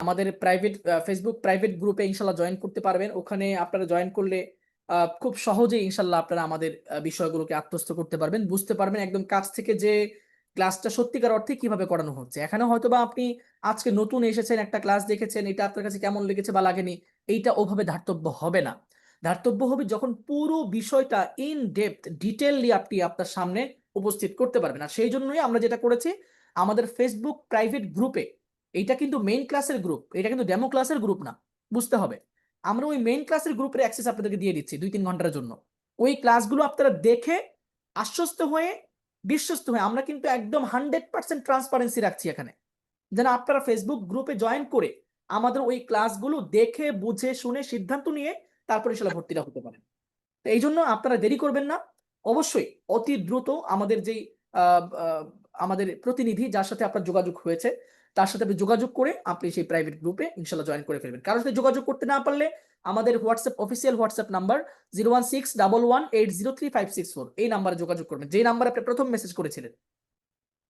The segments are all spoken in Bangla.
আমাদের প্রাইভেট ফেসবুক প্রাইভেট গ্রুপে ইনশাল্লাহ জয়েন করতে পারবেন। ওখানে আপনারা জয়েন করলে খুব সহজেই ইনশাল্লাহ আপনারা আমাদের বিষয়গুলোকে আত্মস্থ করতে পারবেন, বুঝতে পারবেন একদম কাছ থেকে যে ক্লাসটা সত্যিকার অর্থে কিভাবে করানো হচ্ছে। এখানে হয়তো বা আপনি আজকে নতুন এসেছেন, একটা ক্লাস দেখেছেন, এটা আপনার কাছে কেমন লেগেছে বা লাগেনি, এইটা ওভাবে ধার্তব্য হবে না। ধার্তব্য হবে যখন পুরো বিষয়টা ইন ডেপথ ডিটেইললি আপনি আপনার সামনে উপস্থিত করতে পারবেন। আর সেই জন্যই আমরা যেটা করেছি, আমাদের ফেসবুক প্রাইভেট গ্রুপে, এইটা কিন্তু মেইন ক্লাসের গ্রুপ, এটা কিন্তু ডেমো ক্লাসের গ্রুপ না, বুঝতে হবে। আমরা ওই মেইন ক্লাসের গ্রুপের অ্যাক্সেস আপনাদেরকে দিয়ে দিচ্ছি 2-3 ঘন্টার জন্য। ওই ক্লাসগুলো আপনারা দেখে আশ্বস্ত হয়ে, বিশ্বস্ত হয়ে, আমরা কিন্তু একদম 100% ট্রান্সপারেন্সি রাখছি এখানে, যেন আপনারা ফেসবুক গ্রুপে জয়েন করে আমাদের ওই ক্লাসগুলো দেখে বুঝে শুনে সিদ্ধান্ত নিয়ে তারপরে সেটা ভর্তিটা হতে পারেন। এই জন্য আপনারা দেরি করবেন না, অবশ্যই অতি দ্রুত আমাদের যেই আমাদের প্রতিনিধি যার সাথে আপনার যোগাযোগ হয়েছে তার সাথে আপনি যোগাযোগ করে আপনি সেই প্রাইভেট গ্রুপে ইনশাল্লাহ জয়েন করে ফেলবেন। কারোর সাথে যোগাযোগ করতে না পারলে আমাদের হোয়াটসঅ্যাপ অফিসিয়াল হোয়াটসঅ্যাপ নাম্বার 01611803564, এই নাম্বারে যোগাযোগ করবেন। যে নাম্বারে আপনি প্রথম মেসেজ করেছিলেন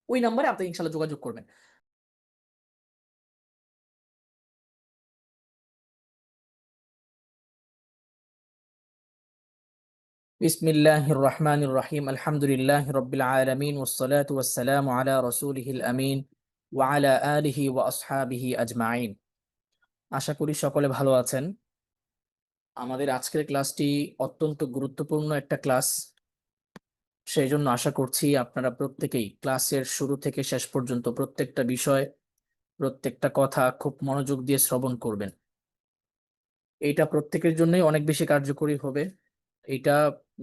ওই নাম্বারে আপনি ইনশাল্লাহ যোগাযোগ করবেন। বিসমিল্লাহির রহমানির রহিম, আলহামদুলিল্লাহি রাব্বিল আলামিন, ওয়াসসালাতু ওয়াসসালামু আলা রাসূলিহিল আমিন ওয়া আলা আলিহি ওয়া আসহাবিহি আজমাইন। আশা করি সকলে ভালো আছেন। আমাদের আজকের ক্লাসটি অত্যন্ত গুরুত্বপূর্ণ একটা ক্লাস, সেই জন্য আশা করছি আপনারা প্রত্যেকেই ক্লাসের শুরু থেকে শেষ পর্যন্ত প্রত্যেকটা বিষয়, প্রত্যেকটা কথা খুব মনোযোগ দিয়ে শ্রবণ করবেন। এইটা প্রত্যেকের জন্যই অনেক বেশি কার্যকরী হবে। এটা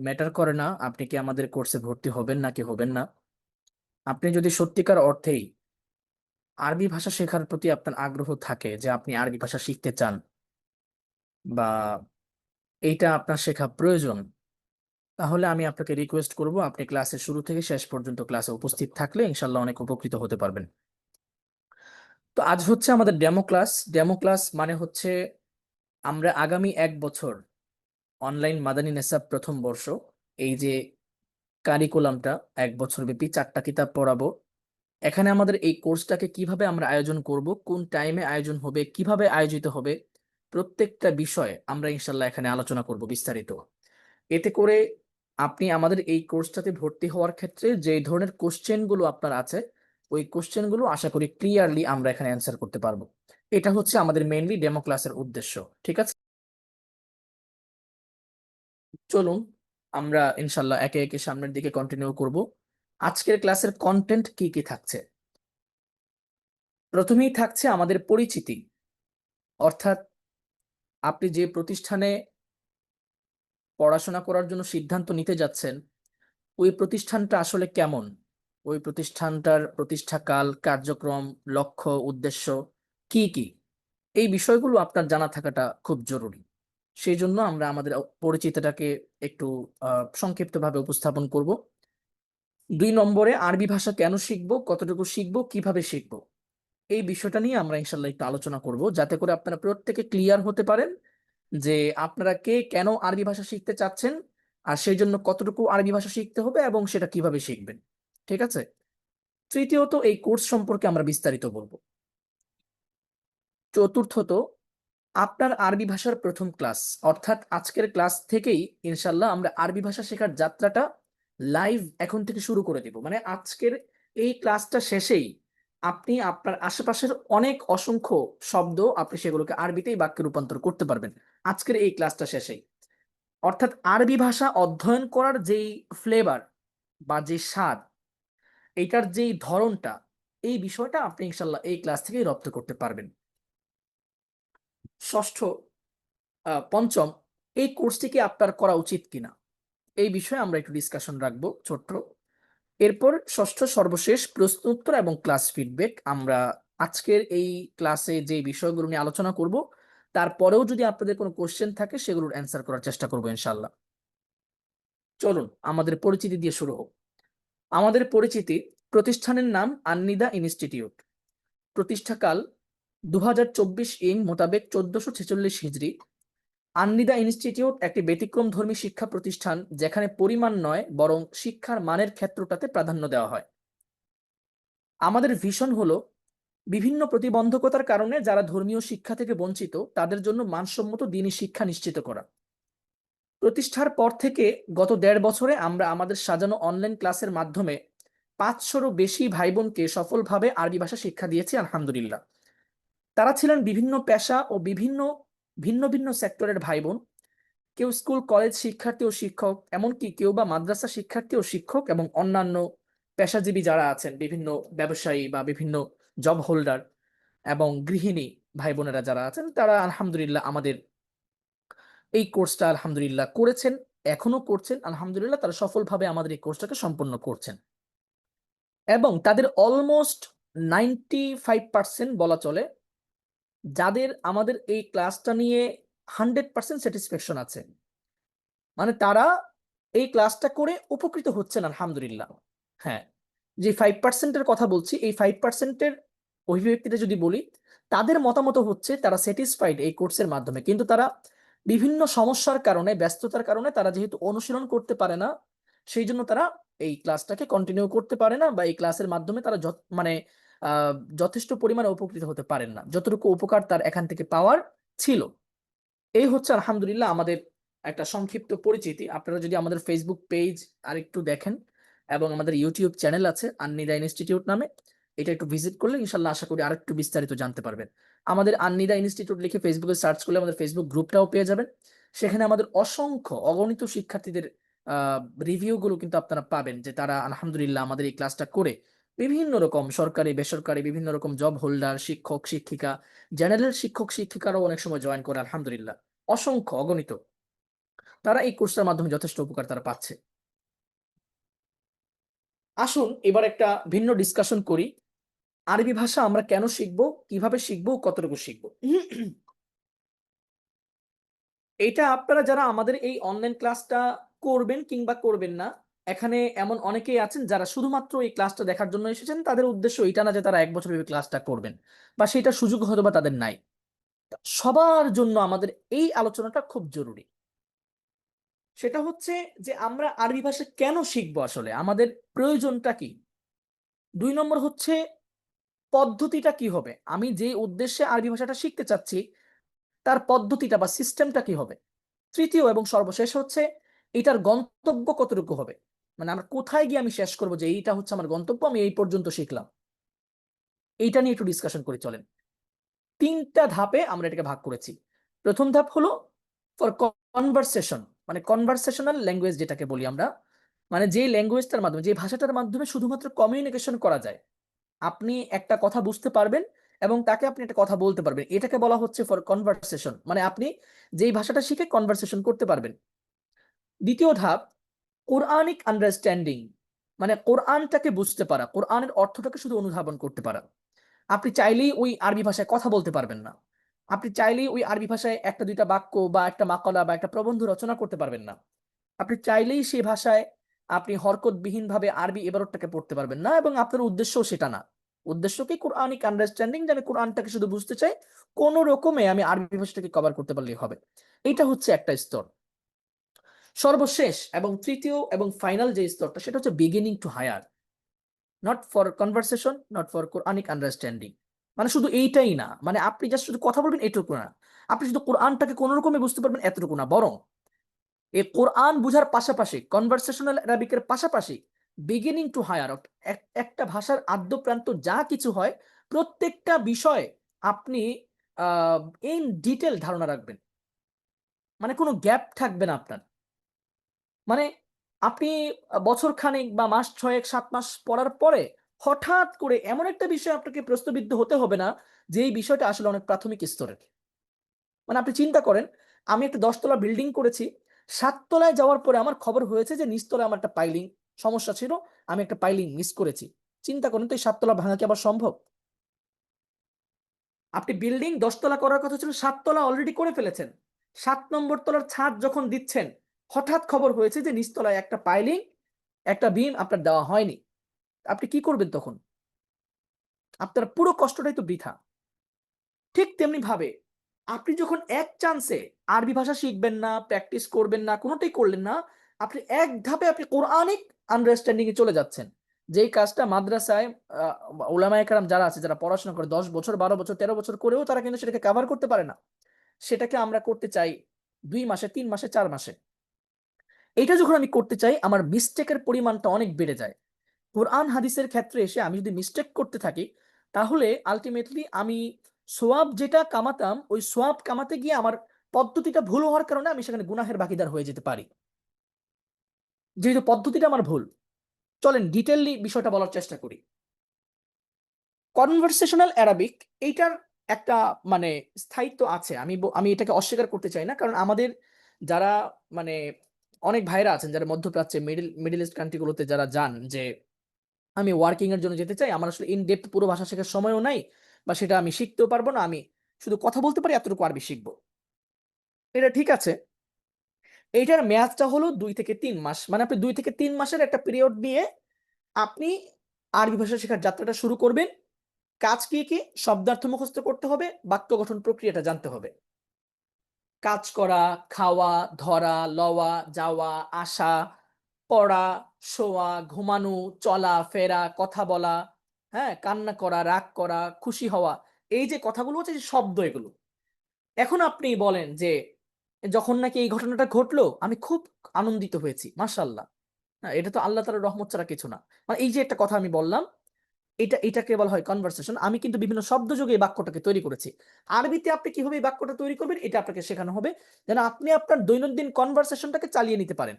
ম্যাটার করে না আপনি কি আমাদের কোর্সে ভর্তি হবেন নাকি হবেন না। আপনি যদি সত্যিকার অর্থেই আরবি ভাষা শেখার প্রতি আপনার আগ্রহ থাকে, যে আপনি আরবি ভাষা শিখতে চান বা এইটা আপনার শেখা প্রয়োজন, তাহলে আমি আপনাকে রিকোয়েস্ট করব আপনি ক্লাসের শুরু থেকে শেষ পর্যন্ত ক্লাসে উপস্থিত থাকলে ইনশাল্লাহ অনেক উপকৃত হতে পারবেন। তো আজ হচ্ছে আমাদের ডেমো ক্লাস। ডেমো ক্লাস মানে হচ্ছে আমরা আগামী 1 বছর অনলাইন মাদানী নেসাব প্রথম বর্ষ, এই যে কারিকুলামটা 1 বছর ব্যাপী 4টা কিতাব পড়াবো। এখানে আমাদের এই কোর্সটাকে কিভাবে আমরা আয়োজন করব, কোন টাইমে আয়োজন হবে, কিভাবে আয়োজিত হবে, প্রত্যেকটা বিষয়ে আমরা ইনশাল্লাহ এখানে আলোচনা করব বিস্তারিত। এতে করে আপনি আমাদের এই কোর্সটাতে ভর্তি হওয়ার ক্ষেত্রে যে ধরনের কোশ্চেনগুলো আপনার আছে, ওই কোশ্চেনগুলো আশা করি ক্লিয়ারলি আমরা এখানে অ্যান্সার করতে পারবো। এটা হচ্ছে আমাদের মেইনলি ডেমো ক্লাসের উদ্দেশ্য, ঠিক আছে? চলুন আমরা ইনশাল্লাহ একে একে সামনের দিকে কন্টিনিউ করব। আজকের ক্লাসের কন্টেন্ট কি কি থাকছে? প্রথমেই থাকছে আমাদের পরিচিতি, অর্থাৎ আপনি যে প্রতিষ্ঠানে পড়াশোনা করার জন্য সিদ্ধান্ত নিতে যাচ্ছেন ওই প্রতিষ্ঠানটা আসলে কেমন, ওই প্রতিষ্ঠানটার প্রতিষ্ঠাকাল, কার্যক্রম, লক্ষ্য, উদ্দেশ্য কি কি, এই বিষয়গুলো আপনার জানা থাকাটা খুব জরুরি। সেই জন্য আমরা আমাদের পরিচিতিটাকে একটু সংক্ষিপ্তভাবে উপস্থাপন করব। 2 নম্বরে আরবি ভাষা কেন শিখবো, কতটুকু শিখবো, কিভাবে শিখবো, এই বিষয়টা নিয়ে আমরা ইনশাল্লাহ একটু আলোচনা করব, যাতে করে আপনারা প্রত্যেকে ক্লিয়ার হতে পারেন যে আপনারা কে কেন আরবি ভাষা শিখতে চাচ্ছেন, আর সেই জন্য কতটুকু আরবি ভাষা শিখতে হবে এবং সেটা কিভাবে শিখবেন, ঠিক আছে? তৃতীয়ত এই কোর্স সম্পর্কে আমরা বিস্তারিত বলবো। চতুর্থত আপনার আরবি ভাষার প্রথম ক্লাস, অর্থাৎ আজকের ক্লাস থেকেই ইনশাল্লাহ আমরা আরবি ভাষা শেখার যাত্রাটা লাইভ এখন থেকে শুরু করে দিব। মানে আজকের এই ক্লাসটা শেষেই আপনি আপনার আশেপাশের অনেক অসংখ্য শব্দ আপনি সেগুলোকে আরবিতেই বাক্যে রূপান্তর করতে পারবেন আজকের এই ক্লাসটা শেষেই। অর্থাৎ আরবি ভাষা অধ্যয়ন করার যেই ফ্লেভার বা যে স্বাদ, এইটার যেই ধরনটা, এই বিষয়টা আপনি ইনশাল্লাহ এই ক্লাস থেকেই রপ্ত করতে পারবেন। ষষ্ঠ, পঞ্চম, এই কোর্সটি কি আপনার করা উচিত কিনা, এই বিষয়ে আমরা একটু ডিসকাশন রাখবো ছোট্ট। এরপর ষষ্ঠ সর্বশেষ প্রশ্ন উত্তর এবং ক্লাস ফিডব্যাক। আমরা আজকের এই ক্লাসে যে বিষয়গুলো নিয়ে আলোচনা করব, তারপরেও যদি আপনাদের কোনো কোশ্চেন থাকে সেগুলোর অ্যান্সার করার চেষ্টা করবো ইনশাল্লাহ। চলুন আমাদের পরিচিতি দিয়ে শুরু হোক। আমাদের পরিচিতি, প্রতিষ্ঠানের নাম আন্নিদা ইনস্টিটিউট, প্রতিষ্ঠাকাল 2024 মোতাবেক 1446 হিজরি। আন্নিদা ইনস্টিটিউট একটি ব্যতিক্রমধর্মী শিক্ষা প্রতিষ্ঠান, যেখানে পরিমাণ নয় বরং শিক্ষার মানের ক্ষেত্রটাতে প্রাধান্য দেওয়া হয়। আমাদের ভিশন হলো বিভিন্ন প্রতিবন্ধকতার কারণে যারা ধর্মীয় শিক্ষা থেকে বঞ্চিত তাদের জন্য মানসম্মত দ্বীনি শিক্ষা নিশ্চিত করা। প্রতিষ্ঠার পর থেকে গত ১.৫ বছরে আমরা আমাদের সাজানো অনলাইন ক্লাসের মাধ্যমে ৫০০রও বেশি ভাই বোনকে সফলভাবে আরবি ভাষা শিক্ষা দিয়েছি, আলহামদুলিল্লাহ। তারা ছিলেন বিভিন্ন পেশা ও বিভিন্ন ভিন্ন ভিন্ন সেক্টরের ভাই বোন। কেউ স্কুল কলেজ শিক্ষার্থী ও শিক্ষক, এমনকি কেউ বা মাদ্রাসা শিক্ষার্থী ও শিক্ষক, এবং অন্যান্য পেশাজীবী যারা আছেন, বিভিন্ন ব্যবসায়ী বা বিভিন্ন জব হোল্ডার এবং গৃহিণী ভাই বোনেরা যারা আছেন, তারা আলহামদুলিল্লাহ আমাদের এই কোর্সটা আলহামদুলিল্লাহ করেছেন, এখনো করছেন। আলহামদুলিল্লাহ তারা সফলভাবে আমাদের এই কোর্সটাকে সম্পন্ন করছেন এবং তাদের অলমোস্ট 95% বলা চলে যাদের আমাদের এই ক্লাসটা নিয়ে 100% স্যাটিসফ্যাকশন আছে। মানে তারা এই ক্লাসটা করে উপকৃত হচ্ছেন, আলহামদুলিল্লাহ। হ্যাঁ, যে 5%-এর কথা বলছি, এই 5%-এর অভিব্যক্তিটা যদি বলি, তাদের মতামত হচ্ছে তারা স্যাটিসফাইড এই কোর্সের মাধ্যমে, কিন্তু তারা বিভিন্ন সমস্যার কারণে, ব্যস্ততার কারণে তারা যেহেতু অনুশীলন করতে পারে না, সেই জন্য তারা এই ক্লাসটাকে কন্টিনিউ করতে পারে না, বা এই ক্লাসের মাধ্যমে তারা মানে যথেষ্ট পরিমাণে উপকৃত হতে পারেন না যতটুকু উপকার তার এখান থেকে পাওয়ার ছিল। এই হচ্ছে আলহামদুলিল্লাহ আমাদের একটা সংক্ষিপ্ত পরিচিতি। আপনারা যদি আমাদের ফেসবুক পেজ আরেকটু দেখেন এবং আমাদের ইউটিউব চ্যানেল আছে আন্নিদা ইনস্টিটিউট নামে, এটা একটু ভিজিট করলে ইনশাল্লাহ আশা করি আরেকটু বিস্তারিত জানতে পারবেন। আমাদের আন্নিদা ইনস্টিটিউট লিখে ফেসবুকে সার্চ করলে আমাদের ফেসবুক গ্রুপটাও পেয়ে যাবেন। সেখানে আমাদের অসংখ্য অগণিত শিক্ষার্থীদের রিভিউ গুলো কিন্তু আপনারা পাবেন, যে তারা আলহামদুলিল্লাহ আমাদের এই ক্লাসটা করে বিভিন্ন রকম সরকারি বেসরকারি বিভিন্ন রকম জব হোল্ডার, শিক্ষক শিক্ষিকা, জেনারেল শিক্ষক শিক্ষিকারাও অনেক সময় জয়েন করে, আলহামদুলিল্লাহ অসংখ্য অগণিত। তারা এই কোর্সটার মাধ্যমে যথেষ্ট উপকার তারা পাচ্ছে। আসুন এবার একটা ভিন্ন ডিসকাশন করি, আরবি ভাষা আমরা কেন শিখবো, কিভাবে শিখবো, কতটুকু শিখবো। এটা আপনারা যারা আমাদের এই অনলাইন ক্লাসটা করবেন কিংবা করবেন না, এখানে এমন অনেকেই আছেন যারা শুধুমাত্র এই ক্লাসটা দেখার জন্য এসেছেন, তাদের উদ্দেশ্য এটা না যে তারা ১ বছর এই ক্লাসটা করবেন, বা সেটা সুযোগ হয়তো বা তাদের নাই। সবার জন্য আমাদের এই আলোচনাটা খুব জরুরি। সেটা হচ্ছে যে আমরা আরবি ভাষা কেন শিখবো, আসলে আমাদের প্রয়োজনটা কি। ২ নম্বর হচ্ছে পদ্ধতিটা কি হবে, আমি যে উদ্দেশ্যে আরবি ভাষাটা শিখতে চাচ্ছি তার পদ্ধতিটা বা সিস্টেমটা কি হবে। তৃতীয় এবং সর্বশেষ হচ্ছে এটার গন্তব্য কতটুকু হবে, মানে আমরা কোথায় গিয়ে আমি শেষ করবো, যে এইটা হচ্ছে আমার গন্তব্য, আমি এই পর্যন্ত শিখলাম। এইটা নিয়ে একটু ডিসকাশন করে চলেন। ৩টা ধাপে আমরা এটাকে ভাগ করেছি। প্রথম ধাপ হলো ফর কনভারসেশন, মানে কনভারসেশনাল ল্যাঙ্গুয়েজ যেটাকে বলি আমরা, মানে যে ল্যাঙ্গুয়েজটার মাধ্যমে, যে ভাষাটার মাধ্যমে শুধুমাত্র কমিউনিকেশন করা যায়। আপনি একটা কথা বুঝতে পারবেন এবং তাকে আপনি একটা কথা বলতে পারবেন, এটাকে বলা হচ্ছে ফর কনভারসেশন, মানে আপনি যেই ভাষাটা শিখে কনভারসেশন করতে পারবেন। দ্বিতীয় ধাপ কোরআনিক আন্ডারস্ট্যান্ডিং, মানে কোরআনটাকে বুঝতে পারা, কোরআনের অর্থটাকে শুধু অনুধাবন করতে পারা। আপনি চাইলেই ওই আরবি ভাষায় কথা বলতে পারবেন না, আপনি চাইলেই ওই আরবি ভাষায় একটা দুইটা বাক্য বা একটা মাকালা বা একটা প্রবন্ধ রচনা করতে পারবেন না, আপনি চাইলেই সেই ভাষায় আপনি হরকতবিহীন ভাবে আরবি ইবারতটাকে পড়তে পারবেন না, এবং আপনার উদ্দেশ্যও সেটা না। উদ্দেশ্য কি? কোরআনিক আন্ডারস্ট্যান্ডিং, যে আমি কোরআনটাকে শুধু বুঝতে চাই, কোন রকমে আমি আরবি ভাষাটাকে কভার করতে পারলেই হবে। এটা হচ্ছে একটা স্তর। সর্বশেষ এবং তৃতীয় এবং ফাইনাল যে স্তরটা, সেটা হচ্ছে beginning to higher, not for conversation, not for Quranic understanding. মানে শুধু এইটাই না, মানে আপনি জাস্ট শুধু কথা বলবেন এটুকু না, আপনি শুধু কোরআনটাকে কোন রকমে বুঝতে পারবেন এতটুকু না, বরং এই কোরআন বুঝার পাশাপাশি, কনভারসেশনাল অ্যারাবিকের পাশাপাশি বিগিনিং টু হায়ার, একটা ভাষার আদ্য প্রান্ত যা কিছু হয় প্রত্যেকটা বিষয় আপনি ইন ডিটেল ধারণা রাখবেন, মানে কোনো গ্যাপ থাকবে না আপনার। মানে আপনি বছর খানেক বা মাস ৬-৭ মাস পড়ার পরে হঠাৎ করে এমন একটা বিষয় আপনাকে প্রশ্নবিদ্ধ হতে হবে না, যে এই বিষয়টা আসলে অনেক প্রাথমিক স্তরের। মানে আপনি চিন্তা করেন, আমি একটা ১০ তলা বিল্ডিং করেছি, ৭ তলায় যাওয়ার পরে আমার খবর হয়েছে যে নিচতলায় আমার একটা পাইলিং সমস্যা ছিল, আমি একটা পাইলিং মিস করেছি। চিন্তা করেন তো এই ৭ তলা ভাঙা কি আবার সম্ভব? আপনি বিল্ডিং ১০ তলা করার কথা ছিল, ৭ তলা অলরেডি করে ফেলেছেন। ৭ নম্বর তলার ছাদ যখন দিচ্ছেন, হঠাৎ খবর হয়েছে যে নিচতলায় একটা পাইলিং, একটা বিম আপনার দেওয়া হয়নি। আপনি কি করবেন তখন? আপনার পুরো কষ্টটাই তো বৃথা। ঠিক তেমনি ভাবে আপনি যখন এক চান্সে আরবি ভাষা শিখবেন না, প্র্যাকটিস করবেন না, কোনোটাই করলেন না, আপনি এক ধাপে আপনি কোরআনিক আন্ডারস্ট্যান্ডিং এ চলে যাচ্ছেন। যেই কাজটা মাদ্রাসায় উলামায়ে কেরাম যারা আছে, যারা পড়াশোনা করে 10 বছর 12 বছর 13 বছর করেও তারা কিন্তু সেটাকে কভার করতে পারে না, সেটাকে আমরা করতে চাই 2 মাসে, 3 মাসে, 4 মাসে। এটা যখন আমি করতে চাই আমার মিস্টেকের পরিমাণটা অনেক বেড়ে যায়। কোরআন হাদিসের ক্ষেত্রে এসে আমি যদি মিস্টেক করতে থাকি, তাহলে আল্টিমেটলি আমি সোয়াব যেটা কামাতাম, ওই সোয়াব কামাতে গিয়ে আমার পদ্ধতিটা ভুল হওয়ার কারণে আমি সেখানে গুনাহের ভাগীদার হয়ে যেতে পারি, যেহেতু পদ্ধতিটা আমার ভুল। চলেন ডিটেইললি বিষয়টা বলার চেষ্টা করি। কনভারসেশনাল অ্যারাবিক এইটার একটা মানে স্থায়িত্ব আছে, আমি এটাকে অস্বীকার করতে চাই না, কারণ আমাদের যারা মানে অনেক ভাইরা আছেন যারা মধ্যপ্রাচ্যে মিডল ইস্ট কান্ট্রিগুলোতে যারা যান, যে আমি ওয়ার্কিং এর জন্য যেতে চাই, আমার আসলে ইন ডেপথ পুরো ভাষা শেখার সময়ও নাই, বা সেটা আমি শিখতেও পারবো না, আমি শুধু কথা বলতে পারি, এতটুকু আরবি শিখবো। এটা ঠিক আছে। এইটার মেয়াদটা হলো 2 থেকে 3 মাস, মানে আপনি 2 থেকে 3 মাসের একটা পিরিয়ড নিয়ে আপনি আরবি ভাষা শেখার যাত্রাটা শুরু করবেন। কাজ কি কি? শব্দার্থ মুখস্থ করতে হবে, বাক্য গঠন প্রক্রিয়াটা জানতে হবে। কাজ করা, খাওয়া, ধরা, লওয়া, যাওয়া, আসা, পড়া, শোয়া, ঘুমানো, চলা, ফেরা, কথা বলা, হ্যাঁ, কান্না করা, রাগ করা, খুশি হওয়া, এই যে কথাগুলো হচ্ছে যে শব্দ এগুলো। এখন আপনি বলেন যে যখন নাকি এই ঘটনাটা ঘটলো আমি খুব আনন্দিত হয়েছি, মাশাআল্লাহ। না, এটা তো আল্লাহ তাআলার রহমত ছাড়া কিছু না। মানে এই যে একটা কথা আমি বললাম, এটাকে বলা হয় কনভারসেশন। আমি কিন্তু বিভিন্ন শব্দ যোগে এই বাক্যটাকে তৈরি করেছি। আরবিতে আপনি কিভাবে এই বাক্যটা তৈরি করবেন এটা আপনাকে শেখানো হবে, যেন আপনি আপনার দৈনন্দিন কনভারসেশনটাকে চালিয়ে নিতে পারেন।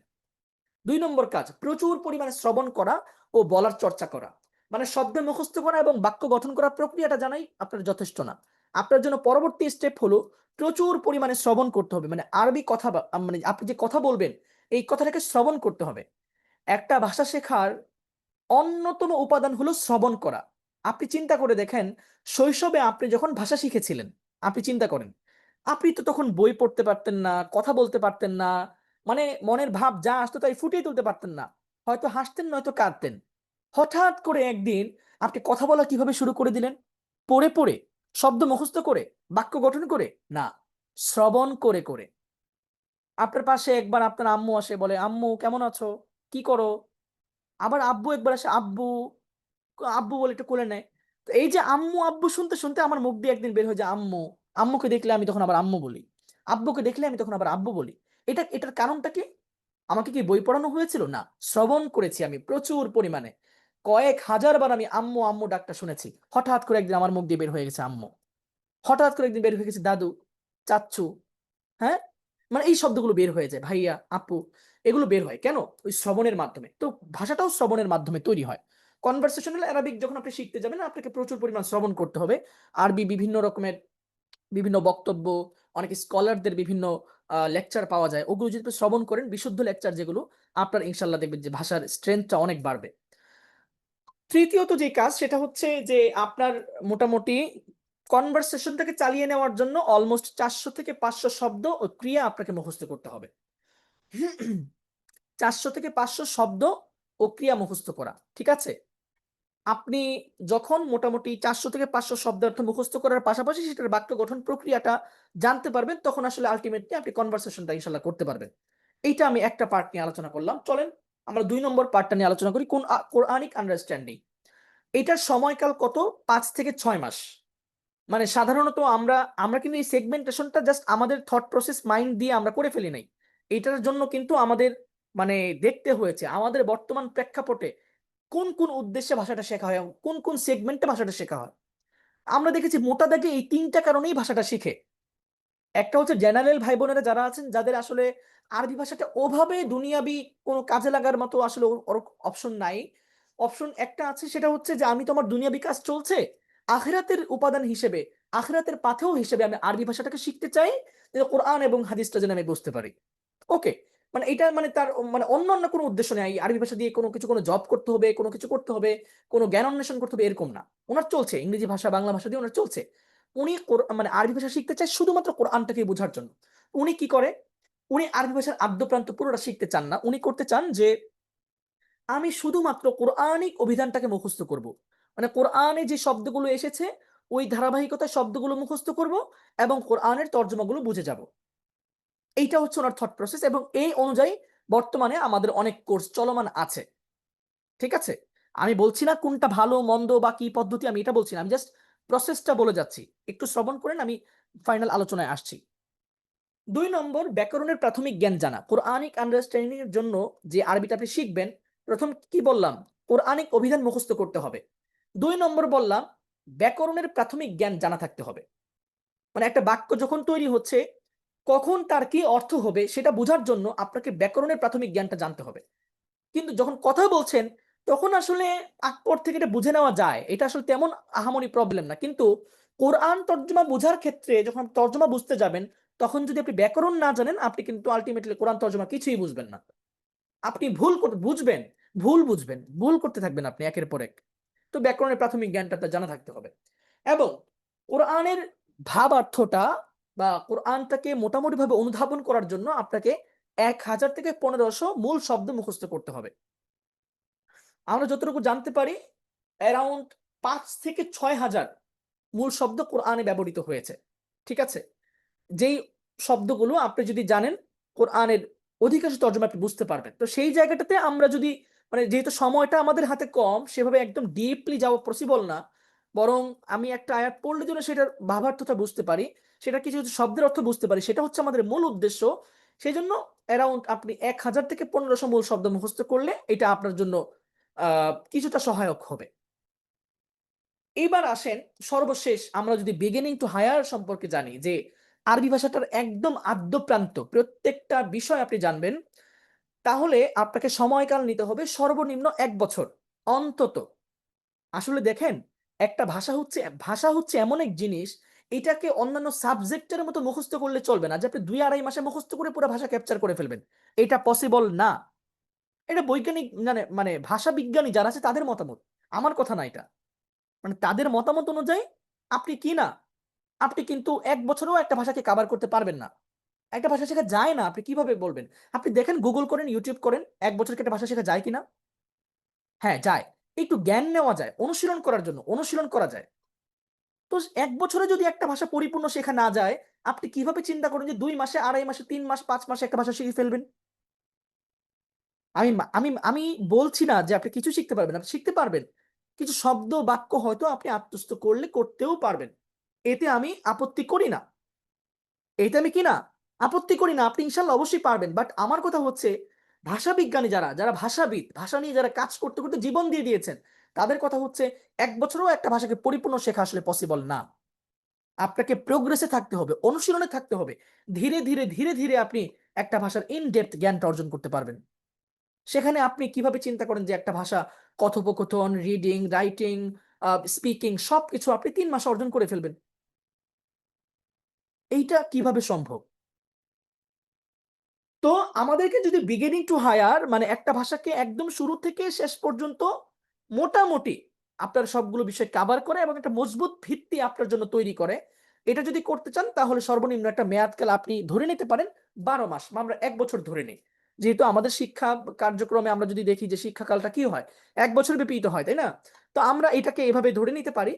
2 নম্বর কাজ, প্রচুর পরিমাণে শ্রবণ করা ও বলার চর্চা করা। মানে শব্দ মুখস্থ করা এবং বাক্য গঠন করার প্রক্রিয়াটা জানাই আপনার যথেষ্ট না। আপনার জন্য পরবর্তী স্টেপ হলো প্রচুর পরিমাণে শ্রবণ করতে হবে। মানে আরবি কথা মানে আপনি যে কথা বলবেন, এই কথাটাকে শ্রবণ করতে হবে। একটা ভাষা শেখার অন্যতম উপাদান হলো শ্রবণ করা। আপনি চিন্তা করে দেখেন, শৈশবে আপনি যখন ভাষা শিখেছিলেন, আপনি চিন্তা করেন, আপনি তো তখন বই পড়তে পারতেন না, কথা বলতে পারতেন না, মানে মনের ভাব যা আসতো তাই ফুটিয়ে তুলতে পারতেন না। হয়তো হাসতেন, নয়তো কাঁদতেন। হঠাৎ করে একদিন আপনি কথা বলা কিভাবে শুরু করে দিলেন? পড়ে পড়ে, শব্দ মুখস্থ করে, বাক্য গঠন করে না, শ্রবণ করে করে। আপনার পাশে একবার আপনার আম্মু আসে, বলে আম্মু কেমন আছো, কি করো? আবার আব্বু একবার আসে, আব্বু আব্বু বলে একটু কোলে নেয়। তো এই যে আম্মু আব্বু শুনতে শুনতে আমার মুখ দিয়ে একদিন বের হয়ে যায় আম্মু। আম্মুকে দেখলে আমি তখন আবার আম্মু বলি, আব্বুকে দেখলে আমি তখন আবার আব্বু বলি। এটার কারণটা কি? আমাকে কি বই পড়ানো হয়েছিল? না, শ্রবণ করেছি আমি প্রচুর পরিমাণে। কয়েক হাজার বার আমি আম্মু আম্মু ডাকটা শুনেছি। হঠাৎ করে একদিন আমার মুখ দিয়ে বের হয়ে গেছে আম্মু, হঠাৎ করে একদিন বের হয়ে গেছে দাদু, চাচ্চু, হ্যাঁ, মানে এই শব্দগুলো বের হয়ে যায়, ভাইয়া, আপু, এগুলো বের হয় কেন? ওই শ্রবণের মাধ্যমে। তো ভাষাটাও শ্রবণের মাধ্যমে তৈরি হয়। কনভারসেশনাল অ্যারাবিক যখন আপনি শিখতে যাবেন, আপনাকে প্রচুর পরিমাণ শ্রবণ করতে হবে। আরবি বিভিন্ন রকমের বিভিন্ন বক্তব্য, অনেক স্কলারদের বিভিন্ন লেকচার পাওয়া যায়, ওগুলো যদি আপনি শ্রবণ করেন, বিশুদ্ধ লেকচার যেগুলো, আপনার ইনশাল্লাহ দেখবেন যে ভাষার স্ট্রেংথটা অনেক বাড়বে। তৃতীয়ত যে কাজ সেটা হচ্ছে যে আপনার মোটামুটি কনভারসেশনটাকে চালিয়ে নেওয়ার জন্য অলমোস্ট 400 থেকে 500 শব্দ ও ক্রিয়া আপনাকে মুখস্থ করতে হবে। 400 থেকে 500 শব্দ ও ক্রিয়া মুখস্থ করা, ঠিক আছে? আপনি যখন মোটামুটি 400 থেকে 500 শব্দার্থ মুখস্থ করার পাশাপাশি সেটার বাক্য গঠন প্রক্রিয়াটা জানতে পারবেন, তখন আসলে আলটিমেটলি আপনি কনভারসেশনটা ইনশাল্লাহ করতে পারবেন। এইটা আমি একটা পার্ট নিয়ে আলোচনা করলাম। চলেন আমরা 2 নম্বর পার্টটা নিয়ে আলোচনা করি, কোন কোরআনিক আন্ডারস্ট্যান্ডিং। এটার সময়কাল কত? 5 থেকে 6 মাস। মানে সাধারণত আমরা আমরা কিন্তু এই সেগমেন্টেশনটা জাস্ট আমাদের থট প্রসেস মাইন্ড দিয়ে আমরা করে ফেলি নাই। এটার জন্য কিন্তু আমাদের মানে দেখতে হয়েছে আমাদের বর্তমান প্রেক্ষাপটে কোন কোন উদ্দেশ্যে ভাষাটা শেখা হয়, কোন কোন সেগমেন্টে ভাষাটা শেখা হয়। আমরা দেখেছি মোটা দাগে এই 3টা কারণেই ভাষাটা শিখে। একটা হচ্ছে জেনারেল ভাই বোনেরা যারা আছেন, যাদের আসলে আরবি ভাষাটা ওভাবে দুনিয়াবি কোনো কাজে লাগার মতো আসলে অপশন নাই। অপশন একটা আছে, সেটা হচ্ছে যে আমি তো আমার দুনিয়াবি কাজ চলছে, আখিরাতের উপাদান হিসেবে, আখিরাতের পাথেও হিসেবে আমি আরবি ভাষাটাকে শিখতে চাই, যে কোরআন এবং হাদিসটা যেন আমি বুঝতে পারি। ওকে, মানে এটা মানে তার মানে অন্য অন্য কোনো উদ্দেশ্য নেই, আরবি ভাষা দিয়ে কোনো কিছু কোনো জব করতে হবে, কোনো কিছু করতে হবে, কোনো জ্ঞান অন্বেষণ করতে হবে, এরকম না। ওনার চলছে ইংরেজি ভাষা বাংলা ভাষা দিয়ে ওনার চলছে। উনি মানে আরবি ভাষা শিখতে চায় শুধুমাত্র কোরআনটাকে বোঝার জন্য। উনি কি করে? উনি আরবি ভাষার আদ্যপ্রান্ত পুরোটা শিখতে চান না, উনি করতে চান যে আমি শুধুমাত্র কোরআনিক অভিধানটাকে মুখস্থ করব। মানে কোরআনে যে শব্দগুলো এসেছে ওই ধারাবাহিকতায় শব্দগুলো মুখস্থ করব এবং কোরআনের তর্জমাগুলো বুঝে যাব। এইটা হচ্ছে ওনার থট প্রসেস, এবং এই অনুযায়ী বর্তমানে আমাদের অনেক কোর্স চলমান আছে, ঠিক আছে? আমি বলছি না কোনটা ভালো মন্দ বা কি পদ্ধতি, আমি এটা বলছি না, আমি জাস্ট প্রসেসটা বলে যাচ্ছি। একটু শ্রবণ করেন, আমি ফাইনাল আলোচনায় আসছি। 2 নম্বর, ব্যাকরণের প্রাথমিক জ্ঞান জানা। কোরআনিক আন্ডারস্ট্যান্ডিং এর জন্য যে আরবিটা আপনি শিখবেন, প্রথম কি বললাম, কোরআনিক অভিধান মুখস্থ করতে হবে। 2 নম্বর বললাম, ব্যাকরণের প্রাথমিক জ্ঞান জানা থাকতে হবে। মানে একটা বাক্য যখন তৈরি হচ্ছে, কখন তার কি অর্থ হবে সেটা বোঝার জন্য আপনাকে ব্যাকরণের প্রাথমিক জ্ঞানটা জানতে হবে। কিন্তু যখন কথা বলছেন, তখন আসলে আকপর থেকে এটা বুঝে নেওয়া যায়, এটা আসলে তেমন আহামরি প্রবলেম না। কিন্তু কোরআন তর্জমা বোঝার ক্ষেত্রে যখন তর্জমা বুঝতে যাবেন, তখন যদি আপনি ব্যাকরণ না জানেন, আপনি কিন্তু আলটিমেটলি কোরআন তর্জমা কিছুই বুঝবেন না। আপনি বুঝবেন, ভুল বুঝবেন, ভুল করতে থাকবেন আপনি একের পর এক। তো ব্যাকরণের প্রাথমিক জ্ঞানটা আপনার জানা থাকতে হবে। এবং কোরআনের ভাবার্থটা বা কোরআনটাকে মোটামুটিভাবে অনুধাবন করার জন্য আপনাকে 1000 থেকে 1500 মূল শব্দ মুখস্থ করতে হবে। আমরা যতটুকু জানতে পারি, অ্যারাউন্ড 5 থেকে 6000 মূল শব্দ কোরআনে ব্যবহৃত হয়েছে। ঠিক আছে? যেই শব্দগুলো আপনি যদি জানেন, কোরআনের অধিকাংশ তর্জমা আপনি বুঝতে পারবেন। তো সেই জায়গাটাতে আমরা যদি, মানে যেহেতু সময়টা আমাদের হাতে কম, সেভাবে একদম ডিপলি যাওয়া পসিবল না। বরং আমি একটা আয়াত পড়লে যেন সেটার ভাবার্থটা বুঝতে পারি, সেটার কিছু, কিছু শব্দের অর্থ বুঝতে পারি, সেটা হচ্ছে আমাদের মূল উদ্দেশ্য। সেজন্য অ্যারাউন্ড আপনি 1000 থেকে 1500 মূল শব্দ মুখস্থ করলে এটা আপনার জন্য কিছুটা সহায়ক হবে। এইবার আসেন, সর্বশেষ আমরা যদি বিগিনিং টু হায়ার সম্পর্কে জানি, যে আরবি ভাষাটার একদম আদ্যপ্রান্ত প্রত্যেকটা বিষয় আপনি জানবেন, তাহলে আপনাকে সময়কাল নিতে হবে সর্বনিম্ন 1 বছর অন্তত। আসলে দেখেন, একটা ভাষা হচ্ছে এমন এক জিনিস, এটাকে অন্যান্য সাবজেক্টের মতো মুখস্থ করলে চলবে না যে আপনি 2-2.5 মাসে মুখস্থ করে পুরো ভাষা ক্যাপচার করে ফেলবেন। এটা পসিবল না। এটা বৈজ্ঞানিক মানে ভাষা বিজ্ঞানী যারা আছে তাদের মতামত, আমার কথা না এটা। মানে তাদের মতামত অনুযায়ী আপনি কি না, আপনি কিন্তু 1 বছরেও একটা ভাষাকে কভার করতে পারবেন না। একটা ভাষা শেখা যায় না, আপনি কিভাবে বলবেন? আপনি দেখেন, গুগল করেন, ইউটিউব করেন, 1 বছরে কি একটা ভাষা শেখা যায় কিনা? হ্যাঁ, যায়। একটু জ্ঞান নেওয়া যায়, অনুশীলন করার জন্য অনুশীলন করা যায়। তো 1 বছরে যদি একটা ভাষা পরিপূর্ণ শেখা না যায়, আপনি কিভাবে চিন্তা করেন যে 2 মাসে, 2.5 মাসে, 3 মাস, 5 মাসে একটা ভাষা শিখে ফেলবেন? আমি বলছি না যে আপনি কিছু শিখতে পারবেন না, আপনি শিখতে পারবেন। কিছু শব্দ, বাক্য হয়তো আপনি আত্মস্থ করলে করতেও পারবেন। এতে আমি আপত্তি করি না। এতে আমি কি না? আপত্তি করি না। আপনি ইনশাআল্লাহ অবশ্যই পারবেন। বাট আমার কথা হচ্ছে, ভাষাবিজ্ঞানী যারা ভাষাবিদ, ভাষা নিয়ে যারা কাজ করতে, করতে জীবন দিয়ে দিয়েছেন, তাদের কথা হচ্ছে ১ বছরেও একটা ভাষাকে পরিপূর্ণ শেখা আসলে পসিবল না। আপনাকে প্রোগ্রেসে থাকতে হবে, অনুশীলনে থাকতে হবে। ধীরে ধীরে আপনি একটা ভাষার ইন ডেপথ জ্ঞানটা অর্জন করতে পারবেন। সেখানে আপনি কিভাবে চিন্তা করেন যে একটা ভাষা কথোপকথন, রিডিং, রাইটিং, স্পিকিং সবকিছু আপনি ৩ মাসে অর্জন করে ফেলবেন। এইটা কিভাবে সম্ভব? তো আমাদেরকে যদি বিগিনিং টু হায়ার, মানে একটা ভাষাকে একদম শুরু থেকে শেষ পর্যন্ত মোটামুটি আপনার সবগুলো বিষয় কভার করে এবং একটা মজবুত ভিত্তি আপনার জন্য তৈরি করে, এটা যদি করতে চান, তাহলে সর্বনিম্ন একটা মেয়াদকাল আপনি ধরে নিতে পারেন ১২ মাস বা আমরা ১ বছর ধরে নিই। যেহেতু আমাদের শিক্ষা কার্যক্রমে আমরা যদি দেখি যে শিক্ষাকালটা কি হয়? ১ বছর ব্যাপী তো হয়, তাই না? তো আমরা এটাকে এভাবে ধরে নিতে পারি।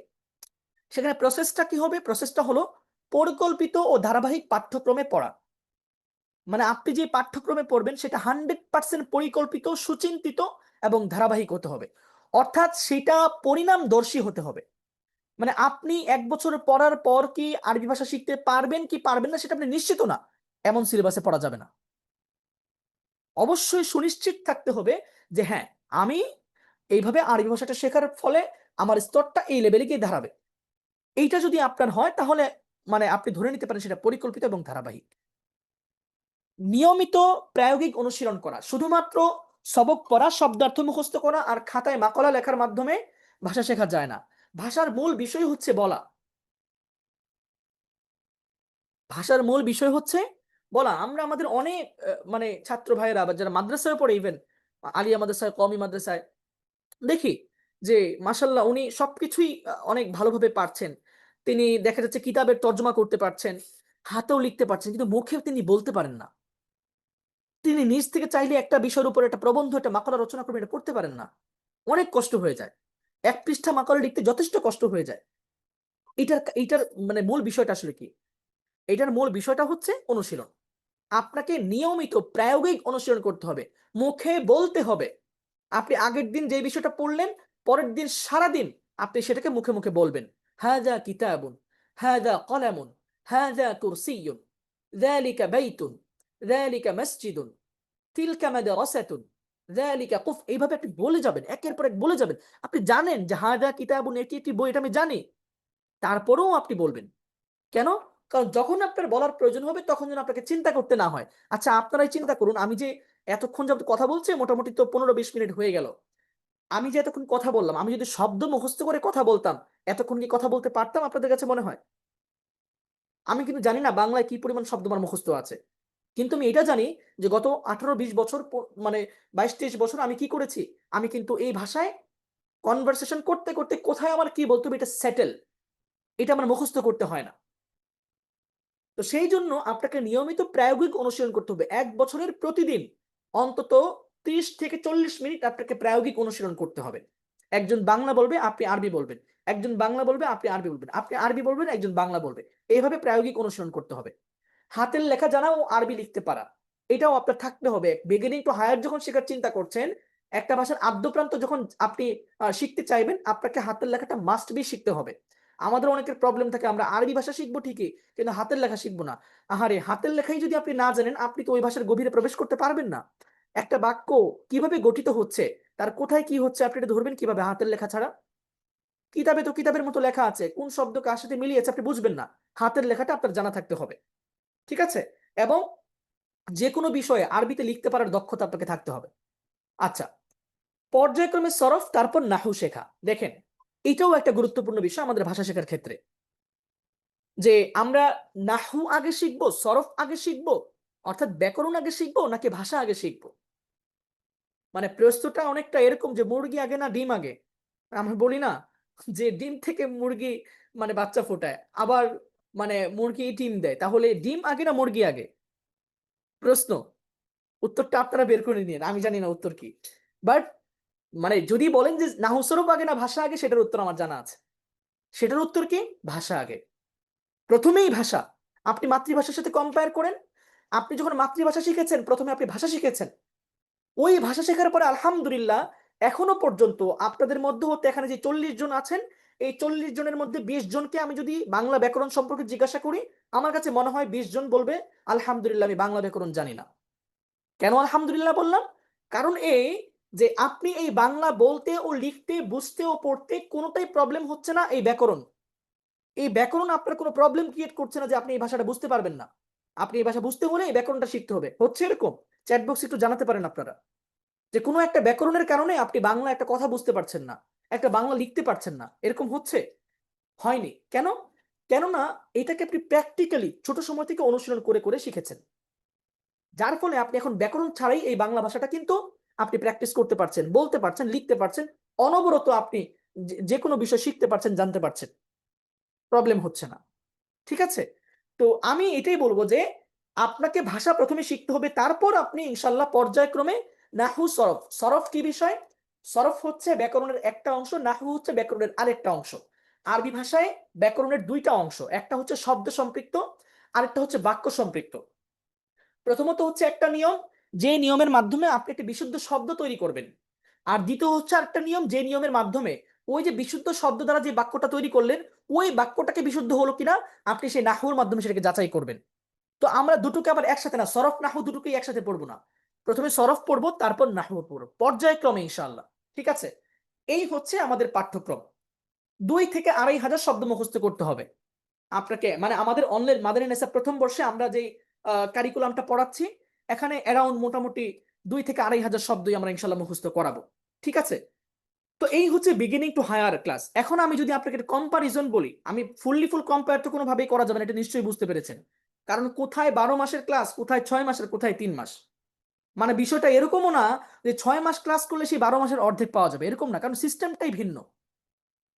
সেখানে প্রসেসটা কি হবে? প্রসেসটা হলো পরিকল্পিত ও ধারাবাহিক পাঠ্যক্রমে পড়া। মানে আপনি যে পাঠ্যক্রমে পড়বেন সেটা 100% পরিকল্পিত, সুচিন্তিত এবং ধারাবাহিক হতে হবে। অর্থাৎ সেটা পরিণামদর্শী হতে হবে। মানে আপনি ১ বছর পড়ার পর কি আরবি ভাষা শিখতে পারবেন কি পারবেন না সেটা আপনি নিশ্চিত না। এমন সিলেবাসে পড়া যাবে না। অবশ্যই সুনিশ্চিত থাকতে হবে যে হ্যাঁ, আমি এইভাবে আরবি ভাষাটা শেখার ফলে আমার স্তরটা এই লেভেলে গিয়ে দাঁড়াবে। এইটা যদি আপনার হয়, তাহলে মানে আপনি ধরে নিতে পারেন সেটা পরিকল্পিত এবং ধারাবাহিক। নিয়মিত প্রায়োগিক অনুশীলন করা। শুধুমাত্র সবক পড়া, শব্দার্থ মুখস্থ করা আর খাতায় মাকলা লেখার মাধ্যমে ভাষা শেখা যায় না। ভাষার মূল বিষয় হচ্ছে বলা। ভাষার মূল বিষয় হচ্ছে বলা। আমরা আমাদের অনেক মানে ছাত্র ভাইয়েরা বা যারা মাদ্রাসায় পড়ে, ইভেন আলিয়া মাদ্রাসায়, কওমি মাদ্রাসায় দেখি যে মাশাআল্লাহ উনি সবকিছুই অনেক ভালোভাবে পারছেন। তিনি দেখা যাচ্ছে কিতাবের তর্জমা করতে পারছেন, হাতেও লিখতে পারছেন, কিন্তু মুখে তিনি বলতে পারেন না। তিনি নিজ থেকে চাইলে একটা বিষয়ের উপর একটা প্রবন্ধ, একটা মাকলা রচনা করবেন, এটা করতে পারেন না। অনেক কষ্ট হয়ে যায়। ১ পৃষ্ঠা মাকলা লিখতে যথেষ্ট কষ্ট হয়ে যায়। এইটার মানে মূল বিষয়টা আসলে কি? এটার মূল বিষয়টা হচ্ছে অনুশীলন। আপনাকে নিয়মিত প্রায়োগিক অনুশীলন করতে হবে। মুখে বলতে হবে। আপনি আগের দিন যে বিষয়টা পড়লেন, পরের দিন সারাদিন আপনি সেটাকে মুখে মুখে বলবেন, হাযা কিতাবুন, হাযা কলামুন, হাযা কুরসিয়্যুন, যালিকা বাইতুন, যালিকা মসজিদুন, তিলকা মাদ্রাসাতুন, যালিকা কুফ। এইভাবে আপনি বলে যাবেন, একের পর এক বলে যাবেন। আপনি জানেন যে হাযা কিতাবুন এটি একটি বই, এটা আমি জানি, তারপরেও আপনি বলবেন। কেন? কারণ যখন আপনার বলার প্রয়োজন হবে তখন যেন আপনাকে চিন্তা করতে না হয়। আচ্ছা, আপনারাই চিন্তা করুন, আমি যে এতক্ষণ যাবত কথা বলছি, মোটামুটি তো 15-20 মিনিট হয়ে গেল। আমি যে এতক্ষণ কথা বললাম, আমি যদি শব্দ মুখস্থ করে কথা বলতাম, এতক্ষণ কি কথা বলতে পারতাম আপনাদের কাছে মনে হয়? আমি কিন্তু জানি না বাংলায় কি পরিমাণ শব্দ আমার মুখস্থ আছে। কিন্তু আমি এটা জানি যে গত 18-20 বছর মানে 22-23 বছর আমি কি করেছি? আমি কিন্তু এই ভাষায় কনভারসেশন করতে, করতে কোথায় আমার কি বলতে হবে এটা সেটেল। এটা আমার মুখস্থ করতে হয় না। তো সেই জন্য আপনাকে নিয়মিত প্রায়োগিক অনুশীলন করতে হবে। ১ বছরের প্রতিদিন অন্তত ৩০ থেকে ৪০ মিনিট আপনাকে প্রায়োগিক অনুশীলন করতে হবে। একজন বাংলা বলবে, আপনি আরবি বলবেন। একজন বাংলা বলবে, আপনি আরবি বলবেন। আপনি আরবি বলবেন, একজন বাংলা বলবে। এইভাবে প্রায়োগিক অনুশীলন করতে হবে। হাতের লেখা জানা ও আরবি লিখতে পারা, এটাও আপনার থাকতে হবে। বিগিনিং টু হায়ার যখন শেখার চিন্তা করছেন, একটা ভাষার আদ্যপ্রান্ত যখন আপনি শিখতে চাইবেন, আপনাকে হাতের লেখাটা মাস্ট বি শিখতে হবে। আমাদের অনেকের প্রবলেম থাকে, আমরা আরবি ভাষা শিখবো ঠিকই, কিন্তু হাতের লেখা শিখবো না। আহারে, হাতের লেখাই যদি আপনি না জানেন, আপনি তো ওই ভাষার গভীরে প্রবেশ করতে পারবেন না। একটা বাক্য কিভাবে গঠিত হচ্ছে, তার কোথায় কি হচ্ছে, আপনি এটা ধরবেন কিভাবে হাতের লেখা ছাড়া? কিতাবে তো কিতাবের মতো লেখা আছে, কোন শব্দ কার সাথে মিলিয়েছে আপনি বুঝবেন না। হাতের লেখাটা আপনার জানা থাকতে হবে। ঠিক আছে? এবং যে কোনো বিষয়ে আরবিতে লিখতে পারার দক্ষতা আপনাকে থাকতে হবে। আচ্ছা, পর্যায়ক্রমে সরফ, তারপর নাহু শেখা। দেখেন, এটাও একটা গুরুত্বপূর্ণ বিষয় আমাদের ভাষা শেখার ক্ষেত্রে, যে আমরা নাহু আগে শিখবো, সরফ আগে শিখবো, অর্থাৎ ব্যাকরণ আগে শিখবো, নাকি ভাষা আগে শিখবো? মানে প্রশ্নটা অনেকটা এরকম যে মুরগি আগে না ডিম আগে? আমরা বলি না যে ডিম থেকে মুরগি মানে বাচ্চা ফোটায়, আবার মানে মুরগি ডিম দেয়, তাহলে ডিম আগে না মুরগি আগে? প্রশ্ন, উত্তরটা আপনারা বের করে নিন, আমি জানি না উত্তর কি। বাট মানে যদি বলেন যে নাহু সরফ আগে না ভাষা আগে, সেটার উত্তর আমার জানা আছে। সেটার উত্তর কি? ভাষা আগে। প্রথমেই ভাষা। আপনি মাতৃভাষার সাথে কম্পেয়ার করেন। আপনি যখন মাতৃভাষা শিখেছেন, প্রথমে আপনি ভাষা শিখেছেন। ওই ভাষা শেখার পরে আলহামদুলিল্লাহ এখনো পর্যন্ত আপনাদের মধ্যে হতে এখানে যে 40 জন আছেন, এই 40 জনের মধ্যে 20 জনকে আমি যদি বাংলা ব্যাকরণ সম্পর্কে জিজ্ঞাসা করি, আমার কাছে মনে হয় 20 জন বলবে আলহামদুলিল্লাহ আমি বাংলা ব্যাকরণ জানি না। কেন আলহামদুলিল্লাহ বললাম? কারণ এই যে আপনি এই বাংলা বলতে ও লিখতে, বুঝতে ও পড়তে কোনটাই প্রবলেম হচ্ছে না, এই ব্যাকরণ। এই ব্যাকরণ আপনার কোনো প্রবলেম ক্রিয়েট করছে না যে আপনি এই ভাষাটা বুঝতে পারবেন না। আপনি এই ভাষা বুঝতে হলে এই ব্যাকরণটা শিখতে হবে। হচ্ছে এরকম? চ্যাট বক্সে একটু জানাতে পারেন আপনারা। যে কোনো একটা ব্যাকরণের কারণে আপনি বাংলা একটা কথা বুঝতে পারছেন না, একটা বাংলা লিখতে পারছেন না। এরকম হচ্ছে? হয়নি। কেন? কেননা এটাকে আপনি প্র্যাকটিক্যালি ছোট সময় থেকে অনুশীলন করে, করে শিখেছেন। যার ফলে আপনি এখন ব্যাকরণ ছাড়াই এই বাংলা ভাষাটা কিন্তু আপনি প্র্যাকটিস করতে পারছেন, বলতে পারছেন, লিখতে পারছেন। অনবরত আপনি যেকোনো বিষয় শিখতে পারছেন, জানতে পারছেন। প্রবলেম হচ্ছে না। ঠিক আছে? তো আমি এটাই বলব যে আপনাকে ভাষা ১ম এ শিখতে হবে। তারপর আপনি ইনশাআল্লাহ পর্যায়ক্রমে নাহু, সরফ। সরফ কি বিষয়? সরফ হচ্ছে ব্যাকরণের একটা অংশ, নাহু হচ্ছে ব্যাকরণের আরেকটা অংশ। আরবি ভাষায় ব্যাকরণের ২ টা অংশ। একটা হচ্ছে শব্দ সম্পৃক্ত, আরেকটা হচ্ছে বাক্য সম্পৃক্ত। প্রথমত হচ্ছে একটা নিয়ম, যে নিয়মের মাধ্যমে আপনি একটা বিশুদ্ধ শব্দ তৈরি করবেন। আর দ্বিতীয় হচ্ছে আরেকটা নিয়ম, যে নিয়মের মাধ্যমে ওই যে বিশুদ্ধ শব্দ দ্বারা যে বাক্যটা তৈরি করলেন, ওই বাক্যটাকে বিশুদ্ধ হলো কিনা আপনি সেই নাহউর মাধ্যমে সেটাকে যাচাই করবেন। তো আমরা দুটোকে আবার একসাথে না, সরফ নাহু দুটোকেই একসাথে পড়বো না। প্রথমে সরফ পড়বো, তারপর নাহু পড়বো, পর্যায়ক্রমে ইনশাআল্লাহ। ঠিক আছে? এই হচ্ছে আমাদের পাঠ্যক্রম। ২ থেকে ২.৫ হাজার শব্দ মুখস্থ করতে হবে আপনাকে। মানে আমাদের অনলাইন মাদারিনেসা প্রথম বর্ষে আমরা যে কারিকুলামটা পড়াচ্ছি, এখানে অ্যারাউন্ড মোটামুটি ২ থেকে ২.৫ হাজার শব্দই আমরা ইনশাল্লাহ মুখস্থ করাবো। ঠিক আছে? তো এই হচ্ছে বিগিনিং টু হায়ার ক্লাস। এখন আমি যদি আপনাকে একটা কম্পারিজন বলি, আমি ফুল কম্পেয়ার তো কোনোভাবেই করা যাবে না, এটা নিশ্চয়ই বুঝতে পেরেছেন। কারণ কোথায় ১২ মাসের ক্লাস, কোথায় ৬ মাসের, কোথায় ৩ মাস। মানে বিষয়টা এরকমও না যে ৬ মাস ক্লাস করলে সেই ১২ মাসের অর্ধেক পাওয়া যাবে, এরকম না। কারণ সিস্টেমটাই ভিন্ন,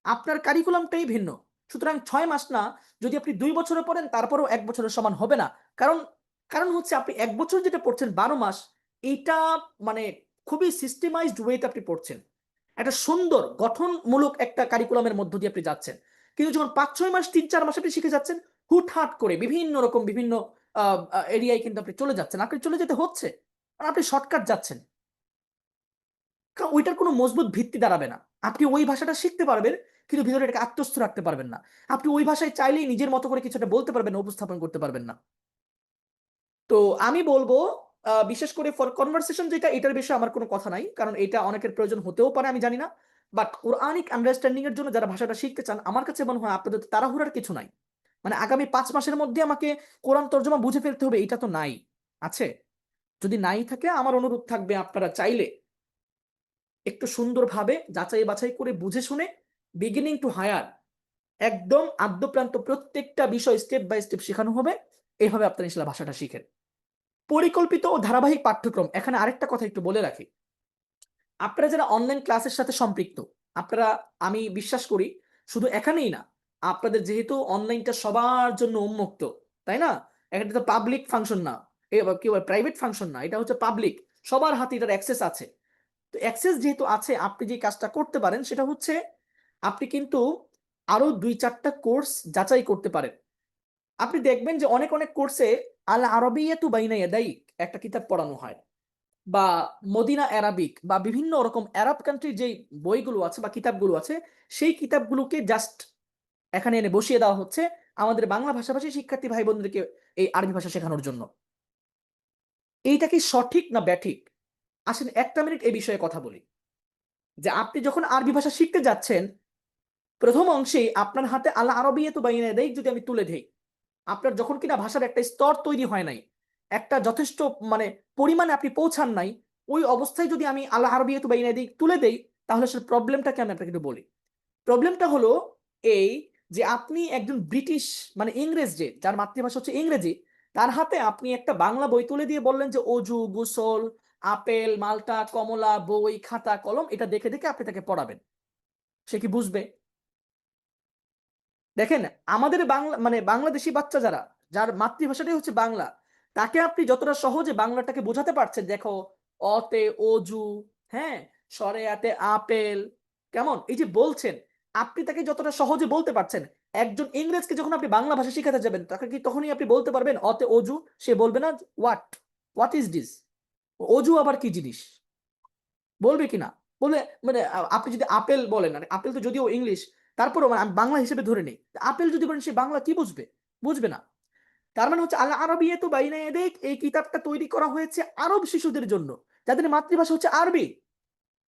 আপনার কারিকুলামটাই ভিন্ন। সুতরাং ৬ মাস না, যদি আপনি ২ বছরে পড়েন তারপরেও ১ বছরের সমান হবে না। কারণ কারণ হচ্ছে আপনি ১ বছর যেটা পড়ছেন ১২ মাস, এইটা মানে খুবই সিস্টেমাইজড ওয়েতে আপনি পড়ছেন। একটা সুন্দর গঠনমূলক একটা কারিকুলামের মধ্য দিয়ে আপনি যাচ্ছেন। কিন্তু যখন ৫-৬ মাস ৩-৪ মাস আপনি শিখে যাচ্ছেন, হুটহাট করে বিভিন্ন রকম বিভিন্ন আ আ এরিয়ায় কিন্তু আপনি চলে যাচ্ছেন। আপনি চলে যেতে হচ্ছে। কারণ আপনি শর্টকাট যাচ্ছেন। কারণ ওইটার কোনো মজবুত ভিত্তি দাঁড়াবে না। আপনি ওই ভাষাটা শিখতে পারবেন, কিন্তু ভিতরে এটাকে আত্মস্থ রাখতে পারবেন না। আপনি ওই ভাষায় চাইলেই নিজের মতো করে কিছুটা বলতে পারবেন না, উপস্থাপন করতে পারবেন না। তো আমি বলবো বিশেষ করে ফর কনভারসেশন যেটা, এটার বিষয়ে আমার কোনো কথা নাই, কারণ এটা অনেকের প্রয়োজন হতেও পারে, আমি জানি না। বাট কোরআনিক আন্ডারস্ট্যান্ডিং এর জন্য যারা ভাষাটা শিখতে চান, আমার কাছে মনে হয় আপনাদের তাড়াহুড়ার কিছু নাই। মানে আগামী 5 মাসের মধ্যে আমাকে কোরআন তর্জমা বুঝে ফেলতে হবে, এটা তো নাই। আছে? যদি নাই থাকে, আমার অনুরোধ থাকবে আপনারা চাইলে একটু সুন্দরভাবে যাচাই বাছাই করে বুঝে শুনে বিগিনিং টু হায়ার একদম আদ্যপ্রান্ত প্রত্যেকটা বিষয় স্টেপ বাই স্টেপ শেখানো হবে। এইভাবে আপনারা ইনশাল্লাহ ভাষাটা শিখেন। পরিকল্পিত ও ধারাবাহিক পাঠ্যক্রম, এখানে আরেকটা কথা একটু বলে রাখি। আপনারা যারা অনলাইন ক্লাসের সাথে সম্পৃক্ত, আপনারা, আমি বিশ্বাস করি শুধু এখানেই না, আপনাদের যেহেতু অনলাইনটা সবার জন্য উন্মুক্ত, তাই না? এটা তো পাবলিক ফাংশন না, কি বলে, প্রাইভেট ফাংশন না, এটা হচ্ছে পাবলিক। সবার হাতে এটার অ্যাক্সেস আছে। তো অ্যাক্সেস যেহেতু আছে, আপনি যে কাজটা করতে পারেন সেটা হচ্ছে আপনি কিন্তু আরো 2-4টা কোর্স যাচাই করতে পারেন। আপনি দেখবেন যে অনেক অনেক কোর্সে আল আরবিয়াতু বাইনা ইয়াদাইক একটা কিতাব পড়ানো হয়, বা মদিনা অ্যারাবিক, বা বিভিন্ন রকম আরব কান্ট্রির যে বইগুলো আছে বা কিতাবগুলো আছে, সেই কিতাবগুলোকে জাস্ট এখানে এনে বসিয়ে দেওয়া হচ্ছে আমাদের বাংলা ভাষাভাষী শিক্ষার্থী ভাই বোনদেরকে এই আরবি ভাষা শেখানোর জন্য। এইটা কি সঠিক না ব্যাঠিক? আসেন একটা মিনিট এই বিষয়ে কথা বলি। যে আপনি যখন আরবি ভাষা শিখতে যাচ্ছেন, প্রথম অংশেই আপনার হাতে আল আরবিয়াতু বাইনা ইয়াদাইক যদি আমি তুলে দেই, আপনার যখন কিনা ভাষার একটা স্তর তৈরি হয় নাই, একটা যথেষ্ট মানে পরিমাণে আপনি পৌঁছান নাই, ওই অবস্থায় যদি আমি আল আরবিয়াতু বাইনা ইয়াদাইক তুলে দেই, তাহলে আসলে প্রবলেমটাকে আমি আপনাকে একটু বলি। প্রবলেমটা হলো এই, যে আপনি একজন ব্রিটিশ, মানে ইংরেজ, যে যার মাতৃভাষা হচ্ছে ইংরেজি, তার হাতে আপনি একটা বাংলা বই তুলে দিয়ে বললেন যে অজু, গোসল, আপেল, মালটা, কমলা, বই, খাতা, কলম, এটা দেখে দেখে আপনি তাকে পড়াবেন। সে কি বুঝবে? দেখেন, আমাদের বাংলা মানে বাংলাদেশি বাচ্চা যারা, যার মাতৃভাষাটাই হচ্ছে বাংলা, তাকে আপনি যতটা সহজে বাংলাটাকে বোঝাতে পারছেন, দেখো, অতে অজু, হ্যাঁ, সরেয়াতে আপেল, কেমন এই যে বলছেন, আপনি তাকে যতটা সহজে বলতে পারছেন, একজন ইংরেজকে যখন আপনি বাংলা ভাষা শিখাতে যাবেন, তাকে কি তখনই আপনি বলতে পারবেন অতে অজু? সে বলবে না হোয়াট, হোয়াট ইজ দিস, অজু আবার কি জিনিস, বলবে কিনা? বলে, মানে আপনি যদি আপেল বলেন, আর আপেল তো যদিও ইংলিশ, তারপরেও মানে আমি বাংলা হিসেবে ধরে নেই, আপেল যদি বলেন, সে বাংলা কি বুঝবে? বুঝবে না। তার মানে হচ্ছে আল আরবিয়াতু বাইনা ইয়াদাইক, এই কিতাবটা তৈরি করা হয়েছে আরব শিশুদের জন্য, যাদের মাতৃভাষা হচ্ছে আরবি।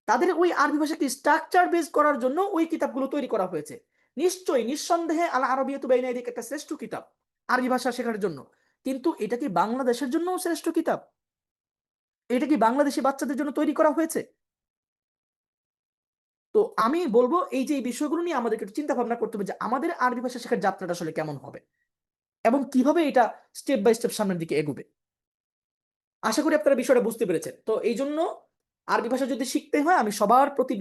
তাদের ওই আরবি ভাষাকে স্ট্রাকচার বেস করার জন্য ওই কিতাবগুলো তৈরি করা হয়েছে। নিশ্চয়ই, নিঃসন্দেহে আল আরবিয়াতু বাইনা ইয়াদাইক একটা শ্রেষ্ঠ কিতাব আরবি ভাষা শেখার জন্য। কিন্তু এটা কি বাংলাদেশের জন্য শ্রেষ্ঠ কিতাব? এটা কি বাংলাদেশি বাচ্চাদের জন্য তৈরি করা হয়েছে? তো আমি বলবো এই যে এই বিষয়গুলো নিয়ে আমাদেরকে একটু চিন্তা ভাবনা করতে হবে, যে আমাদের আরবি ভাষা শেখার যাত্রাটা আসলে কেমন হবে, এবং কিভাবে এটা স্টেপ বাই স্টেপ সামনের দিকে এগোবে। আশা করি আপনারা বিষয়টা বুঝতে পেরেছেন। তো এই জন্য আরবি ভাষা যদি শিখতে হয়, আমি সবার প্রতি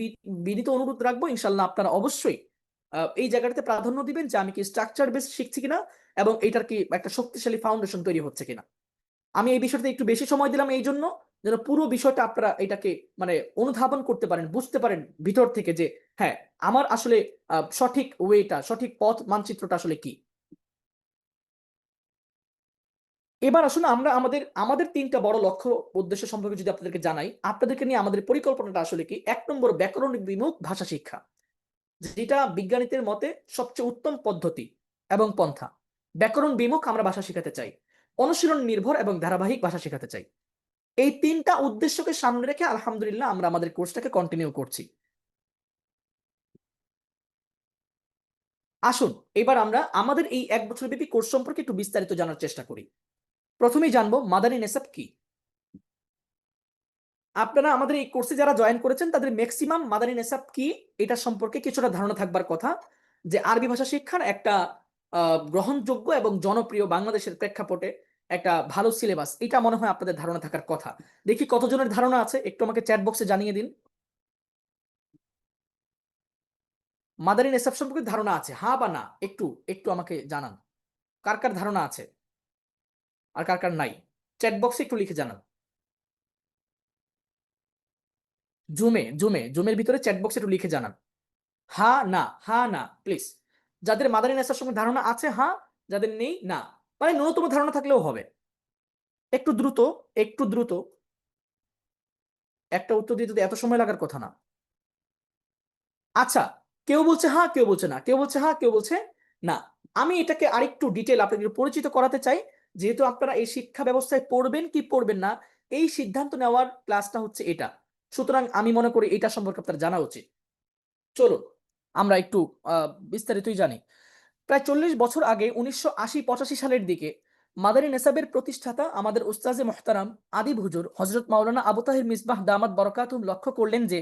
বিনীত অনুরোধ রাখবো, ইনশাল্লাহ আপনারা অবশ্যই এই জায়গাটাতে প্রাধান্য দিবেন, যে আমি কি স্ট্রাকচার বেস শিখছি কিনা, এবং এটার কি একটা শক্তিশালী ফাউন্ডেশন তৈরি হচ্ছে কিনা। আমি এই বিষয়টাতে একটু বেশি সময় দিলাম এই জন্য, যেন পুরো বিষয়টা আপনারা এটাকে মানে অনুধাবন করতে পারেন, বুঝতে পারেন ভিতর থেকে, যে হ্যাঁ, আমার আসলে সঠিক ওয়েটা, সঠিক পথ মানচিত্রটা আসলে কি। এবার আসুন আমরা আমাদের আমাদের 3টা বড় লক্ষ্য উদ্দেশ্য সম্পর্কে যদি আপনাদেরকে জানাই, আপনাদেরকে নিয়ে আমাদের পরিকল্পনাটা আসলে কি। 1 নম্বর, ব্যাকরণ বিমুখ ভাষা শিক্ষা, যেটা বিজ্ঞানীদের মতে সবচেয়ে উত্তম পদ্ধতি এবং পন্থা। ব্যাকরণ বিমুখ আমরা ভাষা শেখাতে চাই, অনুশীলন নির্ভর এবং ধারাবাহিক ভাষা শেখাতে চাই। এই 3টা উদ্দেশ্যকে সামনে রেখে আলহামদুলিল্লাহ আমরা আমাদের কোর্সটাকে কন্টিনিউ করছি। আসুন এবার আমরা আমাদের এই 1 বছর ব্যাপী কোর্স সম্পর্কে একটু বিস্তারিত জানার চেষ্টা করি। প্রথমেই জানবো মাদানী নেসাব কি। আপনারা আমাদের এই কোর্সে যারা জয়েন করেছেন, তাদের ম্যাক্সিমাম মাদানী নেসাব কি এটা সম্পর্কে কিছুটা ধারণা থাকবার কথা, যে আরবি ভাষা শিক্ষার একটা গ্রহণযোগ্য এবং জনপ্রিয় বাংলাদেশের প্রেক্ষাপটে একটা ভালো সিলেবাস, এটা মনে হয় আপনাদের ধারণা থাকার কথা। দেখি কতজনের ধারণা আছে, একটু আমাকে চ্যাট বক্সে জানিয়ে দিন। মাদানী নেসাব সম্পর্কে ধারণা আছে, হ্যাঁ বা না, একটু একটু আমাকে জানান। কার কার ধারণা আছে আর কার কার নাই, চ্যাট বক্সে একটু লিখে জানান। জুমের ভিতরে চ্যাট বক্সে একটু লিখে জানান, হ্যাঁ না, হ্যাঁ না প্লিজ। যাদের মাদানী নেসার সঙ্গে ধারণা আছে হ্যাঁ, যাদের নেই না। মানে ন্যূনতম ধারণা থাকলেও হবে। একটু দ্রুত, একটু দ্রুত, একটা উত্তর দিতে তো এত সময় লাগার কথা না। আচ্ছা, কেউ বলছে হ্যাঁ, কেউ বলছে না, কেউ বলছে হ্যাঁ, কেউ বলছে না। আমি এটাকে আরেকটু ডিটেল আপনাদের পরিচিত করাতে চাই, যেহেতু আপনারা এই শিক্ষা ব্যবস্থায় পড়বেন কি পড়বেন না এই সিদ্ধান্ত নেওয়ার ক্লাসটা হচ্ছে এটা। সুতরাং আমি মনে করি এটা সম্পর্কে আপনার জানা উচিত। চলুন আমরা একটু বিস্তারিতই জানি। প্রায় 40 বছর আগে 1980-85 সালের দিকে মাদানী নেসাবের প্রতিষ্ঠাতা আমাদের উস্তাজে মোহতারাম আদিব হুজুর হজরত মাওলানা আবু তাহির মিসবাহ দামাত বরকাতুম লক্ষ্য করলেন যে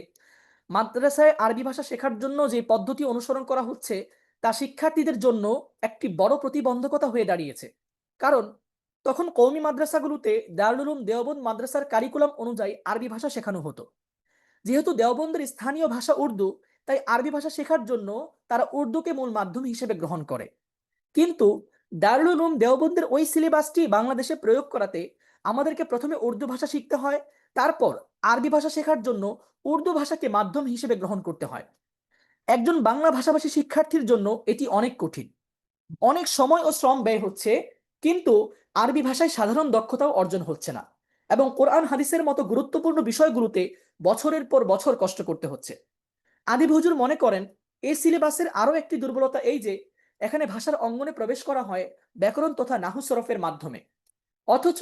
মাদ্রাসায় আরবি ভাষা শেখার জন্য যে পদ্ধতি অনুসরণ করা হচ্ছে তা শিক্ষার্থীদের জন্য একটি বড় প্রতিবন্ধকতা হয়ে দাঁড়িয়েছে। কারণ তখন কওমি মাদ্রাসাগুলোতে দারুল উলুম দেওবন্দ মাদ্রাসার কারিকুলাম অনুযায়ী আরবি ভাষা শেখানো হতো। যেহেতু দেওবন্দের স্থানীয় ভাষা উর্দু, তাই আরবি ভাষা শেখার জন্য তারা উর্দুকে মূল মাধ্যম হিসেবে গ্রহণ করে। কিন্তু দারুল উলুম দেওবন্দের ওই সিলেবাসটি বাংলাদেশে প্রয়োগ করাতে আমাদেরকে প্রথমে উর্দু ভাষা শিখতে হয়, তারপর আরবি ভাষা শেখার জন্য উর্দু ভাষাকে মাধ্যম হিসেবে গ্রহণ করতে হয়। একজন বাংলা ভাষাভাষী শিক্ষার্থীর জন্য এটি অনেক কঠিন, অনেক সময় ও শ্রম ব্যয় হচ্ছে, কিন্তু আরবি ভাষায় সাধারণ দক্ষতাও অর্জন হচ্ছে না এবং কোরআন হাদিসের মতো গুরুত্বপূর্ণ বিষয়গুলোতে বছরের পর বছর কষ্ট করতে হচ্ছে। আদিব হুজুর মনে করেন এই সিলেবাসের আরো একটি দুর্বলতা এই যে এখানে ভাষার অঙ্গনে প্রবেশ করা হয় ব্যাকরণ তথা নাহু সরফের মাধ্যমে, অথচ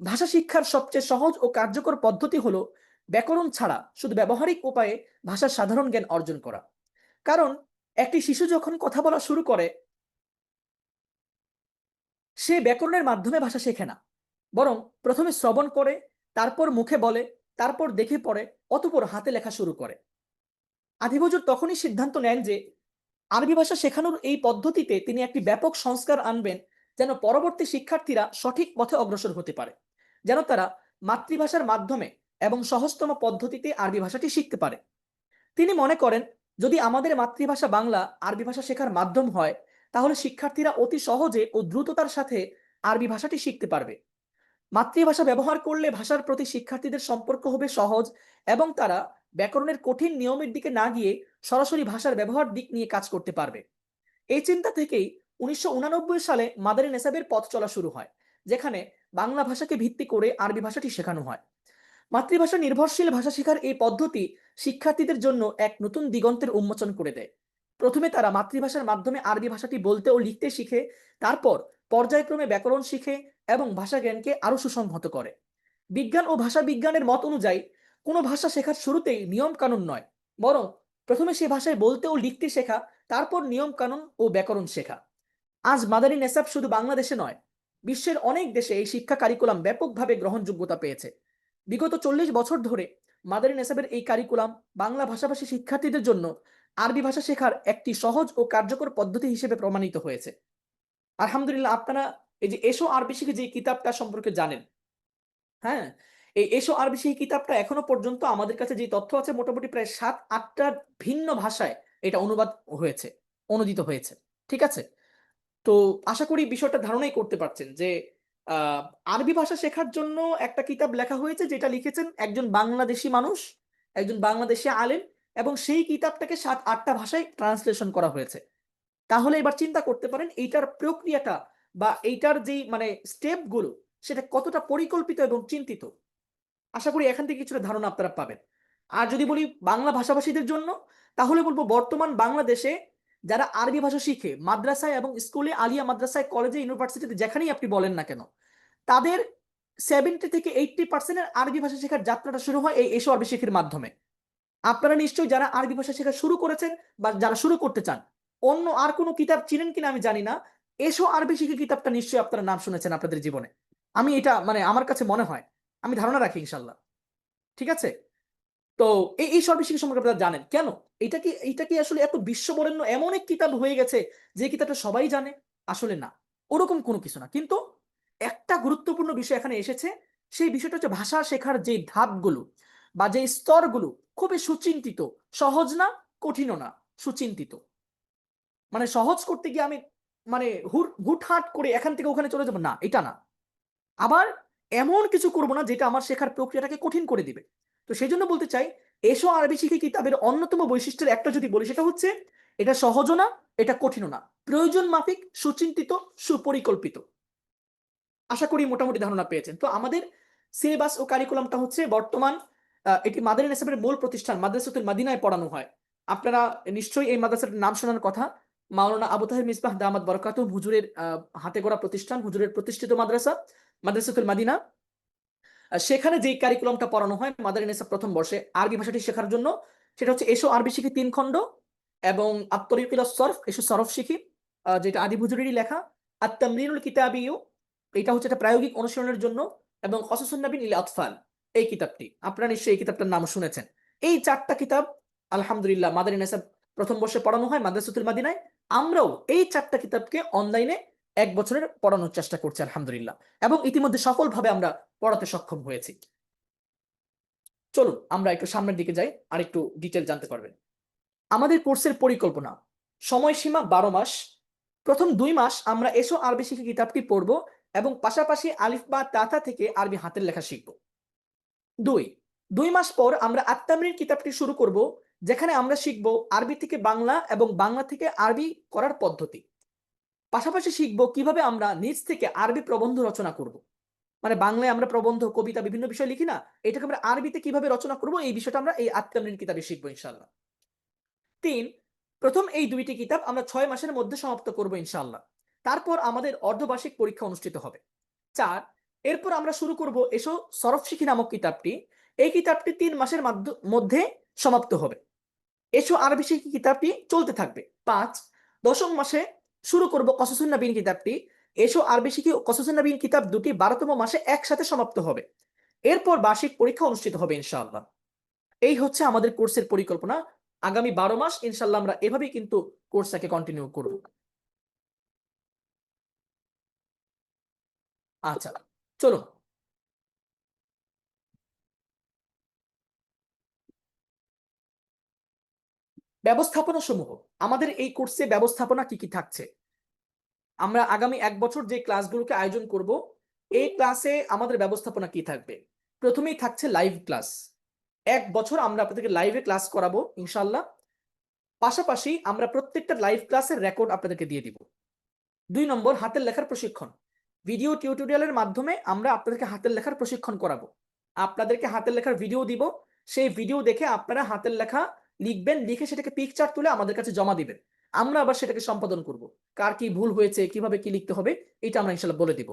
ভাষা শিক্ষার সবচেয়ে সহজ ও কার্যকর পদ্ধতি হলো ব্যাকরণ ছাড়া শুধু ব্যবহারিক উপায়ে ভাষার সাধারণ জ্ঞান অর্জন করা। কারণ একটি শিশু যখন কথা বলা শুরু করে সে ব্যাকরণের মাধ্যমে ভাষা শেখে না, বরং প্রথমে শ্রবণ করে, তারপর মুখে বলে, তারপর দেখে পড়ে, অতঃপর হাতে লেখা শুরু করে। আদিব হুজুর তখনই সিদ্ধান্ত নেন যে আরবি ভাষা শেখানোর এই পদ্ধতিতে তিনি একটি ব্যাপক সংস্কার আনবেন, যেন পরবর্তী শিক্ষার্থীরা সঠিক পথে অগ্রসর হতে পারে, যেন তারা মাতৃভাষার মাধ্যমে এবং সহজতম পদ্ধতিতে আরবি ভাষাটি শিখতে পারে। তিনি মনে করেন যদি আমাদের মাতৃভাষা বাংলা আরবি ভাষা শেখার মাধ্যম হয়, তাহলে শিক্ষার্থীরা অতি সহজে ও দ্রুততার সাথে আরবি ভাষাটি শিখতে পারবে। মাতৃভাষা ব্যবহার করলে ভাষার প্রতি শিক্ষার্থীদের সম্পর্ক হবে সহজ এবং তারা ব্যাকরণের কঠিন নিয়মের দিকে না গিয়ে সরাসরি ভাষার ব্যবহার দিক নিয়ে কাজ করতে পারবে। এই চিন্তা থেকেই 1989 সালে মাদানী নেসাবের পথ চলা শুরু হয়, যেখানে বাংলা ভাষাকে ভিত্তি করে আরবি ভাষাটি শেখানো হয়। মাতৃভাষা নির্ভরশীল ভাষা শেখার এই পদ্ধতি শিক্ষার্থীদের জন্য এক নতুন দিগন্তের উন্মোচন করে দেয়। প্রথমে তারা মাতৃভাষার মাধ্যমে আরবি ভাষাটি বলতে ও লিখতে শিখে, তারপর পর্যায়ক্রমে ব্যাকরণ শিখে এবং ভাষা জ্ঞানকে আরো সুসংহত করে। বিজ্ঞান ও ভাষা বিজ্ঞানের মত অনুযায়ী কোনো ভাষা শেখার শুরুতেই নিয়ম কানুন নয়, বরং প্রথমে সে ভাষায় বলতে ও লিখতে শেখা, তারপর নিয়ম কানুন ও ব্যাকরণ শেখা। আজ মাদানী নেসাব শুধু বাংলাদেশে নয়, বিশ্বের অনেক দেশে এই শিক্ষা কারিকুলাম ব্যাপকভাবে গ্রহণযোগ্যতা পেয়েছে। বিগত 40 বছর ধরে মাদানী নেসাবের এই কারিকুলাম বাংলা ভাষাভাষী শিক্ষার্থীদের জন্য আরবি ভাষা শেখার একটি সহজ ও কার্যকর পদ্ধতি হিসেবে প্রমাণিত হয়েছে। আলহামদুলিল্লাহ, আপনারা এই যে এসো আরবি শিখে যে কিতাবটা সম্পর্কে জানেন, হ্যাঁ, এই এসো আরবি শিখে কিতাবটা এখনো পর্যন্ত আমাদের কাছে যে তথ্য আছে মোটামুটি প্রায় 7-8টা ভিন্ন ভাষায় এটা অনুবাদ হয়েছে, অনুদিত হয়েছে। ঠিক আছে? তো আশা করি বিষয়টা ধারণাই করতে পারছেন যে আহ, আরবি ভাষা শেখার জন্য একটা কিতাব লেখা হয়েছে, যেটা লিখেছেন একজন বাংলাদেশি মানুষ, একজন বাংলাদেশি আলেম, এবং সেই কিতাবটাকে 7-8টা ভাষায় ট্রান্সলেশন করা হয়েছে। তাহলে এবার চিন্তা করতে পারেন এইটার প্রক্রিয়াটা বা এইটার যেই মানে স্টেপ গুলো সেটা কতটা পরিকল্পিত এবং চিন্তিত। আশা করি এখান থেকে কিছুটা ধারণা আপনারা পাবেন। আর যদি বলি বাংলা ভাষাভাষীদের জন্য, তাহলে বলবো বর্তমান বাংলাদেশে যারা আরবি ভাষা শিখে মাদ্রাসায় এবং স্কুলে, আলিয়া মাদ্রাসায়, কলেজে, ইউনিভার্সিটিতে যেখানেই আপনি বলেন না কেন, তাদের 70 থেকে 80% আরবি ভাষা শেখার যাত্রাটা শুরু হয় এই এসো আরবি শিখির মাধ্যমে। আপনারা নিশ্চয়ই যারা আরবি ভাষা শেখা শুরু করেছেন বা যারা শুরু করতে চান, অন্য আর কোনো কিতাব চিনেন কিনা আমি জানি না, এসো আরবি শিখি কিতাবটা নিশ্চয়ই আপনারা নাম শুনেছেন আপনাদের জীবনে। আমি এটা মানে আমার কাছে মনে হয়, আমি ধারণা রাখি ইনশাল্লাহ। ঠিক আছে? তো এই সর্বশেষ সম্পর্কে আপনারা জানেন কেন এটা কি আসলে এত বিশ্ববরেণ্য এমন এক কিতাব হয়ে গেছে যে কিতাবটা সবাই জানে? আসলে না, ওরকম কোনো কিছু না। কিন্তু একটা গুরুত্বপূর্ণ বিষয় এখানে এসেছে, সেই বিষয়টা হচ্ছে ভাষা শেখার যে ধাপগুলো বা যে স্তরগুলো খুবই সুচিন্তিত। সহজ না, কঠিনও না, সুচিন্তিত। মানে সহজ করতে গিয়ে আমি মানে হুটহাট করে এখান থেকে ওখানে চলে যাবো না, এটা না। আবার এমন কিছু করব না যেটা আমার শেখার প্রক্রিয়াটাকে কঠিন করে দিবে। তো সেই জন্য বলতে চাই, এসো আরবি শিখি কিতাবের অন্যতম বৈশিষ্ট্যের একটা যদি বলি, সেটা হচ্ছে এটা সহজও না, এটা কঠিনও না, প্রয়োজন মাফিক, সুচিন্তিত, সুপরিকল্পিত। আশা করি মোটামুটি ধারণা পেয়েছেন। তো আমাদের সিলেবাস ও কারিকুলামটা হচ্ছে বর্তমান এটি মাদানী নেসাবের মূল প্রতিষ্ঠান মাদ্রাসাতুল মাদিনায় পড়ানো হয়। আপনারা নিশ্চয়ই এই মাদ্রাসার নাম শোনার কথা, মাওলানা আবু তাহের মিসবাহ দামাত বরকাতুহু, হুজুরের হাতে গড়া প্রতিষ্ঠান, হুজুরের প্রতিষ্ঠিত মাদ্রাসা, মাদ্রাসাতুল মাদিনা। সেখানে যেই কারিকুলামটা পড়ানো হয় মাদারিনেসা প্রথম বর্ষে আরবি ভাষাটি শেখার জন্য, সেটা হচ্ছে এসো আরবি শিখি 3 খণ্ড, এবং আত-তরিকুল সরফ, এসো সরফ শিখি, যেটা আদি হুজুরেরই লেখা, আত-তামরিনুল কিতাবিয়্যু, এটা হচ্ছে একটা প্রায়োগিক অনুশীলনের জন্য, এবং কসাসুন নাবিন লিল আতফাল, এই কিতাবটি আপনারা নিশ্চয়ই এই কিতাবটার নাম শুনেছেন। এই 4টা কিতাব আলহামদুলিল্লাহ মাদারিনেসা প্রথম বর্ষে পড়ানো হয় মাদ্রাসাতুল মাদিনায়। আমরাও এই 4টা কিতাবকে অনলাইনে 1 বছরের পড়ানোর চেষ্টা করছি আলহামদুলিল্লাহ, এবং ইতিমধ্যে সফলভাবে আমরা পড়াতে সক্ষম হয়েছি। চলুন আমরা একটু সামনের দিকে যাই, আর একটু ডিটেল জানতে পারবেন। আমাদের কোর্সের পরিকল্পনা, সময়সীমা 12 মাস। প্রথম 2 মাস আমরা এসো আরবি শিখি কিতাবটি পড়ব, এবং পাশাপাশি আলিফ বা তাতা থেকে আরবি হাতের লেখা শিখব। 2 মাস পর আমরা আত-তামরিন কিতাবটি শুরু করব, যেখানে আমরা শিখব আরবি থেকে বাংলা এবং বাংলা থেকে আরবি করার পদ্ধতি। পাশাপাশি শিখব কিভাবে আমরা নিজ থেকে আরবি প্রবন্ধ রচনা করব। মানে বাংলায় আমরা প্রবন্ধ, কবিতা, বিভিন্ন বিষয় লিখি না, এটাকে আমরা আরবিতে কিভাবে রচনা করব, এই বিষয়টা আমরা এই আত-তামরিন কিতাবে শিখবো ইনশাআল্লাহ। 3, প্রথম এই 2টি কিতাব আমরা 6 মাসের মধ্যে সমাপ্ত করব ইনশাআল্লাহ। তারপর আমাদের অর্ধবার্ষিক পরীক্ষা অনুষ্ঠিত হবে। 4, এরপর আমরা শুরু করব এসো সরফ শিখি নামক কিতাবটি। এই কিতাবটি 3 মাসের মধ্যে সমাপ্ত হবে। এসো আরবি শিখি কিতাবটি চলতে থাকবে। 5, দশম মাসে শুরু করব কসাসুন নাবিন কিতাবটি। এসো আরবি শিখি ও কসাসুন নাবিন কিতাব দুটি 12তম মাসে একসাথে সমাপ্ত হবে। এরপর বার্ষিক পরীক্ষা অনুষ্ঠিত হবে ইনশাআল্লাহ। এই হচ্ছে আমাদের কোর্সের পরিকল্পনা। আগামী 12 মাস ইনশাআল্লাহ আমরা এভাবেই কিন্তু কোর্সটাকে কন্টিনিউ করব। আচ্ছা, চলুন। ব্যবস্থাপনা সমূহ, আমাদের এই কোর্সে ব্যবস্থাপনা কি কি থাকছে। আমরা আগামী 1 বছর যে ক্লাসগুলোকে আয়োজন করব, এই ক্লাসে আমাদের ব্যবস্থাপনা কি থাকবে। প্রথমেই থাকছে লাইভ ক্লাস। 1 বছর আমরা আপনাদেরকে লাইভে ক্লাস করাবো ইনশাআল্লাহ। পাশাপাশি আমরা প্রত্যেকটা লাইভ ক্লাসের রেকর্ড আপনাদেরকে দিয়ে দিব। 2 নম্বর, হাতের লেখার প্রশিক্ষণ। ভিডিও টিউটোরিয়ালের মাধ্যমে আমরা আপনাদেরকে হাতের লেখার প্রশিক্ষণ করাবো। আপনাদেরকে হাতের লেখার ভিডিও দিব, সেই ভিডিও দেখে আপনারা হাতের লেখা লিখবেন, লিখে সেটাকে পিকচার তুলে আমাদের কাছে জমা দিবেন। আমরা আবার সেটাকে সম্পাদন করব। কার কি ভুল হয়েছে, কিভাবে কি লিখতে হবে, এটা আমরা ইনশাআল্লাহ বলে দিব।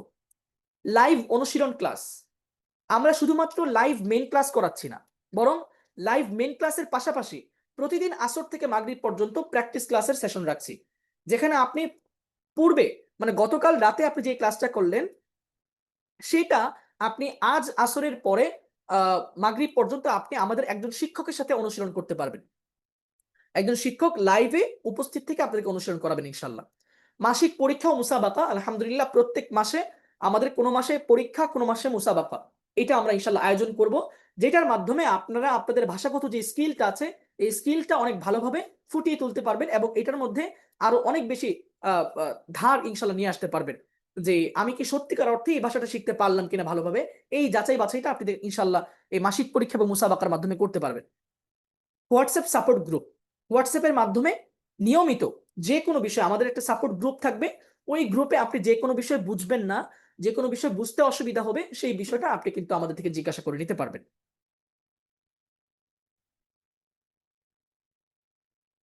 লাইভ অনুশীলন ক্লাস, আমরা শুধুমাত্র লাইভ মেইন ক্লাস করাচ্ছি না, বরং লাইভ মেইন ক্লাসের পাশাপাশি প্রতিদিন আসর থেকে মাগরিব পর্যন্ত প্র্যাকটিস ক্লাসের সেশন রাখছি, যেখানে আপনি পূর্বে, মানে গতকাল রাতে আপনি যে ক্লাসটা করলেন, সেটা আপনি আজ আসরের পরে মাগরিব পর্যন্ত আপনি আমাদের একজন শিক্ষকের সাথে অনুশীলন করতে পারবেন। একজন শিক্ষক লাইভে উপস্থিত থেকে আপনাদেরকে অনুসরণ করাবেন ইনশাআল্লাহ। মাসিক পরীক্ষা ও মুসাবাকা, আলহামদুলিল্লাহ প্রত্যেক মাসে আমাদের কোনো মাসে পরীক্ষা, কোনো মাসে মুসাবাকা, এটা আমরা ইনশাআল্লাহ আয়োজন করব, যেটার মাধ্যমে আপনারা আপনাদের ভাষাগত যে স্কিলটা আছে, এই স্কিলটা অনেক ভালোভাবে ফুটিয়ে তুলতে পারবেন, এবং এটার মধ্যে আরো অনেক বেশি ধার ইনশাআল্লাহ নিয়ে আসতে পারবেন, যে আমি কি সত্যিকার অর্থে এই ভাষাটা শিখতে পারলাম কিনা ভালোভাবে। এই যাচাই বাছাইটা আপনি ইনশাআল্লাহ এই মাসিক পরীক্ষা এবং মুসাবাকার মাধ্যমে করতে পারবেন। হোয়াটসঅ্যাপ সাপোর্ট গ্রুপ, হোয়াটসঅ্যাপের মাধ্যমে নিয়মিত যে কোনো বিষয় আমাদের একটা সাপোর্ট গ্রুপ থাকবে। ওই গ্রুপে আপনি যে কোনো বিষয় বুঝবেন না, যে কোনো বিষয় বুঝতে অসুবিধা হবে, সেই বিষয়টা আপনি কিন্তু আমাদের থেকে জিজ্ঞাসা করে নিতে পারবেন।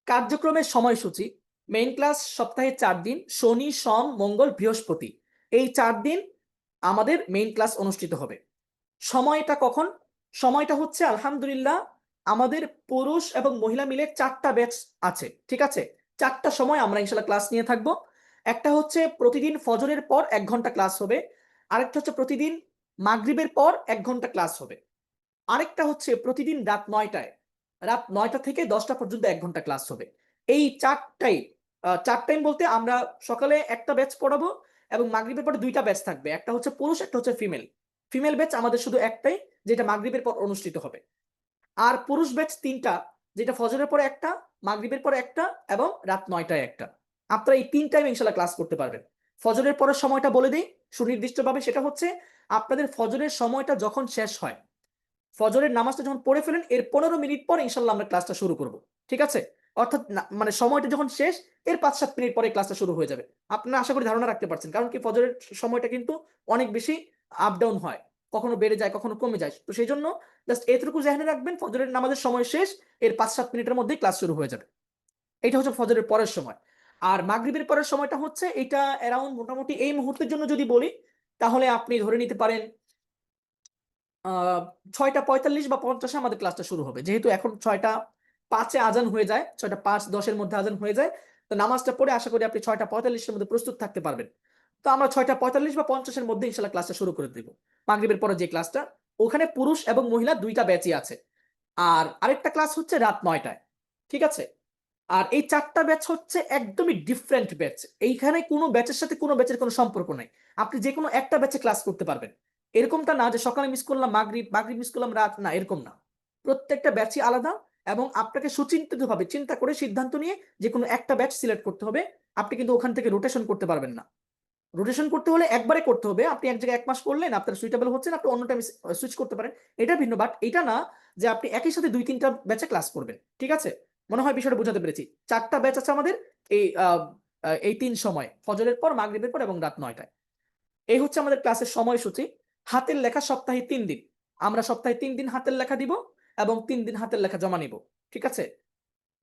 কার্যক্রমের সময়সূচি, মেইন ক্লাস সপ্তাহে 4 দিন, শনি, সোম, মঙ্গল, বৃহস্পতি, এই 4 দিন আমাদের মেইন ক্লাস অনুষ্ঠিত হবে। সময়টা কখন? সময়টা হচ্ছে আলহামদুলিল্লাহ আমাদের পুরুষ এবং মহিলা মিলে 4টা ব্যাচ আছে, ঠিক আছে। 4টা সময় আমরা ইনশাআল্লাহ ক্লাস নিয়ে থাকবো। একটা হচ্ছে প্রতিদিন ফজরের পর 1 ঘন্টা ক্লাস হবে। আরেকটা হচ্ছে প্রতিদিন মাগরিবের পর 1 ঘন্টা ক্লাস হবে। আরেকটা হচ্ছে প্রতিদিন রাত 9টা থেকে 10টা পর্যন্ত 1 ঘন্টা ক্লাস হবে। এই 4 টাইম বলতে আমরা সকালে একটা ব্যাচ পড়াবো, এবং মাগরিবের পরে 2টা ব্যাচ থাকবে। একটা হচ্ছে পুরুষ, একটা হচ্ছে ফিমেল। ফিমেল ব্যাচ আমাদের শুধু একটাই, যেটা মাগরিবের পর অনুষ্ঠিত হবে। আর পুরুষ ব্যাচ 3টা, যেটা ফজরের পরে একটা, মাগরিবের পরে একটা, এবং রাত 9টায় একটা। আপনারা এই 3 টাইম ইনশাআল্লাহ ক্লাস করতে পারবেন। ফজরের পরের সময়টা বলে দিই সুনির্দিষ্টভাবে, সেটা হচ্ছে আপনাদের ফজরের সময়টা যখন শেষ হয়, ফজরের নামাজটা যখন পড়ে ফেলেন, এর 15 মিনিট পর ইনশাআল্লাহ আমরা ক্লাসটা শুরু করব, ঠিক আছে। অর্থাৎ মানে সময়টা যখন শেষ, এর 5-7 মিনিট পরে ক্লাসটা শুরু হয়ে যাবে। আপনারা আশা করি ধারণা রাখতে পারছেন, কারণ কি ফজরের সময়টা কিন্তু অনেক বেশি আপ ডাউন হয়। কখনো বেড়ে যায়, কখনো কমে যায়। তো সেই জন্য জাস্ট এতটুকু জেনে রাখবেন, ফজরের নামাজের সময় শেষ, এর 5-7 মিনিটের মধ্যেই ক্লাস শুরু হয়ে যাবে। এটা হচ্ছে ফজরের পরের সময়। আর মাগরিবের পরের সময়টা হচ্ছে এটা অ্যারাউন্ড মোটামুটি এই মুহূর্তের জন্য যদি বলি, তাহলে আপনি ধরে নিতে পারেন 6:45 বা 50 আমাদের ক্লাসটা শুরু হবে। যেহেতু এখন 6:05 আজান হয়ে যায়, 6:05-10 মধ্যে আজান হয়ে যায়, তো নামাজটা পড়ে আশা করি আপনি 6:45 মধ্যে প্রস্তুত থাকতে পারবেন। তো আমরা 6:45 বা 50 মধ্যে ইনশাল্লাহ ক্লাসটা শুরু করে দেব। মাগরিবের পরে যে ক্লাসটা, ওখানে পুরুষ এবং মহিলা 2টা ব্যাচই আছে। আর আরেকটা ক্লাস হচ্ছে রাত 9টায়। ঠিক আছে? আর এই 4টা ব্যাচ হচ্ছে একদমই ডিফারেন্ট ব্যাচ। এইখানে কোনো ব্যাচের সাথে কোনো ব্যাচের কোনো সম্পর্ক নাই। আপনি যে কোনো একটা ব্যাচে ক্লাস করতে পারবেন। এরকমটা না যে সকালে মিস করলাম মাগরিব, মাগরিব মিস করলাম রাত, না এরকম না। প্রত্যেকটা ব্যাচই আলাদা এবং আপনাকে সুচিন্তিতভাবে চিন্তা করে সিদ্ধান্ত নিয়ে যে কোনো একটা ব্যাচ সিলেক্ট করতে হবে। আপনি কিন্তু ওখান থেকে রোটেশন করতে পারবেন না। রোটেশন করতে হলে একবারে করতে হবে। আপনি এক জায়গায় 1 মাস করলেন, আপনার সুইটেবল হচ্ছে না, আপনি অন্য টাইমে সুইচ করতে পারেন। এটা ভিন্ন, বাট এটা না যে আপনি একই সাথে 2-3টা ব্যাচে ক্লাস করবেন। ঠিক আছে? মনে হয় বিষয়টা বোঝাতে পেরেছি। 4টা ব্যাচ আছে আমাদের এই এই 3 সময়, ফজরের পর, মাগরিবের পর এবং রাত 9টায়। এই হচ্ছে আমাদের ক্লাসের সময়সূচি। হাতের লেখা সপ্তাহে 3 দিন। আমরা সপ্তাহে 3 দিন হাতের লেখা দিব এবং 3 দিন হাতের লেখা জমা নিব। ঠিক আছে?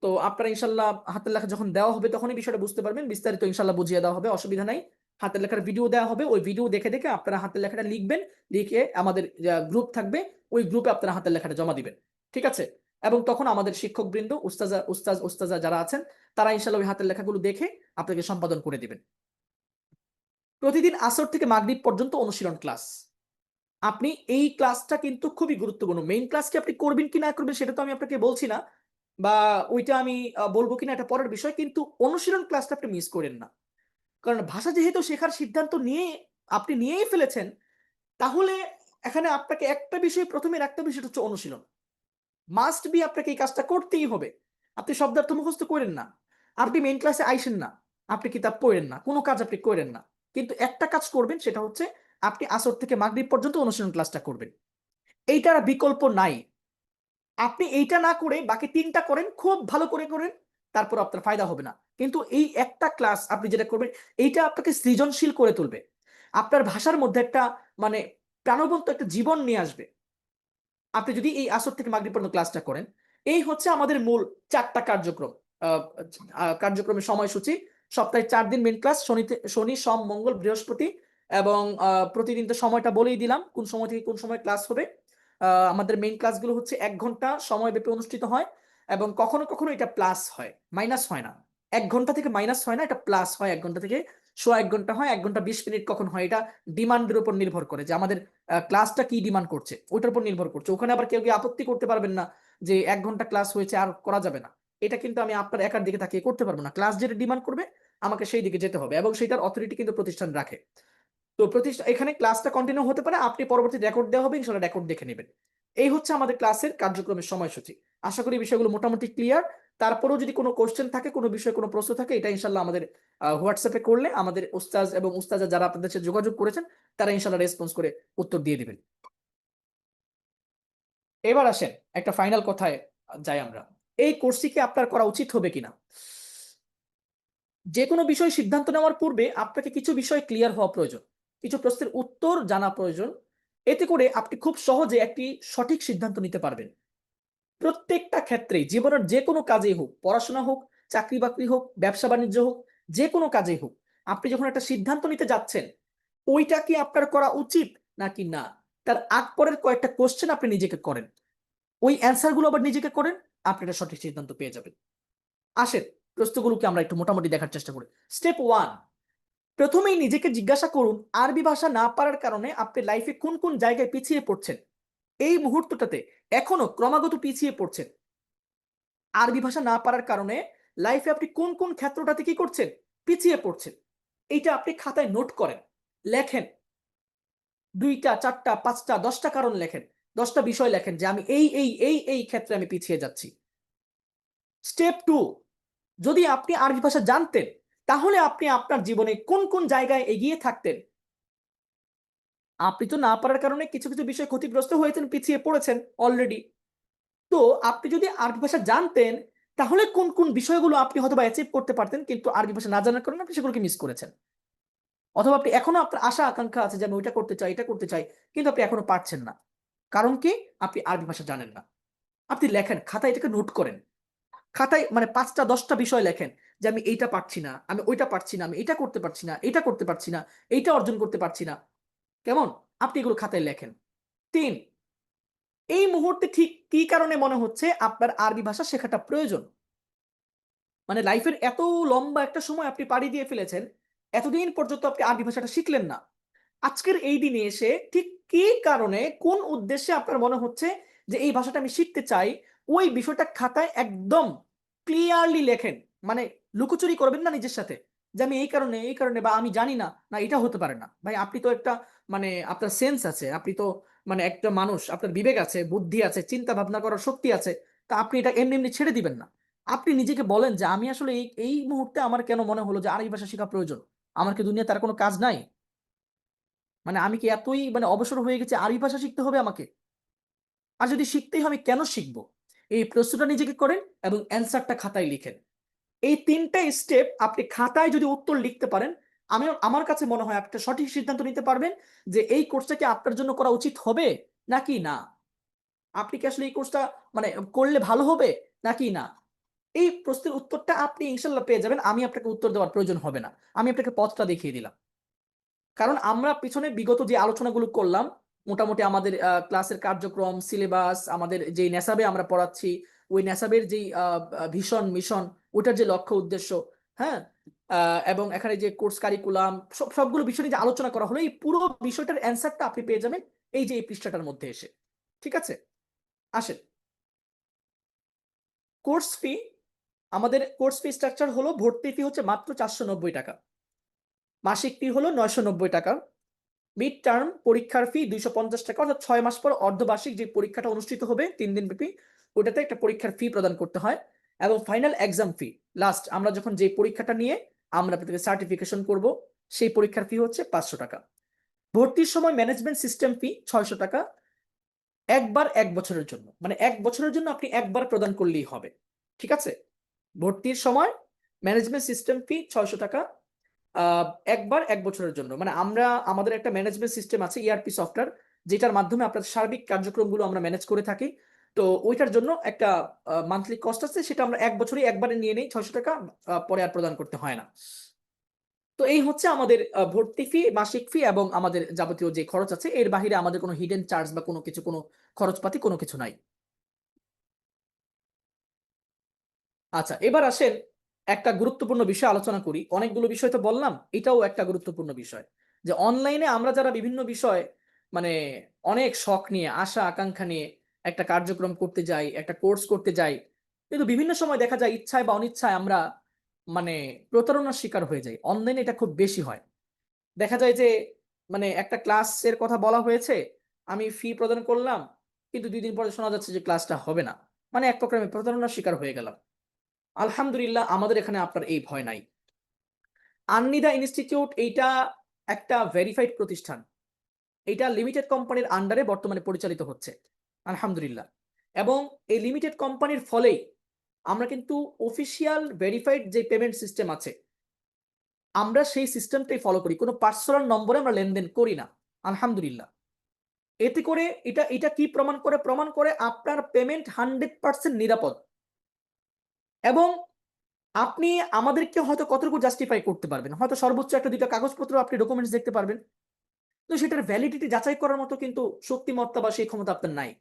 তো আপনারা ইনশাল্লাহ হাতের লেখা যখন দেওয়া হবে তখনই বিষয়টা বুঝতে পারবেন। বিস্তারিত ইনশাল্লাহ বুঝিয়ে দেওয়া হবে, অসুবিধা নাই। হাতের লেখার ভিডিও দেওয়া হবে, ওই ভিডিও দেখে দেখে আপনারা হাতের লেখাটা লিখবেন, লিখে আমাদের গ্রুপ থাকবে, ওই গ্রুপে আপনারা হাতের লেখাটা জমা দিবেন। ঠিক আছে? এবং তখন আমাদের শিক্ষকবৃন্দ, উস্তাজা যারা আছেন, তারা ইনশাল্লাহ ওই হাতের লেখাগুলো দেখে আপনাকে সম্পাদন করে দিবেন। প্রতিদিন আসর থেকে মাগরিব পর্যন্ত অনুশীলন ক্লাস। আপনি এই ক্লাসটা কিন্তু খুবই গুরুত্বপূর্ণ। মেইন ক্লাস কি আপনি করবেন কি না করবেন সেটা তো আমি আপনাকে বলছি না, বা ওইটা আমি বলবো কিনা এটা পরের বিষয়, কিন্তু অনুশীলন ক্লাসটা আপনি মিস করেন না। কারণ ভাষা যেহেতু শেখার সিদ্ধান্ত নিয়ে আপনি নিয়েই ফেলেছেন, তাহলে এখানে আপনাকে একটা বিষয় প্রথমে রাখতে হবে, সেটা হচ্ছে অনুশীলন। মাস্ট বি আপনাকে এই কাজটা করতেই হবে। আপনি শব্দার্থ মুখস্থ করেন না, আপনি মেইন ক্লাসে আইসেন না, আপনি কিতাব পড়েন না, কোনো কাজ আপনি করেন না, কিন্তু একটা কাজ করবেন, সেটা হচ্ছে আপনি আসর থেকে মাগরিব পর্যন্ত অনুশীলন ক্লাসটা করবেন। এইটার বিকল্প নাই। আপনি এইটা না করে বাকি 3টা করেন, খুব ভালো করে করেন, তারপর আপনার ফায়দা হবে না। কিন্তু এই একটা ক্লাস আপনি যেটা করবেন, এইটা আপনাকে সৃজনশীল করে তুলবে। আপনার ভাষার মধ্যে একটা মানে প্রাণবন্ত একটা জীবন নিয়ে আসবে আপনি যদি এই আসর থেকে মাগরিব পর্যন্ত ক্লাসটা করেন। এই হচ্ছে আমাদের মূল 4টা কার্যক্রম। কার্যক্রমের সময়সূচি: সপ্তাহে 4 দিন মেইন ক্লাস, শনি, সোম, মঙ্গল, বৃহস্পতি, এবং প্রতিদিন তো সময়টা বলেই দিলাম কোন সময় থেকে কোন সময় ক্লাস হবে। আমাদের মেইন ক্লাসগুলো হচ্ছে 1 ঘন্টা সময়ব্যাপী অনুষ্ঠিত হয়, এবং কখনো কখনো এটা প্লাস হয়, মাইনাস হয় না। 1 ঘন্টা থেকে মাইনাস হয় না, এটা প্লাস হয়। 1 ঘন্টা থেকে সোয়া 1 ঘন্টা হয়, 1 ঘন্টা 20 মিনিট কখন হয়, এটা ডিমান্ডের উপর নির্ভর করে যে আমাদের ক্লাসটা কি ডিমান্ড করছে, ওইটার উপর নির্ভর করছে। ওখানে আবার কেউ আপত্তি করতে পারবেন না যে 1 ঘন্টা ক্লাস হয়েছে আর করা যাবে না। এটা কিন্তু আমি আপনার একার দিকে তাকিয়ে করতে পারবো না। ক্লাস যেটা ডিমান্ড করবে আমাকে সেই দিকে যেতে হবে, এবং সেটার অথরিটি কিন্তু প্রতিষ্ঠান রাখে। তো প্রতিষ্ঠান এখানে ক্লাসটা কন্টিনিউ হতে পারে, আপনি পরবর্তী রেকর্ড দেওয়া হবে, ইনশাআল্লাহ রেকর্ড দেখে নেবেন। এই হচ্ছে আমাদের ক্লাসের কার্যক্রমের সময়সূচি। আশা করি বিষয়গুলো মোটামুটি ক্লিয়ার। তারপরেও যদি কোনো কোশ্চেন থাকে, কোনো বিষয়ে কোনো প্রশ্ন থাকে, এটা ইনশাআল্লাহ আমাদের হোয়াটসঅ্যাপে করলে আমাদের উস্তাজ এবং উস্তাজা যারা আপনাদের সাথে যোগাযোগ করেছেন, তারা ইনশাআল্লাহ রেসপন্স করে উত্তর দিয়ে দিবেন। এবার আসেন একটা ফাইনাল কথায় যাই আমরা। এই কোর্সটি কি আপনার করা উচিত হবে কিনা? যে কোনো বিষয় সিদ্ধান্ত নেওয়ার পূর্বে আপনাকে কিছু বিষয় ক্লিয়ার হওয়া প্রয়োজন, কিছু প্রশ্নের উত্তর জানা প্রয়োজন। এতে করে আপনি খুব সহজে একটি সঠিক সিদ্ধান্ত নিতে পারবেন। প্রত্যেকটা ক্ষেত্রেই, জীবনের যে কোনো কাজেই হোক, পড়াশোনা হোক, চাকরি বাকরি হোক, ব্যবসা বাণিজ্য হোক, যে কোনো কাজেই হোক, আপনি যখন একটা সিদ্ধান্ত নিতে যাচ্ছেন, ওইটা কি আপনার করা উচিত নাকি না, তার আগ পরের কয়েকটা কোশ্চেন আপনি নিজেকে করেন। ওই অ্যান্সার গুলো আবার নিজেকে করেন, আপনি একটা সঠিক সিদ্ধান্ত পেয়ে যাবেন। আসেন প্রশ্নগুলোকে আমরা একটু মোটামুটি দেখার চেষ্টা করি। স্টেপ 1, প্রথমেই নিজেকে জিজ্ঞাসা করুন, আরবি ভাষা না পারার কারণে আপনি লাইফে কোন কোন জায়গায় পিছিয়ে পড়ছেন। এই মুহূর্তটাতে এখনো ক্রমাগত পিছিয়ে পড়ছেন। আরবি ভাষা না পারার কারণে লাইফে আপনি কোন কোন ক্ষেত্রটাতে কি করছেন, পিছিয়ে পড়ছেন। এইটা আপনি খাতায় নোট করেন, লেখেন। 2টা 4টা 5টা 10টা কারণ লেখেন, 10টা বিষয় লেখেন যে আমি এই ক্ষেত্রে আমি পিছিয়ে যাচ্ছি। স্টেপ 2, যদি আপনি আরবি ভাষা জানতেন, তাহলে আপনি আপনার জীবনে কোন কোন জায়গায় এগিয়ে থাকতেন। আপনি তো না পারার কারণে কিছু কিছু বিষয় ক্ষতিগ্রস্ত হয়েছেন, পিছিয়ে পড়েছেন অলরেডি। তো আপনি যদি আরবি ভাষা জানতেন, তাহলে কোন কোন বিষয়গুলো আপনি হয়তো বা অ্যাচিভ করতে পারতেন, কিন্তু আরবি ভাষা না জানার কারণে আপনি সেগুলোকে মিস করেছেন। অথবা আপনি এখনো আপনার আশা আকাঙ্ক্ষা আছে যে আমি ওইটা করতে চাই, এটা করতে চাই, কিন্তু আপনি এখনো পারছেন না। কারণ কি? আপনি আরবি ভাষা জানেন না। আপনি লেখেন, খাতায় এটাকে নোট করেন। খাতায় মানে ৫টা ১০টা বিষয় লেখেন যে আমি এইটা পারছি না, আমি ওইটা পারছি না, আমি এটা করতে পারছি না, এটা করতে পারছি না, এইটা অর্জন করতে পারছি না। কেমন? আপনি এগুলো খাতায় লেখেন। ৩, এই মুহূর্তে ঠিক কি কারণে মনে হচ্ছে আপনার আরবি ভাষা শেখাটা প্রয়োজন? মানে লাইফের এত লম্বা একটা সময় আপনি পাড়ি দিয়ে ফেলেছেন, এতদিন পর্যন্ত আপনি আরবি ভাষাটা শিখলেন না। আজকের এই দিনে এসে ঠিক কি কারণে, কোন উদ্দেশ্যে আপনার মনে হচ্ছে যে এই ভাষাটা আমি শিখতে চাই, ওই বিষয়টা খাতায় একদম ক্লিয়ারলি লেখেন। মানে লুকোচুরি করবেন না নিজের সাথে। যে আমি এই কারণে বা আমি জানি না, না এটা হতে পারে না। ভাই আপনি তো একটা মানে আপনার সেন্স আছে। আপনি তো মানে একটা মানুষ, আপনার বিবেক আছে, বুদ্ধি আছে, চিন্তা ভাবনা করার শক্তি আছে। তা আপনি এটা এমনি, এমনি ছেড়ে দিবেন না। আপনি নিজেকে বলেন যে আমি আসলে এই মুহূর্তে আমার কেন মনে হলো যে আরবি ভাষা শেখা প্রয়োজন? আমার কি দুনিয়াতে আর কোন কাজ নাই? মানে আমি কি এতই মানে অবসর হয়ে গেছি আরবি ভাষা শিখতে হবে আমাকে? আর যদি শিখতেই হয় আমি কেন শিখবো? এই প্রশ্নটা নিজেকে করেন এবং অ্যান্সারটা খাতায় লিখেন। এই ৩ টা স্টেপ আপনি খাতায় যদি উত্তর লিখতে পারেন, আমার কাছে মনে হয় আপনি একটা সঠিক সিদ্ধান্ত নিতে পারবেন যে এই কোর্সটা কি আপনার জন্য করা উচিত হবে নাকি না? আপনি কি আসলে এই কোর্সটা মানে করলে ভালো হবে নাকি না? এই প্রশ্নের উত্তরটা আপনি ইনশাআল্লাহ পেয়ে যাবেন। আমি আপনাকে উত্তর দেওয়ার প্রয়োজন হবে না। আমি আপনাকে পথটা দেখিয়ে দিলাম। কারণ আমরা পিছনে বিগত যে আলোচনাগুলো করলাম, মোটামুটি আমাদের ক্লাসের কার্যক্রম, সিলেবাস, আমাদের যেই নেসাবে আমরা পড়াচ্ছি, ওই নেসাবের যেই ভিশন, মিশন, ওটার যে লক্ষ্য উদ্দেশ্য, হ্যাঁ? আ এবং এখানে যে কোর্স কারিকুলাম সবগুলো বিষয় নিয়ে যে আলোচনা করা হলো, এই পুরো বিষয়টার অ্যান্সারটা আপনি পেয়ে যাবেন এই যে এই পৃষ্ঠাটার মধ্যে এসে। ঠিক আছে? আসেন। কোর্স ফি, আমাদের কোর্স ফি স্ট্রাকচার হলো ভর্তি ফি হচ্ছে মাত্র ৳৪৯০ মাসিক ফি হলো ৳৯৯০ মিড টার্ম পরীক্ষার ফি ৳২৫০ অর্থাৎ ৬ মাস পর অর্ধবার্ষিক যে পরীক্ষাটা অনুষ্ঠিত হবে ৩ দিনব্যাপী, ওটাতে একটা পরীক্ষার ফি প্রদান করতে হয় এবং ফাইনাল এক্সাম ফি লাস্ট আমরা যখন যে পরীক্ষাটা নিয়ে আমরা আপনাদেরকে সার্টিফিকেশন করব, সেই পরীক্ষার ফি হচ্ছে ৳৫০০। ভর্তির সময় ম্যানেজমেন্ট সিস্টেম ফি ৳৬০০ একবার ১ বছরের জন্য। মানে ১ বছরের জন্য আপনি একবার প্রদান করলেই হবে। ঠিক আছে? ভর্তির সময় ম্যানেজমেন্ট সিস্টেম ফি ৳৬০০ আ একবার ১ বছরের জন্য। মানে আমাদের একটা ম্যানেজমেন্ট সিস্টেম আছে ERP সফটওয়্যার, যেটার মাধ্যমে আপনার সার্বিক কার্যক্রমগুলো আমরা ম্যানেজ করে থাকি। তো ওইটার জন্য একটা মান্থলি কস্ট আছে, সেটা আমরা ১ বছরেই একবারে নিয়ে নেই ৳৬০০, পরে আর প্রদান করতে হয় না। তো এই হচ্ছে আমাদের ভর্তি ফি, মাসিক ফি এবং আমাদের যাবতীয় যে খরচ আছে, এর বাহিরে আমাদের কোনো হিডেন চার্জ বা কোনো কিছু, কোনো খরচপাতি কোনো কিছু নাই। আচ্ছা, এবার আসেন একটা গুরুত্বপূর্ণ বিষয় আলোচনা করি। অনেকগুলো বিষয় তো বললাম, এটাও একটা গুরুত্বপূর্ণ বিষয়। যে অনলাইনে আমরা যারা বিভিন্ন বিষয় মানে অনেক শখ নিয়ে, আশা আকাঙ্ক্ষা নিয়ে একটা কার্যক্রম করতে যাই, একটা কোর্স করতে যাই। কিন্তু বিভিন্ন সময় দেখা যায় ইচ্ছায় বা অনিচ্ছায় আমরা মানে প্রতারণার শিকার হয়ে যাই। অনলাইনে এটা খুব বেশি হয়। দেখা যায় যে মানে একটা ক্লাসের কথা বলা হয়েছে, আমি ফি প্রদান করলাম, কিন্তু ২ দিন পরে শোনা যাচ্ছে যে ক্লাসটা হবে না। মানে এক প্রকার আমি প্রতারণার শিকার হয়ে গেলাম। আলহামদুলিল্লাহ আমাদের এখানে আপনার এই ভয় নাই। আন্নিদা ইনস্টিটিউট এইটা একটা ভেরিফাইড প্রতিষ্ঠান। এইটা লিমিটেড কোম্পানির আন্ডারে বর্তমানে পরিচালিত হচ্ছে। আলহামদুলিল্লাহ। এবং এই লিমিটেড কোম্পানির ফলেই আমরা কিন্তু অফিসিয়াল ভেরিফাইড যে পেমেন্ট সিস্টেম আছে, আমরা সেই সিস্টেমটাই ফলো করি। কোন পার্সোনাল নম্বরে আমরা লেনদেন করি না। আলহামদুলিল্লাহ। এতে করে এটা কি প্রমাণ করে? প্রমাণ করে আপনার পেমেন্ট 100% নিরাপদ। এবং আপনি আমাদেরকে হয়তো কতটুকু জাস্টিফাই করতে পারবেন। হয়তো সর্বোচ্চ ১ ২ টা কাগজপত্র আপনি ডকুমেন্টস দেখতে পারবেন। কিন্তু সেটার ভ্যালিডিটি যাচাই করার মতো কিন্তু শক্তিমত্তা বা সেই ক্ষমতা আপনার নাই।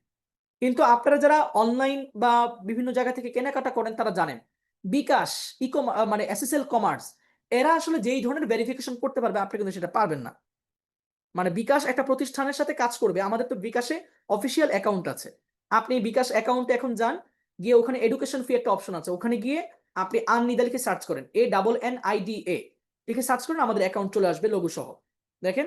কিন্তু আপনারা যারা অনলাইন বা বিভিন্ন জায়গা থেকে কেনাকাটা করেন তারা জানেন। বিকাশ, মানে এসএসএল কমার্স, এরা আসলে যেই ধরনের ভেরিফিকেশন করতে পারবে আপনি কিন্তু সেটা পারবেন না। মানে বিকাশ একটা প্রতিষ্ঠানের সাথে কাজ করবে। আমাদের তো বিকাশে অফিসিয়াল অ্যাকাউন্ট আছে। আপনি বিকাশ অ্যাকাউন্টে এখন যান, গিয়ে ওখানে এডুকেশন ফি একটা অপশন আছে। ওখানে গিয়ে আপনি আননিদা লিখে সার্চ করেন। ANNIDA লিখে সার্চ করেন, আমাদের অ্যাকাউন্ট চলে আসবে লোগো সহ। দেখেন?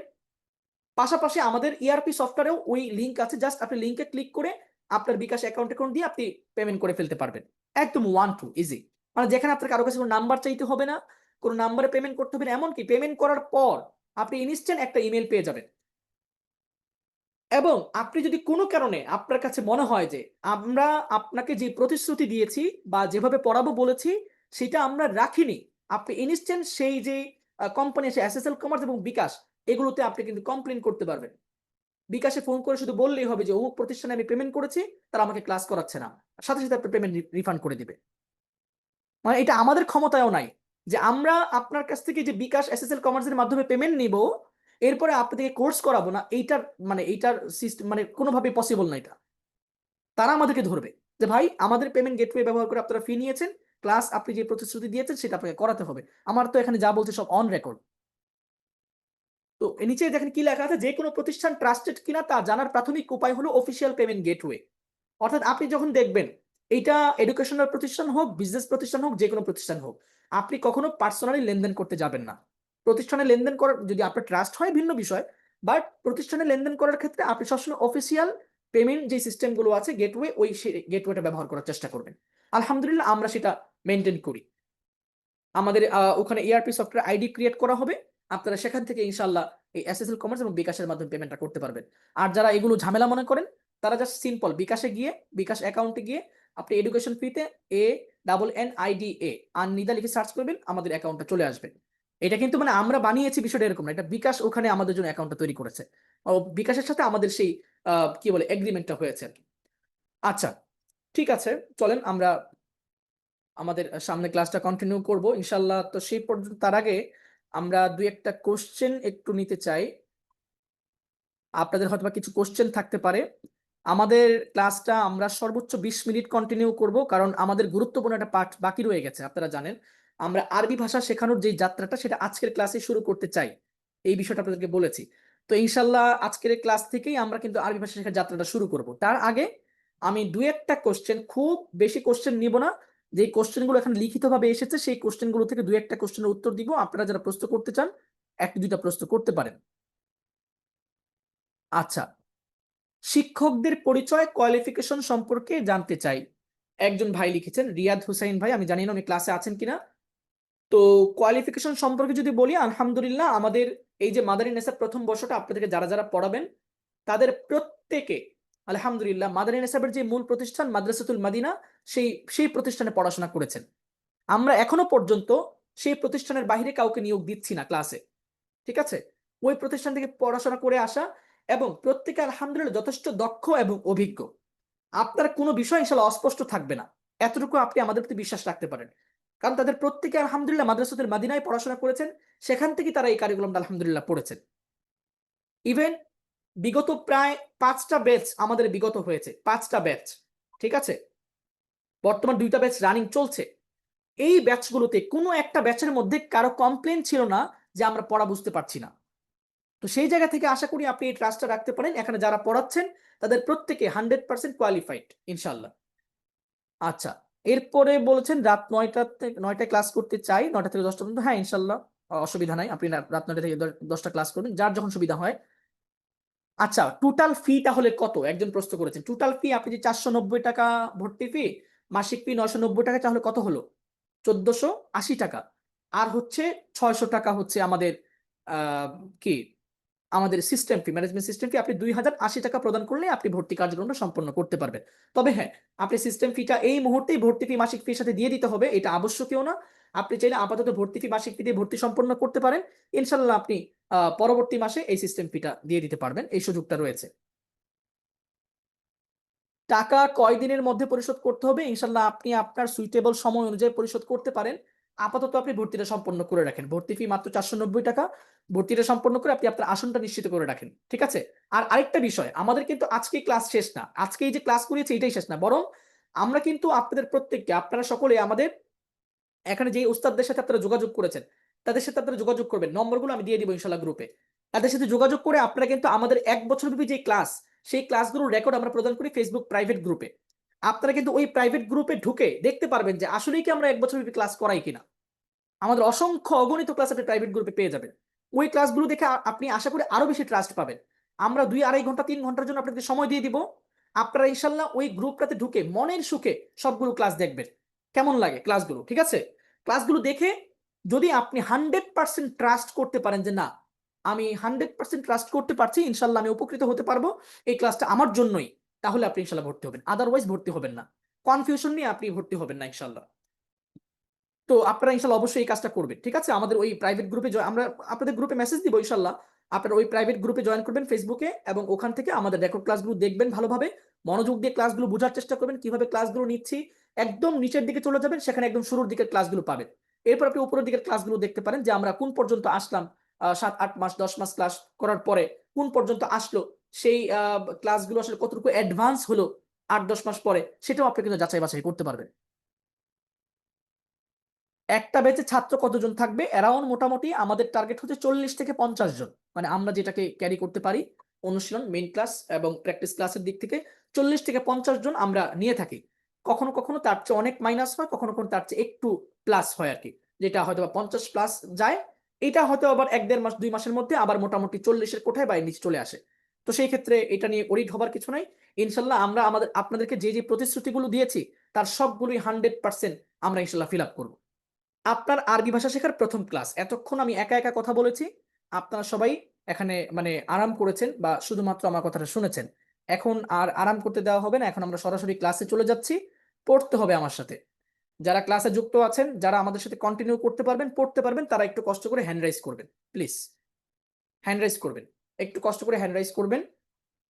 পাশাপাশি আমাদের ERP সফটওয়্যারেও ওই লিংক আছে। জাস্ট আপনি লিংকে ক্লিক করে আপনার বিকাশ অ্যাকাউন্ট দিয়ে আপনি পেমেন্ট করে ফেলতে পারবেন। একদম 1 2 ইজি। মানে যেখানে আপনার কারো কাছে কোনো নাম্বার চাইতে হবে না, কোনো নাম্বারে পেমেন্ট করতে হবে না। এমনকি পেমেন্ট করার পর আপনি ইনস্ট্যান্ট একটা ইমেইল পেয়ে যাবেন। এবং আপনি যদি কোনো কারণে আপনার কাছে মনে হয় যে আমরা আপনাকে যে প্রতিশ্রুতি দিয়েছি বা যেভাবে পড়াবো বলেছি সেটা আমরা রাখিনি। আপনি ইনস্ট্যান্ট সেই যে কোম্পানি এসে এসএসএল কমার্স এবং বিকাশ এগুলোতে আপনি কিন্তু কমপ্লেন করতে পারবেন। বিকাশে ফোন করে শুধু বললেই হবে যে অমুক প্রতিষ্ঠানে আমি পেমেন্ট করেছি, তারা আমাকে ক্লাস করাচ্ছে না, সাথে সাথে আপনি পেমেন্ট রিফান্ড করে দিবে। মানে এটা আমাদের ক্ষমতায়ও নাই যে আমরা আপনার কাছ থেকে যে বিকাশ এসএসএল কমার্সের মাধ্যমে পেমেন্ট নিব, এরপরে আপনাদেরকে কোর্স করাবো না, এইটার সিস্টেম মানে কোনোভাবেই পসিবল না এটা। তারা আমাদেরকে ধরবে যে ভাই আমাদের পেমেন্ট গেটওয়ে ব্যবহার করে আপনারা ফি নিয়েছেন, ক্লাস আপনি যে প্রতিশ্রুতি দিয়েছেন সেটা আপনাকে করাতে হবে। আমার তো এখানে যা বলছে সব অন রেকর্ড। তো নিচে দেখেন কি লেখা আছে, যে কোনো প্রতিষ্ঠান ট্রাস্টেড কিনা তা জানার প্রাথমিক উপায় হলো অফিসিয়াল পেমেন্ট গেটওয়ে। অর্থাৎ আপনি যখন দেখবেন এইটা এডুকেশনাল প্রতিষ্ঠান হোক, বিজনেস প্রতিষ্ঠান হোক, যে কোনো প্রতিষ্ঠান হোক, আপনি কখনো পার্সোনালি লেনদেন করতে যাবেন না। প্রতিষ্ঠানে লেনদেন করার যদি আপনার ট্রাস্ট হয় ভিন্ন বিষয়, বাট প্রতিষ্ঠানে লেনদেন করার ক্ষেত্রে আপনি সবসময় অফিসিয়াল পেমেন্ট যে সিস্টেমগুলো আছে গেটওয়ে, ওই গেটওয়েটা ব্যবহার করার চেষ্টা করবেন। আলহামদুলিল্লাহ আমরা সেটা মেনটেন করি। আমাদের ওখানে ইআরপি সফটওয়্যার আইডি ক্রিয়েট করা হবে, আপনারা সেখান থেকে ইনশাল্লাহ এই এসএসএল কমার্স এবং বিকাশের মাধ্যমে পেমেন্টটা করতে পারবেন। আর যারা এগুলো ঝামেলা মনে করেন তারা জাস্ট সিম্পল বিকাশে গিয়ে, বিকাশ অ্যাকাউন্টে গিয়ে আপনি এডুকেশন ফিতে ANNIDA আননিদা লিখে সার্চ করবেন, আমাদের অ্যাকাউন্টটা চলে আসবে। এটা কিন্তু মানে আমরা বানিয়েছি বিষয়টা এরকম না, এটা বিকাশ ওখানে আমাদের জন্য অ্যাকাউন্টটা তৈরি করেছে, ও বিকাশের সাথে আমাদের সেই কি বলে এগ্রিমেন্টটা হয়েছে আর কি। আচ্ছা ঠিক আছে, চলেন আমরা আমাদের সামনে ক্লাসটা কন্টিনিউ করব ইনশাল্লাহ। তো সেই পর্যন্ত তার আগে আমরা দুই একটা কোশ্চেন একটু নিতে চাই। আপনাদের হয়তো কিছু কোশ্চেন থাকতে পারে। আমাদের ক্লাসটা আমরা সর্বোচ্চ 20 মিনিট কন্টিনিউ করব, কারণ আমাদের গুরুত্বপূর্ণ একটা পাঠ বাকি রয়ে গেছে। আপনারা জানেন আমরা আরবি ভাষা শেখানোর যে যাত্রাটা সেটা আজকের ক্লাসে শুরু করতে চাই, এই বিষয়টা আপনাদেরকে বলেছি। তো ইনশাল্লাহ আজকের ক্লাস থেকেই আমরা কিন্তু আরবি ভাষা শেখার যাত্রাটা শুরু করব। তার আগে আমি দুই একটা কোশ্চেন, খুব বেশি কোশ্চেন নিব না, যে কোশ্চেনগুলো এখানে লিখিতভাবে এসেছে সেই কোশ্চেনগুলো থেকে দুই একটা কোশ্চেনের উত্তর দিব। আপনারা যারা প্রশ্ন করতে চান একটা দুইটা প্রশ্ন করতে পারেন। আচ্ছা, শিক্ষকদের পরিচয় কোয়ালিফিকেশন সম্পর্কে জানতে চাই। একজন ভাই লিখেছেন, রিয়াদ হুসাইন ভাই, আমি জানি না উনি ক্লাসে আছেন কিনা। তো কোয়ালিফিকেশন সম্পর্কে যদি বলি, আলহামদুলিল্লাহ আমাদের এই যে মাদানী নেসার প্রথম বর্ষটা আপনাদেরকে যারা যারা পড়াবেন তাদের প্রত্যেকে আলহামদুলিল্লাহ মাদানী নেসাবের যে মূল প্রতিষ্ঠান মাদ্রাসাতুল মাদিনা, সেই সেই প্রতিষ্ঠানে পড়াশোনা করেছেন। আমরা এখনো পর্যন্ত সেই প্রতিষ্ঠানের বাইরে কাউকে নিয়োগ দিচ্ছি না ক্লাসে, ঠিক আছে? ওই প্রতিষ্ঠান থেকে পড়াশোনা করে আসা এবং প্রত্যেকে আলহামদুলিল্লাহ যথেষ্ট দক্ষ এবং অভিজ্ঞ। আপনার কোনো বিষয় ইনশাল্লাহ অস্পষ্ট থাকবে না, এতটুকু আপনি আমাদের প্রতি বিশ্বাস রাখতে পারেন। কারণ তাদের প্রত্যেকে আলহামদুলিল্লাহ মাদ্রাসাতুল মাদিনায় পড়াশোনা করেছেন, সেখান থেকে তারা এই কারিকুলামটা আলহামদুলিল্লাহ পড়েছেন। ইভেন বিগত প্রায় 5টা ব্যাচ আমাদের বিগত হয়েছে, 5টা ব্যাচ, ঠিক আছে? বর্তমান 2টা ব্যাচ রানিং চলছে। এই ব্যাচগুলোতে কোনো একটা ব্যাচের মধ্যে কারো কমপ্লেন ছিল না যে আমরা পড়া বুঝতে পারছি না। তো সেই জায়গা থেকে আশা করি আপনি এই ট্রাস্টটা রাখতে পারেন, এখানে যারা পড়াচ্ছেন তাদের প্রত্যেকে 100% কোয়ালিফাইড ইনশাল্লাহ। আচ্ছা, এরপরে বলেছেন রাত 9টায় ক্লাস করতে চাই, 9টা থেকে 10টা পর্যন্ত। হ্যাঁ ইনশাল্লাহ, অসুবিধা নাই, আপনি রাত 9টা থেকে 10টা ক্লাস করবেন, যার যখন সুবিধা হয়। আচ্ছা, টোটাল ফি তাহলে কত, একজন প্রশ্ন করেছেন। টোটাল ফি আপনি যে 490 টাকা ভর্তি ফি, মাসিক ফি 990 টাকা, তাহলে কত হলো? 1480 টাকা। আর হচ্ছে 600 টাকা হচ্ছে আমাদের আহ কি আমাদের সিস্টেম ফি, ম্যানেজমেন্ট সিস্টেম ফি। আপনি 2080 টাকা প্রদান করলে আপনি ভর্তি কার্যক্রমটা সম্পন্ন করতে পারবেন। তবে হ্যাঁ, আপনি সিস্টেম ফিটা এই মুহূর্তেই ভর্তি ফি মাসিক ফির সাথে দিয়ে দিতে হবে, এটা আবশ্যকীয় না। আপনি চাইলে আপাতত ভর্তি ফি মাসিক ফি দিয়ে ভর্তি সম্পন্ন করতে পারেন। ইনশাল্লাহ আপনি পরবর্তী মাসে এই সিস্টেম ফিটা দিয়ে দিতে পারবেন, এই সুযোগটা রয়েছে। টাকা কয় দিনের মধ্যে পরিশোধ করতে হবে? ইনশাল্লাহ আপনি আপনার সুইটেবল সময় অনুযায়ী পরিশোধ করতে পারেন। আপাতত আপনি ভর্তিটা সম্পন্ন করে রাখেন, ভর্তি ফি মাত্র 490 টাকা। ভর্তিটা সম্পন্ন করে আপনি আপনার আসনটা নিশ্চিত করে রাখেন, ঠিক আছে? আর আরেকটা বিষয়, আমাদের কিন্তু আজকে ক্লাস শেষ না, আজকে এই যে ক্লাস করিয়েছি এটাই শেষ না, বরং আমরা কিন্তু আপনাদের প্রত্যেককে, আপনারা সকলে আমাদের এখানে যে উস্তাদদের সাথে আপনারা যোগাযোগ করেছেন তাদের সাথে আপনারা যোগাযোগ করবেন, নম্বরগুলো আমি দিয়ে দিব ইনশাল্লাহ গ্রুপে। তাদের সাথে যোগাযোগ করে আপনারা কিন্তু আমাদের 1 বছরব্যাপী যে ক্লাস, সেই ক্লাসগুলোর রেকর্ড আমরা প্রদান করি ফেসবুক প্রাইভেট গ্রুপে। আপনারা কিন্তু ওই প্রাইভেট গ্রুপে ঢুকে দেখতে পারবেন যে আসলেই কি আমরা 1 বছরব্যাপী ক্লাস করাই কিনা। আমাদের অসংখ্য অগণিত ক্লাস আপনি প্রাইভেট গ্রুপে পেয়ে যাবেন। ওই ক্লাসগুলো দেখে আপনি আশা করি আরো বেশি ট্রাস্ট পাবেন। আমরা 2-2.5 ঘন্টা 3 ঘন্টার জন্য আপনাদের সময় দিয়ে দিব। আপনারা ইনশাল্লাহ ওই গ্রুপটাতে ঢুকে মনের সুখে সবগুলো ক্লাস দেখবেন, কেমন লাগে ক্লাসগুলো, ঠিক আছে? ক্লাসগুলো দেখে যদি আপনি 100% ট্রাস্ট করতে পারেন যে না, আমি 100% ট্রাস্ট করতে পারছি, ইনশাল্লাহ আমি উপকৃত হতে পারবো, এই ক্লাসটা আমার জন্যই, তাহলে আপনি ইনশাল্লাহ ভর্তি হবেন, আদারওয়াইজ ভর্তি হবেন না। কনফিউশন নিয়ে আপনি ভর্তি হবেন না ইনশাল্লাহ। তো আপনারা ইনশাল্লাহ অবশ্যই এই কাজটা করবেন, ঠিক আছে? আমাদের ওই প্রাইভেট গ্রুপে আমরা আপনাদের গ্রুপে মেসেজ দিব ইনশাল্লাহ। আপনারা ওই প্রাইভেট গ্রুপে জয়েন করবেন ফেসবুকে, এবং ওখান থেকে আমাদের রেকর্ড ক্লাসগুলো দেখবেন, ভালোভাবে মনোযোগ দিয়ে ক্লাসগুলো বোঝার চেষ্টা করবেন কিভাবে ক্লাসগুলো নিচ্ছি। একদম নিচের দিকে চলে যাবেন, সেখানে একদম শুরুর দিকের ক্লাসগুলো পাবেন। এরপর আপনি উপরের দিকের ক্লাসগুলো দেখতে পারেন যে আমরা কোন পর্যন্ত আসলাম, 7-8 মাস 10 মাস ক্লাস করার পরে কোন পর্যন্ত আসলো, সেই ক্লাসগুলো আসলে কতটুকু অ্যাডভান্স হলো 8-10 মাস পরে, সেটাও আপনি কিন্তু যাচাই বাছাই করতে পারবেন। একটা ব্যাচে ছাত্র কতজন থাকবে? অ্যারাউন্ড মোটামুটি আমাদের টার্গেট হচ্ছে 40 থেকে 50 জন, মানে আমরা যেটাকে ক্যারি করতে পারি অনুশীলন, মেইন ক্লাস এবং প্র্যাকটিস ক্লাসের দিক থেকে 40 থেকে 50 জন আমরা নিয়ে থাকি। কখনো কখনো তার চেয়ে অনেক মাইনাস হয়, কখনো কখনো তার চেয়ে একটু প্লাস হয় আর কি, যেটা হয়তো 50+ যায়। এটা হয়তো আবার 1-1.5-2 মাসের মধ্যে আবার মোটামুটি 40-এর কোঠায় বা নিচে চলে আসে। তো সেই ক্ষেত্রে এটা নিয়ে ওরিড হবার কিছু নাই। ইনশাল্লাহ আমরা আপনাদেরকে যে যে প্রতিশ্রুতিগুলো দিয়েছি তার সবগুলোই 100% আমরা ইনশাল্লাহ ফিল আপ করবো। আপনার আরবি ভাষা শেখার প্রথম ক্লাস, এতক্ষণ আমি একা একা কথা বলেছি, আপনারা সবাই এখানে মানে আরাম করেছেন বা শুধুমাত্র আমার কথাটা শুনেছেন। এখন আর আরাম করতে দেওয়া হবে না, এখন আমরা সরাসরি ক্লাসে চলে যাচ্ছি। পড়তে হবে আমার সাথে। যারা ক্লাসে যুক্ত আছেন, যারা আমাদের সাথে কন্টিনিউ করতে পারবেন, পড়তে পারবেন, তারা একটু কষ্ট করে হ্যান্ড রাইজ করবেন প্লিজ। হ্যান্ড রাইজ করবেন, একটু কষ্ট করে হ্যান্ড রাইজ করবেন।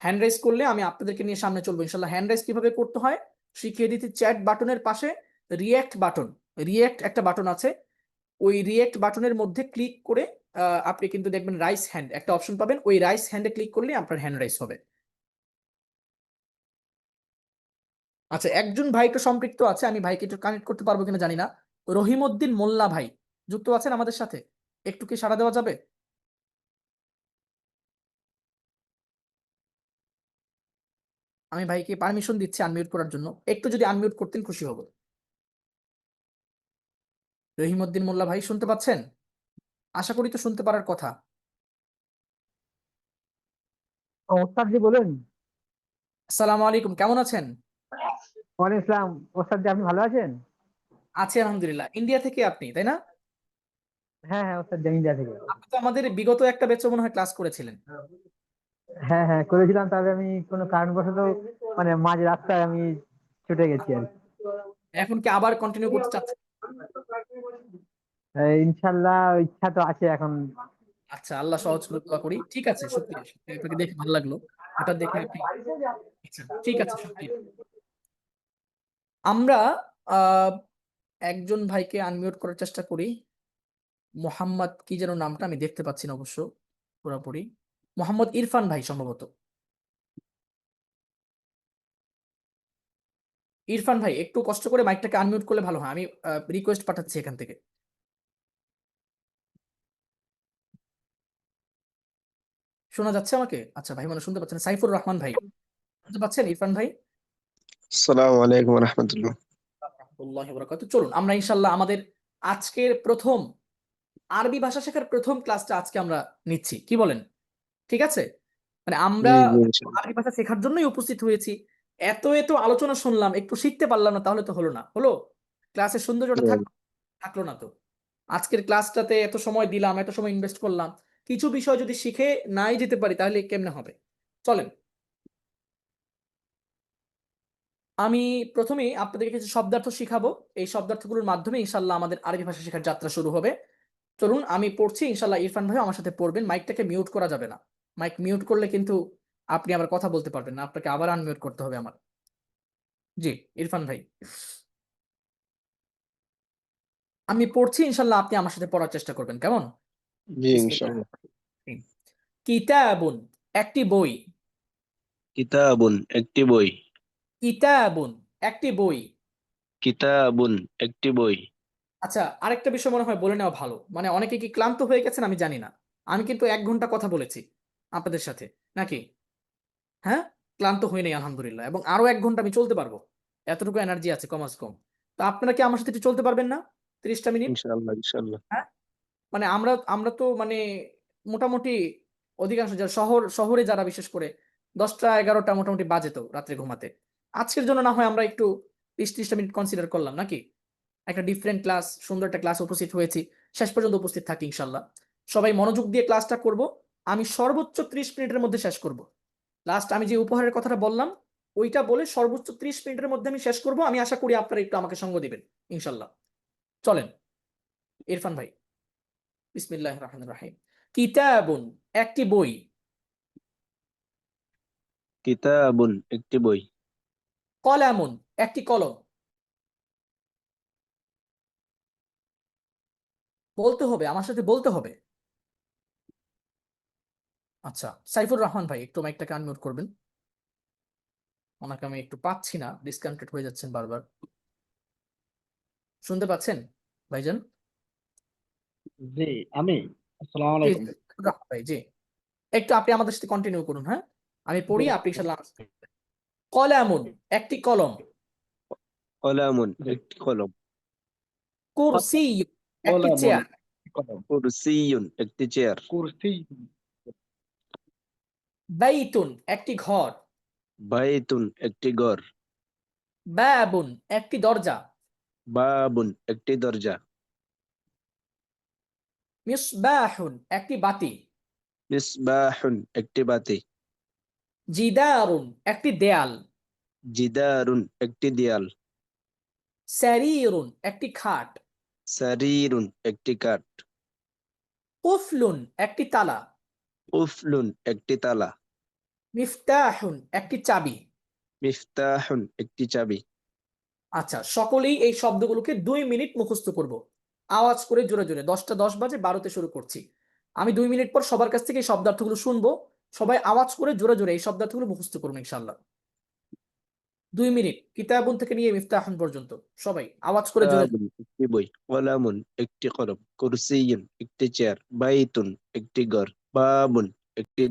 হ্যান্ড রাইজ করলে আমি আপনাদেরকে নিয়ে সামনে চলবো ইনশাল্লাহ। হ্যান্ড রাইজ কিভাবে করতে হয় শিখিয়ে দিতে। চ্যাট বাটনের পাশে রিয়্যাক্ট বাটন, রিয়্যাক্ট একটা বাটন আছে, ওই রিয়েক্ট বাটনের মধ্যে ক্লিক করে আপনি কিন্তু দেখবেন রাইস হ্যান্ড একটা অপশন পাবেন, ওই রাইস হ্যান্ডে ক্লিক করলে আপনার হ্যান্ড রাইস হবে। আচ্ছা, একজন ভাই একটু সম্পৃক্ত আছে, আমি ভাইকে একটু কানেক্ট করতে পারবো কিনা জানি না। রহিমউদ্দিন মোল্লা ভাই যুক্ত আছেন আমাদের সাথে, একটু কি সাড়া দেওয়া যাবে? আমি ভাইকে পারমিশন দিচ্ছি আনমিউট করার জন্য, একটু যদি আনমিউট করতেন খুশি হব। রহিমউদ্দিন মোল্লা ভাই শুনতে পাচ্ছেন? আশা করি তো শুনতে পারার কথা। ওস্তাদ জি বলুন। আসসালামু আলাইকুম, কেমন আছেন? ওয়ালাইকুম ইসলাম। ওস্তাদ জি আপনি ভালো আছেন? আছি আলহামদুলিল্লাহ। ইন্ডিয়া থেকে আপনি, তাই না? হ্যাঁ হ্যাঁ ওস্তাদ জি, আমি ইন্ডিয়া থেকে। আপনি তো আমাদের বিগত একটা ব্যাচে মনে হয় ক্লাস করেছিলেন। হ্যাঁ হ্যাঁ করেছিলাম, তবে আমি কোনো কারণবশত মানে মাঝ রাস্তায় আমি ছুটে গেছি আর কি। এখন কি আবার কন্টিনিউ করতে চাচ্ছেন? ইনশাল্লাহ ইচ্ছা তো আছে এখন। আচ্ছা, আল্লাহ সহজ করে দোয়া করি। ঠিক আছে, শুক্রিয়া শুক্রিয়া, আপনাকে দেখে ভালো লাগলো। হঠাৎ দেখে আপনি, আচ্ছা ঠিক আছে, শুক্রিয়া। আমরা আহ একজন ভাইকে আনমিউট করার চেষ্টা করি। মোহাম্মদ কি যেন নামটা, আমি দেখতে পাচ্ছি না অবশ্য পুরোপুরি। মোহাম্মদ ইরফান ভাই সম্ভবত। ইরফান ভাই একটু কষ্ট করে মাইকটাকে আনমিউট করলে ভালো হয়, আমি রিকোয়েস্ট পাঠাচ্ছি এখান থেকে। শোনা যাচ্ছে আমাকে? আচ্ছা, ভাই মানে শুনতে পাচ্ছেন। সাইফুর রহমান ভাই শুনতে পাচ্ছেন? ইরফান ভাই। আসসালামু আলাইকুম রহমতুল্লাহ। রাহমাতুল্লাহি ওয়া বারাকাতুহু। চলুন আমরা ইনশাল্লাহ আমাদের আজকের প্রথম আরবি ভাষা শেখার প্রথম ক্লাসটা আজকে আমরা নিচ্ছি, কি বলেন? ঠিক আছে, মানে আমরা জি জি ইনশাআল্লাহ। আরবি ভাষা শেখার জন্যই উপস্থিত হয়েছি। এত এত আলোচনা শুনলাম, একটু শিখতে পারলাম না, তাহলে তো হলো না। হলো, ক্লাসের সৌন্দর্যটা থাকলো না তো। আজকের ক্লাসটাতে এত সময় দিলাম, এত সময় ইনভেস্ট করলাম, কিছু বিষয় যদি শিখে নাই যেতে পারি তাহলে কেমনে হবে? চলেন, আমি প্রথমেই আপনাদেরকে কিছু শব্দার্থ শিখাবো। এই শব্দার্থগুলোর মাধ্যমে ইনশাল্লাহ আমাদের আরবি ভাষা শেখার যাত্রা শুরু হবে। চলুন আমি পড়ছি, ইনশাল্লাহ ইরফান ভাই আমার সাথে পড়বেন। মাইকটাকে মিউট করা যাবে না, মাইক মিউট করলে কিন্তু আপনি আবার কথা বলতে পারবেন না, আপনাকে আবার আনমিউট করতে হবে আমার। জি, ইরফান ভাই আমি পড়ছি, ইনশাল্লাহ আপনি আমার সাথে পড়ার চেষ্টা করবেন, কেমন? জি বিসমিল্লাহ। ইনশাআল্লাহ। কিতাবুন একটি বই। কিতাবুন একটি বই। কিতাবুন একটি বই। কিতাবুন একটি বই। আচ্ছা, আরেকটা বিষয় মনে হয় বলে নেওয়া ভালো, মানে অনেকে কি ক্লান্ত হয়ে গেছেন আমি জানি না, আমি কিন্তু 1 ঘন্টা কথা বলেছি আপনাদের সাথে, নাকি? হ্যাঁ, ক্লান্ত হই নাই আলহামদুলিল্লাহ, এবং আরো 1 ঘন্টা আমি চলতে পারবো, এতটুকু এনার্জি আছে কমাস কম। তো আপনারা কি আমার সাথে একটু চলতে পারবেন না 30টা মিনিট? ইনশাআল্লাহ ইনশাআল্লাহ। হ্যাঁ, মানে আমরা আমরা তো মানে মোটামুটি অধিকাংশ যারা শহরে যারা বিশেষ করে 10টা 11টা মোটামুটি বাজে তো রাত্রে ঘুমাতে। আজকের জন্য না হয় আমরা একটু 20-30টা মিনিট কনসিডার করলাম, নাকি? একটা ডিফারেন্ট ক্লাস, সুন্দর একটা ক্লাস উপস্থিত হয়েছি, শেষ পর্যন্ত উপস্থিত থাকি ইনশাল্লাহ। সবাই মনোযোগ দিয়ে ক্লাসটা করব। আমি সর্বোচ্চ 30 মিনিটের মধ্যে শেষ করব। লাস্ট আমি যে উপহারের কথাটা বললাম ওইটা বলে সর্বোচ্চ 30 মিনিটের মধ্যে আমি শেষ করব। আমি আশা করি আপনারা একটু আমাকে সঙ্গ দিবেন ইনশাল্লাহ। চলেন ইরফান ভাই, বিসমিল্লাহির রহমানির রহিম। কিতাবুন একটি বই, কিতাবুন একটি বই, কলামুন একটি কলম। বলতে হবে, আমার সাথে বলতে হবে। আচ্ছা, সাইফুর রহমান ভাই একটু মাইকটাকে আনমিউট করবেন। ওনাকে আমি একটু পাচ্ছি না, ডিসকানেক্টেড হয়ে যাচ্ছেন বারবার। শুনতে পাচ্ছেন ভাইজান? জি, আমি। আসসালামু জি, আলাইকুম। সাইফুর রহমান ভাই, জি। একটু আপনি আমাদের সাথে কন্টিনিউ করুন, হ্যাঁ? আমি পড়ি, আপনি ইনশাআল্লাহ answer করবেন। কলামুন একটি কলম, কলামুন একটি কলম, কুরসি একটি কলামুন চেয়ার, কলম, কুরসিয়ুন একটি চেয়ার, কুরসি বাইতুন একটি ঘর, বাইতুন একটি ঘর, বাবুন একটি দরজা, বাবুন একটি দরজা, মিসবাহুন একটি বাতি, মিসবাহুন একটি বাতি, জিদারুন একটি দেয়াল, জিদারুন একটি দেয়াল, সারিরুন একটি খাট, সারিরুন একটি কাঠ, কুফলুন একটি তালা, কুফলুন একটি তালা, মিফতাহুন একটি চাবি। মিফতাহুন একটি চাবি। আচ্ছা, সকলেই এই শব্দগুলোকে 2 মিনিট মুখস্থ করব, আওয়াজ করে জোরে জোরে। 10টা 10 বাজে, 12তে শুরু করছি। আমি 2 মিনিট পর সবার কাছ থেকে এই শব্দার্থগুলো শুনবো, সবাই আওয়াজ করে জোরে জোরে এই শব্দার্থগুলো মুখস্থ করুন ইনশাআল্লাহ। 2 মিনিট, কিতাবুন থেকে নিয়ে মিফতাহুন পর্যন্ত সবাই আওয়াজ করে জোরে জোরে। কিতাবুন একটি বই, কলামুন একটি কলম, কুরসিয়ুন একটি চেয়ার, বাইতুন একটি ঘর, বাবুন একটি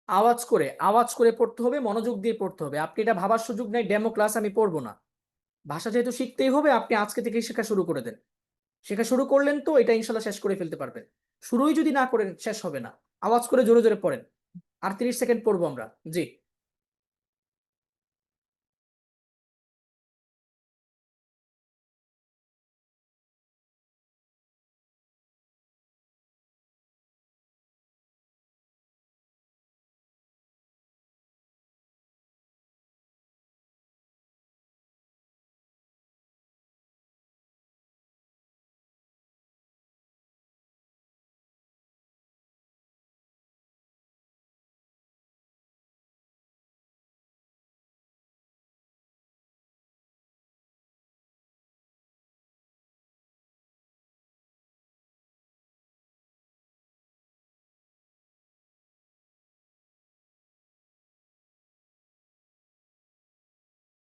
আওয়াজ করে পড়তে হবে, মনোযোগ দিয়ে পড়তে হবে। আপনি এটা ভাবার সুযোগ নেই ডেমো ক্লাস আমি পড়বো না। ভাষা যেহেতু শিখতেই হবে, আপনি আজকে থেকে শেখা শুরু করে দেন। শেখা শুরু করলেন তো এটা ইনশাল্লাহ শেষ করে ফেলতে পারবেন। শুরুই যদি না করেন শেষ হবে না। আওয়াজ করে জোরে জোরে পড়েন। আর 30 সেকেন্ড পড়বো আমরা, জি।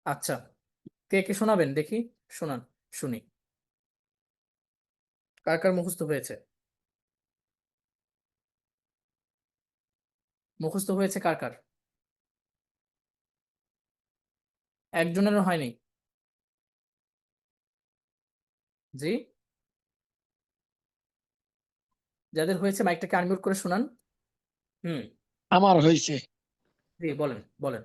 আচ্ছা, কে কে শোনাবেন দেখি? শোনান, শুনি। কার কার মুখস্থ হয়েছে? মুখস্থ হয়েছে কার কার? একজনেরও হয়নি? জি, যাদের হয়েছে মাইকটাকে আনমিউট করে শোনান। হুম, আমার হয়েছে। জি, বলেন বলেন।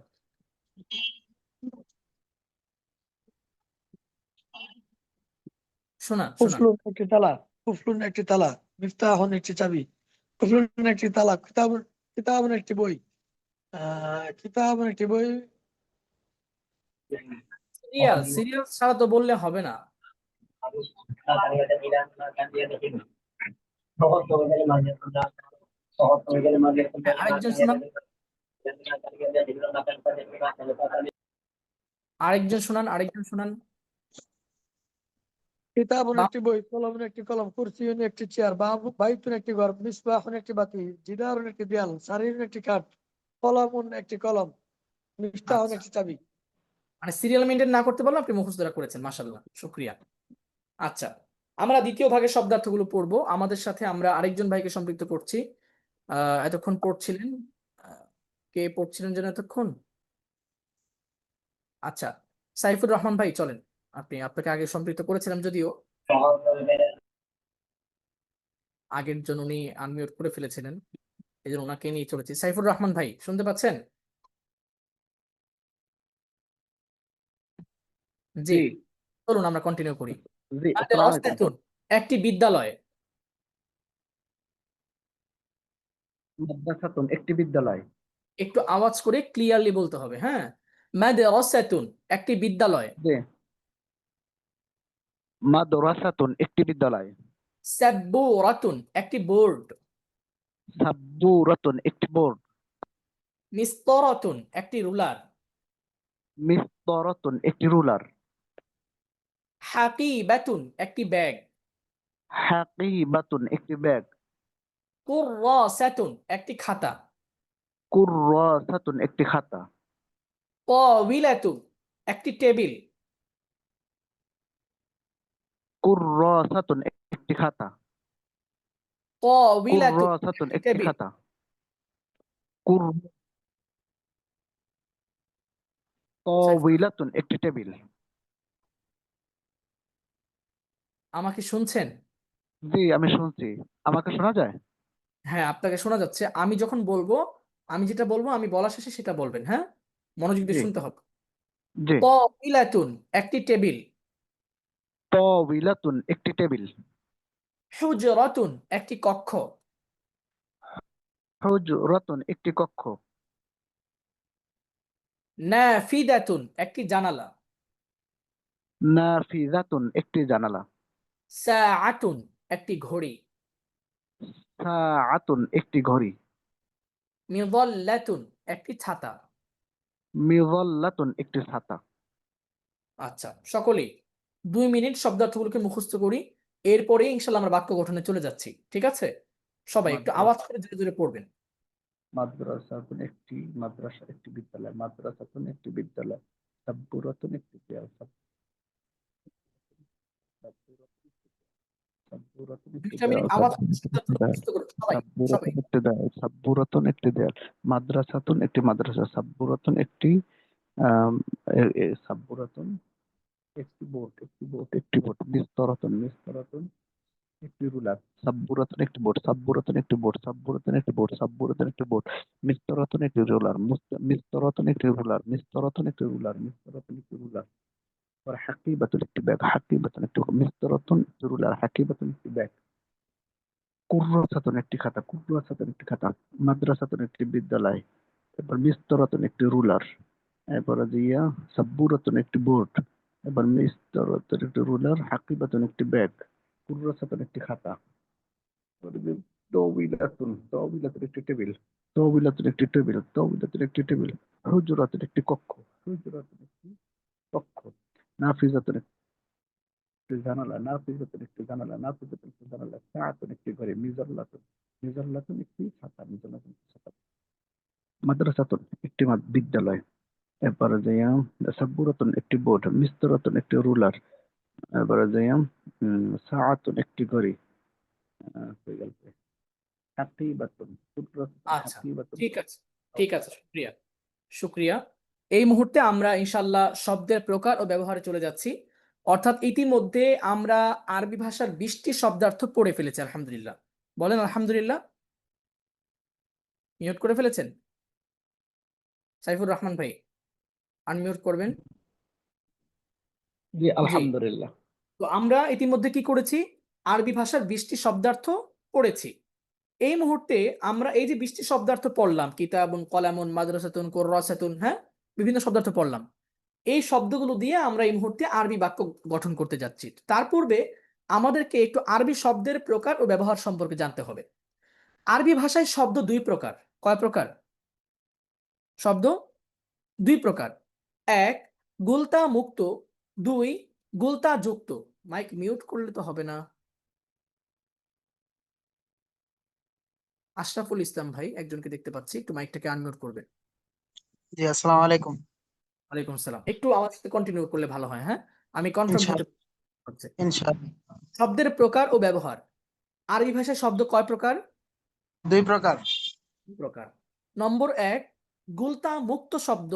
শোনান শোনান। কুফলুন একটি তালা, কুফলুন একটি তালা, মিফতাহুন একটি চাবি, কুফলুন একটি তালা, কিতাবুন কিতাবুন একটি বই, কিতাবুন একটি বই, সিরিয়াল সিরিয়াল ছাড়া তো বললে হবে না। হ্যাঁ, আরেকজন শোনান, আরেকজন শোনান। কিতাবুন বা- একটি বই, কলমুন একটি কলম, কুরসিউন একটি চেয়ার, বাইতুন একটি ঘর, মিসবাহুন একটি বাতি, জিদারুন একটি দেয়াল, সারিরুন একটি কাঠ, কলমুন একটি কলম, মিফতাহুন আচ্ছা, একটি চাবি। মানে সিরিয়াল মেনটেন না করতে পারলে আপনি মুখস্থ করেছেন, মাশাআল্লাহ, শুকরিয়া। আচ্ছা, আমরা দ্বিতীয় ভাগের শব্দার্থগুলো পড়বো। আমাদের সাথে আমরা আরেকজন ভাইকে সম্পৃক্ত করছি। এতক্ষণ পড়ছিলেন, আহ, কে পড়ছিলেন যেন এতক্ষণ? আচ্ছা, সাইফুর রহমান ভাই চলেন, আপনাকে আগে সম্পৃক্ত করেছিলাম, যদিও আগের জন উনি আনমিউট করে ফেলেছিলেন, এই জন্য ওনাকে নিয়ে চলেছি। সাইফুর রহমান ভাই শুনতে পাচ্ছেন? জি, জি চলুন আমরা কন্টিনিউ করি। জি আমাদের আসসালামু আলাইকুম। অস্তাতুন একটি বিদ্যালয়, মাদ্রাসাতুন একটি বিদ্যালয়। একটু আওয়াজ করে ক্লিয়ারলি বলতে হবে, হ্যাঁ। মাদ্রাসাতুন একটি বিদ্যালয়, জি মাদ্রাসাতুন একটি বিদ্যালয়। সাব্বুরাতুন একটি বোর্ড, সাব্বুরাতুন একটি বোর্ড। মিসতরাতুন একটি রুলার, মিসতরাতুন একটি রুলার। হাকিবাতুন একটি ব্যাগ, হাকিবাতুন একটি ব্যাগ। কুররাসাতুন একটি খাতা, কুররাসাতুন একটি খাতা। তাওবিলাতুন একটি টেবিল, কুররাসাতুন একটি খাতা। তাওবিলাতুন কুররাসাতুন একটি একটি টেবিল। খাতা। কুর তাওবিলাতুন একটি টেবিল। আমাকে শুনছেন? জি আমি শুনছি, আমাকে শোনা যায়? হ্যাঁ, আপনাকে শোনা যাচ্ছে। আমি যখন বলবো, আমি যেটা বলবো, আমি বলা শেষে সেটা বলবেন, হ্যাঁ, মনোযোগ জি দিয়ে শুনতে হবে। জি তাওবিলাতুন একটি টেবিল, তাওবিলাতুন একটি টেবিল। হুজরাতুন একটি কক্ষ, হুজরাতুন একটি কক্ষ। নাফিদাতুন একটি জানালা, নাফিজাতুন একটি জানালা। সাআতুন একটি ঘড়ি, সাআতুন একটি ঘড়ি। মিযাল্লাতুন একটি ছাতা। মিযাল্লাতুন একটি ছাতা। আচ্ছা, সকলেই 2 মিনিট শব্দার্থগুলোকে মুখস্থ করি, এরপরে ইনশাল্লাহ আমরা বাক্য গঠনে চলে যাচ্ছি, ঠিক আছে? সবাই একটু আওয়াজ করে জোরে জোরে পড়বেন। মাদ্রাসাতুন একটি মাদ্রাসা একটি বিদ্যালয়। মাদ্রাসাতুন একটি বিদ্যালয়। সাব্বুরাতুন একটি দেয়াল। সাব্বুরাতুন একটি 2টা মিনিট দেয়াল। আওয়াজ করে শব্দার্থ মুখস্থ করুন, সবাই সবাই। সাব্বুরাতুন একটি দেয়াল। সাব্বুরাতুন একটি দেয়াল। মাদ্রাসাতুন একটি মাদ্রাসা। সাব্বুরাতুন একটি আম, সাব্বুরাতুন একটি বোর্ড। একটি বোর্ড একটি বোর্ড। মিসতরাতুন মিসতরাতুন একটি রুলার। সাব্বুরাতুন একটি বোর্ড। সাব্বুরাতুন একটি বোর্ড। সাব্বুরাতুন একটি বোর্ড। সাব্বুরাতুন একটি বোর্ড। মিসতরাতুন একটি রুলার। মিসতরাতুন একটি রুলার। মিসতরাতুন একটি রুলার। মিসতরাতুন একটি রুলার। আর হাকিবাতুন একটি ব্যাগ। হাকিবাতুন একটি মিসতরাতুন একটি রুলার। হাকিবাতুন একটি ব্যাগ। কুররাসাতুন একটি খাতা। কুররাসাতুন একটি খাতা। মাদ্রাসাতুন একটি বিদ্যালয়। এবার মিসতরাতুন একটি রুলার। এরপরে দিয়া সাব্বুরাতুন একটি বোর্ড। এবার মিসতরাতুন একটি রুলার। হাকিবাতুন একটি ব্যাগ। কুররাসাতুন একটি খাতা। তাওবিলাতুন একটি টেবিল। তাওবিলাতুন একটি টেবিল। তাওবিলাতুন একটি টেবিল। হুজরাতুন একটি কক্ষ। হুজরাতুন একটি কক্ষ। নাফিজাতুন একটি জানালা। নাফিজাতুন একটি জানালা। নাফিজাতুন একটি জানালা। সাআতুন একটি ঘড়ি। মিজাল্লাতুন মিজাল্লাতুন একটি ছাতা। মিজাল্লাতুন একটি ছাতা। মাদ্রাসাতুন একটি বিদ্যালয়। এরপরে যাইয়া সাব্বুরাতুন একটি বোর্ড। মিসতরাতুন একটি রুলার। এরপরে যাইয়া সাআতুন একটি ঘড়ি। হয়ে গেল। হাকিবাতুন কুদরাতুন আচ্ছা, হাকিবাতুন। ঠিক আছে, ঠিক আছে, শুক্রিয়া, শুক্রিয়া। এই মুহূর্তে আমরা ইনশাল্লাহ শব্দের প্রকার ও ব্যবহারে চলে যাচ্ছি। অর্থাৎ ইতিমধ্যে আমরা আরবি ভাষার 20টি শব্দার্থ পড়ে ফেলেছি, আলহামদুলিল্লাহ। বলেন আলহামদুলিল্লাহ। মিউট করে ফেলেছেন সাইফুর রহমান ভাই, আনমিউট করবেন। জি জি, আলহামদুলিল্লাহ। তো আমরা ইতিমধ্যে কি করেছি? আরবি ভাষার 20টি শব্দার্থ পড়েছি। এই মুহূর্তে আমরা এই যে 20টি শব্দার্থ পড়লাম, কিতাবুন, কলামুন, মাদ্রাসাতুন, কুররাসাতুন, হ্যাঁ, বিভিন্ন শব্দার্থ পড়লাম। এই শব্দগুলো দিয়ে আমরা এই মুহূর্তে আরবি বাক্য গঠন করতে যাচ্ছি। তার পূর্বে আমাদেরকে একটু আরবি শব্দের প্রকার ও ব্যবহার সম্পর্কে জানতে হবে। আরবি ভাষায় শব্দ দুই প্রকার। কয় প্রকার? শব্দ দুই প্রকার। এক, গুলতা মুক্ত। দুই, গুলতা যুক্ত। মাইক মিউট করলে তো হবে না। আশরাফুল ইসলাম ভাই একজনকে দেখতে পাচ্ছি, একটু মাইকটাকে আনমিউট করবেন। জি, আসসালামু আলাইকুম। ওয়ালাইকুম আসসালাম। একটু আমার সাথে কন্টিনিউ করলে ভালো হয়। হ্যাঁ, আমি কনফার্ম হতে ইনশাআল্লাহ হচ্ছে। ইনশাআল্লাহ। শব্দের প্রকার ও ব্যবহার। আরবি ভাষায় শব্দ কয় প্রকার? দুই প্রকার। দুই প্রকার। নম্বর এক, গুলতা মুক্ত শব্দ।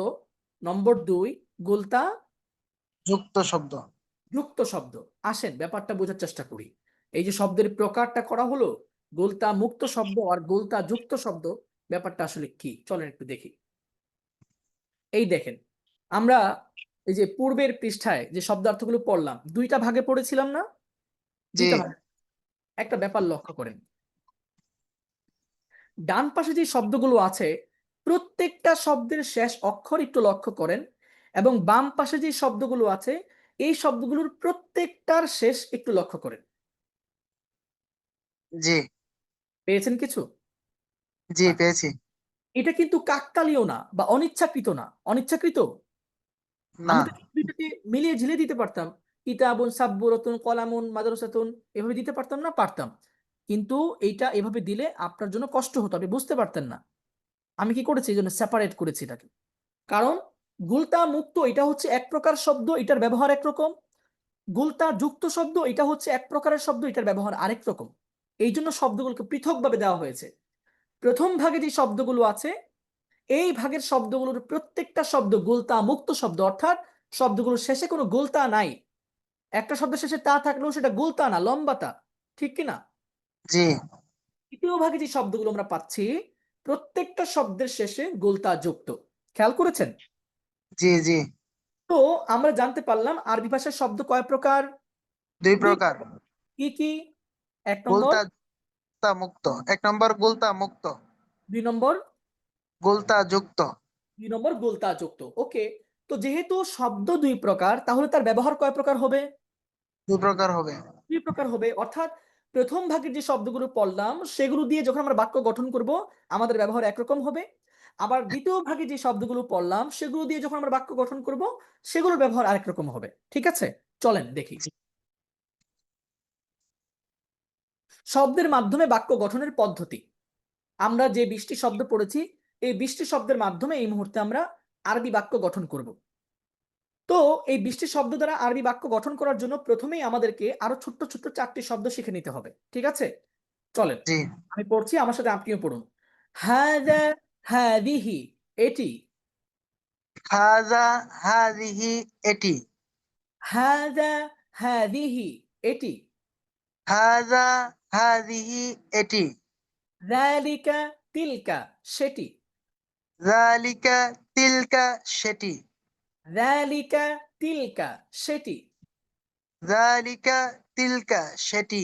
নম্বর দুই, গুলতা যুক্ত শব্দ। যুক্ত শব্দ। আসেন ব্যাপারটা বোঝার চেষ্টা করি। এই যে শব্দের প্রকারটা করা হলো, গুলতা মুক্ত শব্দ আর গুলতা যুক্ত শব্দ, ব্যাপারটা আসলে কি চলেন একটু দেখি। এই দেখেন, আমরা এই যে পূর্বের পৃষ্ঠায় যে শব্দার্থগুলো পড়লাম, দুইটা ভাগে পড়েছিলাম না? জি দুইটা ভাগে। একটা ব্যাপার লক্ষ্য করেন, ডান পাশে যে শব্দগুলো আছে প্রত্যেকটা শব্দের শেষ অক্ষর একটু লক্ষ্য করেন, এবং বাম পাশে যে শব্দগুলো আছে এই শব্দগুলোর প্রত্যেকটার শেষ একটু লক্ষ্য করেন। জি পেয়েছেন কিছু? জি আচ্ছা, পেয়েছি। এটা কিন্তু কাকতালীয় না বা অনিচ্ছাকৃত না। অনিচ্ছাকৃত না। আমি তো দুইটাকে মিলিয়ে ঝিলিয়ে দিতে পারতাম, কিতাবুন সাব্বুরাতুন কলামুন মাদ্রাসাতুন, এভাবে দিতে পারতাম না? পারতাম। কিন্তু এইটা এভাবে দিলে আপনার জন্য কষ্ট হতো, আপনি বুঝতে পারতেন না। আমি কি করেছি? এই জন্য সেপারেট করেছি এটাকে। কারণ গুলতা মুক্ত এটা হচ্ছে এক প্রকার শব্দ, এটার ব্যবহার একরকম। গুলতা যুক্ত শব্দ এটা হচ্ছে এক প্রকারের শব্দ, এটার ব্যবহার আরেক রকম। এই জন্য শব্দগুলোকে পৃথকভাবে দেওয়া হয়েছে। প্রথম ভাগে যে শব্দগুলো আছে এই ভাগের শব্দগুলোর প্রত্যেকটা শব্দ গুলতা মুক্ত শব্দ, অর্থাৎ শব্দগুলোর শেষে কোনো গুলতা নাই। একটা শব্দের শেষে তা থাকলেও সেটা গুলতা না, লম্বা তা। ঠিক কিনা? জি দ্বিতীয় ভাগে যে শব্দগুলো আমরা পাচ্ছি প্রত্যেকটা শব্দের শেষে গুলতা যুক্ত। খেয়াল করেছেন? জি জি তো আমরা জানতে পারলাম আরবি ভাষার শব্দ কয় প্রকার? দুই দুই প্রকার। প্রকার। কি কি? এক নম্বর, গুলতা যুক্তা মুক্ত। এক নম্বর গুলতা মুক্ত। দুই নম্বর, গুলতা যুক্ত। দুই নম্বর গুলতা যুক্ত। ওকে, তো যেহেতু শব্দ দুই প্রকার তাহলে তার ব্যবহার কয় প্রকার হবে? দুই প্রকার হবে। দুই প্রকার হবে। অর্থাৎ প্রথম ভাগের যে শব্দগুলো পড়লাম সেগুলো দিয়ে যখন আমরা বাক্য গঠন করব আমাদের ব্যবহার একরকম হবে। আবার দ্বিতীয় ভাগে যে শব্দগুলো পড়লাম সেগুলো দিয়ে যখন আমরা বাক্য গঠন করব সেগুলোর ব্যবহার আরেক রকম হবে। ঠিক আছে, চলেন দেখি। শব্দের মাধ্যমে বাক্য গঠনের পদ্ধতি। আমরা যে 20টি শব্দ পড়েছি এই 20টি শব্দের মাধ্যমে এই মুহূর্তে আমরা আরবি বাক্য গঠন করব। তো এই 20টি শব্দ দ্বারা আরবি বাক্য গঠন করার জন্য প্রথমেই আমাদেরকে আরো ছোট্ট ছোট্ট 4টি শব্দ শিখে নিতে হবে। ঠিক আছে, চলেন জি। আমি পড়ছি, আমার সাথে আপনিও পড়ুন। হাযা, হাযিহি এটি। হাযা হাযিহি এটি। হাযা, হাযিহি এটি। হাযা হাযিহি এটি। যালিকা, তিলকা সেটি। যালিকা তিলকা সেটি। যালিকা, তিলকা সেটি। যালিকা তিলকা সেটি।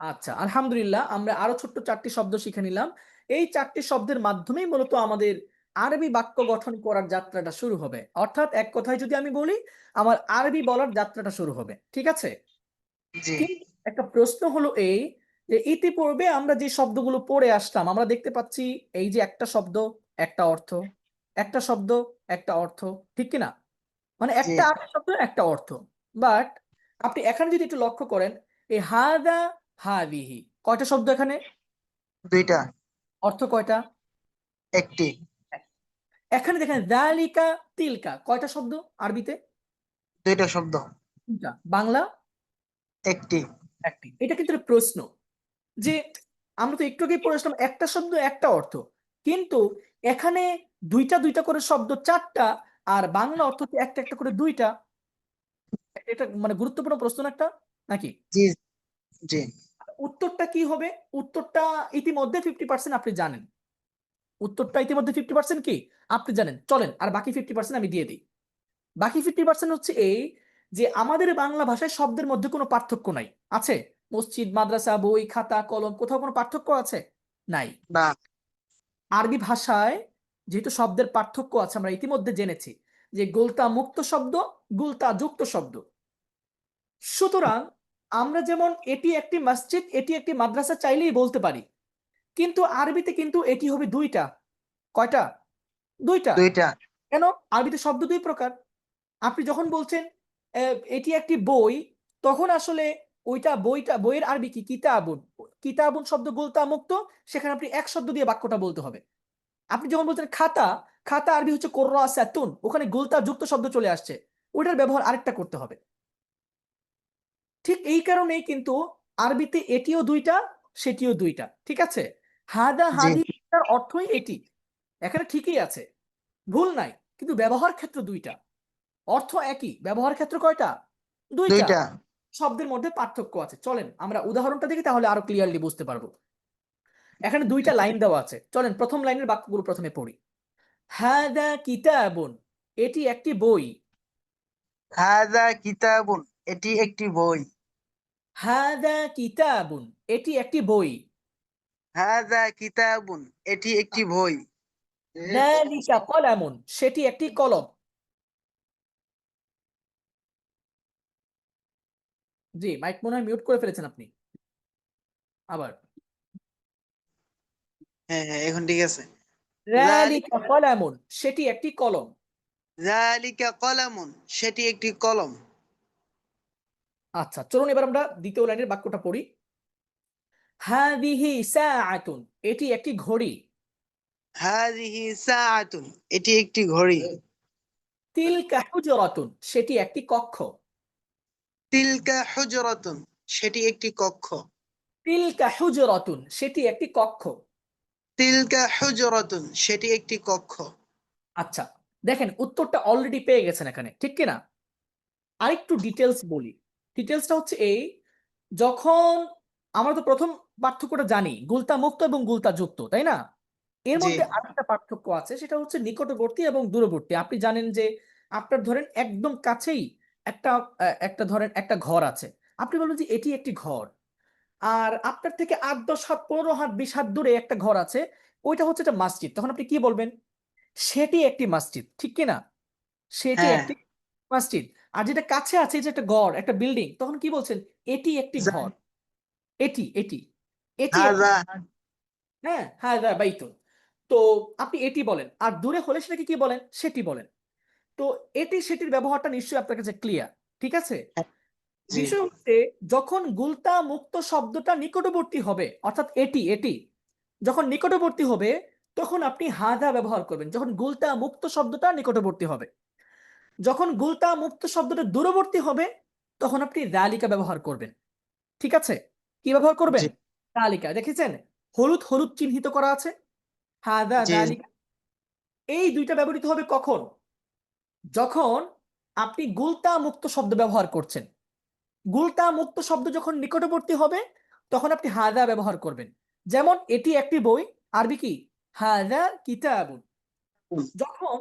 আচ্ছা, আলহামদুলিল্লাহ, আমরা আরো ছোট্ট 4টি শব্দ শিখে নিলাম। এই 4টি শব্দের মাধ্যমেই মূলত আমাদের আরবি বাক্য গঠন করার যাত্রাটা শুরু হবে। অর্থাৎ এক কথায় যদি আমি বলি আমার আরবি বলার যাত্রাটা শুরু হবে। ঠিক আছে, জি কিন্তু একটা প্রশ্ন হলো এই যে ইতিপূর্বে আমরা যে শব্দগুলো পড়ে আসতাম আমরা দেখতে পাচ্ছি এই যে একটা শব্দ একটা অর্থ, একটা শব্দ একটা অর্থ, ঠিক কিনা? মানে জি একটা আরবি শব্দ একটা অর্থ। বাট আপনি এখানে যদি একটু লক্ষ্য করেন এই হাদা হাদিহি কয়টা শব্দ এখানে? দুইটা। অর্থ কয়টা? একটি। এখানে দেখেন যালিকা, তিলকা কয়টা শব্দ আরবিতে? দুইটা শব্দ। তিনটা। বাংলা? একটি। একটি। এটা কিন্তু একটা প্রশ্ন যে আমরা তো একটু আগেই পড়ে আসলাম একটা শব্দ একটা অর্থ, কিন্তু এখানে দুইটা দুইটা করে শব্দ 4টা আর বাংলা অর্থ হচ্ছে একটা একটা করে 2টা। এটা মানে গুরুত্বপূর্ণ প্রশ্ন না একটা, নাকি? জি জি উত্তরটা কি হবে? উত্তরটা ইতিমধ্যে 50% আপনি জানেন। উত্তরটা ইতিমধ্যে 50% কি আপনি জানেন। চলেন আর বাকি 50% আমি দিয়ে দিই। বাকি 50% হচ্ছে এই যে আমাদের বাংলা ভাষায় শব্দের মধ্যে কোনো পার্থক্য নাই। আছে? মসজিদ, মাদ্রাসা, বই, খাতা, কলম, কোথাও কোনো পার্থক্য আছে? নাই। না। আরবি ভাষায় যেহেতু শব্দের পার্থক্য আছে আমরা ইতিমধ্যে জেনেছি যে গুলতা মুক্ত শব্দ, গুলতা যুক্ত শব্দ। সুতরাং আমরা যেমন এটি একটি মসজিদ এটি একটি মাদ্রাসা চাইলেই বলতে পারি, কিন্তু আরবিতে কিন্তু এটি হবে দুইটা। কয়টা? দুইটা। দুইটা। কেন? আরবিতে শব্দ দুই প্রকার। আপনি যখন বলছেন এটি একটি বই, তখন আসলে বইয়ের আরবি কি? কিতাবুন। কিতাবুন শব্দ গোলতা মুক্ত, সেখানে আপনি এক শব্দ দিয়ে বাক্যটা বলতে হবে। আপনি যখন বলছেন খাতা, খাতা আরবি হচ্ছে কুররাসাতুন, ওখানে গোলতা যুক্ত শব্দ চলে আসছে, ওটার ব্যবহার আরেকটা করতে হবে। ঠিক এই কারণেই কিন্তু আরবিতে এটিও দুইটা, সেটিও দুইটা। ঠিক আছে? হাদা জি হাদি তার অর্থই এটি, এখানে ঠিকই আছে, ভুল নাই, কিন্তু ব্যবহার ক্ষেত্র দুইটা। অর্থ একই, ব্যবহার ক্ষেত্র কয়টা? দুইটা। দুইটা। শব্দের মধ্যে পার্থক্য আছে। চলেন আমরা উদাহরণটা দেখি, তাহলে আরো ক্লিয়ারলি বুঝতে পারবো। এখানে দুইটা লাইন দেওয়া আছে, চলেন প্রথম লাইনের বাক্যগুলো প্রথমে পড়ি। হাদা কিতাবুন, এটি একটি বই। হাযা কিতাবুন, এটি একটি বই। হাদা কিতাবুন, এটি একটি বই। হাযা কিতাবুন, এটি একটি বই। যালিকা কলামুন, সেটি একটি কলম। জি, মাইক মনে হয় মিউট করে ফেলেছেন আপনি আবার। হ্যাঁ হ্যাঁ, এখন ঠিক আছে। যালিকা কলামুন, সেটি একটি কলম। যালিকা কলামুন, সেটি একটি কলম। আচ্ছা, চলুন এবার আমরা দ্বিতীয় লাইনের বাক্যটা পড়ি। হাদিহি সাআতুন, এটি একটি ঘড়ি। হাযিহি সাআতুন, এটি একটি ঘড়ি। তিলকা হুজরাতুন, সেটি একটি কক্ষ। তিলকা হুজরাতুন, সেটি একটি কক্ষ। তিলকা হুজরাতুন, সেটি একটি কক্ষ। তিলকা হুজরাতুন, সেটি একটি কক্ষ। আচ্ছা, দেখেন উত্তরটা অলরেডি পেয়ে গেছেন এখানে, ঠিক কিনা? আরেকটু ডিটেলস বলি। ডিটেলসটা হচ্ছে এই, যখন আমরা তো প্রথম পার্থক্যটা জানি, গুলতা মুক্ত এবং গুলতা যুক্ত, তাই না? এর জি মধ্যে আরেকটা পার্থক্য আছে, সেটা হচ্ছে নিকটবর্তী এবং দূরবর্তী। আপনি জানেন যে আপনার ধরেন একদম কাছেই একটা একটা ধরেন একটা ঘর আছে, আপনি বলবেন যে এটি একটি ঘর। আর আপনার থেকে 8, 10 হাত, 15 হাত, 20 হাত দূরে একটা ঘর আছে, ওইটা হচ্ছে একটা মসজিদ, তখন আপনি কি বলবেন? সেটি একটি মসজিদ, ঠিক কিনা? সেটি হ্যাঁ। একটি মসজিদ। আর যেটা কাছে আছে, যে একটা গড়, একটা বিল্ডিং, তখন কি বলছেন? এটি একটি ঘর। এটি এটি এটি একটি, হাযা। হ্যাঁ হাযা বাইতুন। তো আপনি এটি বলেন, আর দূরে হলে সেটাকে কি বলেন? সেটি বলেন। তো এটি সেটির ব্যবহারটা নিশ্চয়ই আপনার কাছে ক্লিয়ার, ঠিক আছে? জি বিষয় হচ্ছে, যখন গুলতা মুক্ত শব্দটা নিকটবর্তী হবে, অর্থাৎ এটি এটি যখন নিকটবর্তী হবে, তখন আপনি হাদা ব্যবহার করবেন, যখন গুলতা মুক্ত শব্দটা নিকটবর্তী হবে। যখন গুলতা মুক্ত শব্দটা দূরবর্তী হবে, তখন আপনি যালিকা ব্যবহার করবেন। ঠিক আছে? কি ব্যবহার করবেন? জি যালিকা। দেখেছেন হলুদ হলুদ চিহ্নিত করা আছে, হাদা জি যালিকা। এই দুইটা ব্যবহৃত হবে কখন? যখন আপনি গুলতা মুক্ত শব্দ ব্যবহার করছেন। গুলতা মুক্ত শব্দ যখন নিকটবর্তী হবে, তখন আপনি হাদা ব্যবহার করবেন। যেমন এটি একটি বই, আরবি কি? হাদা কিতাবুন। যখন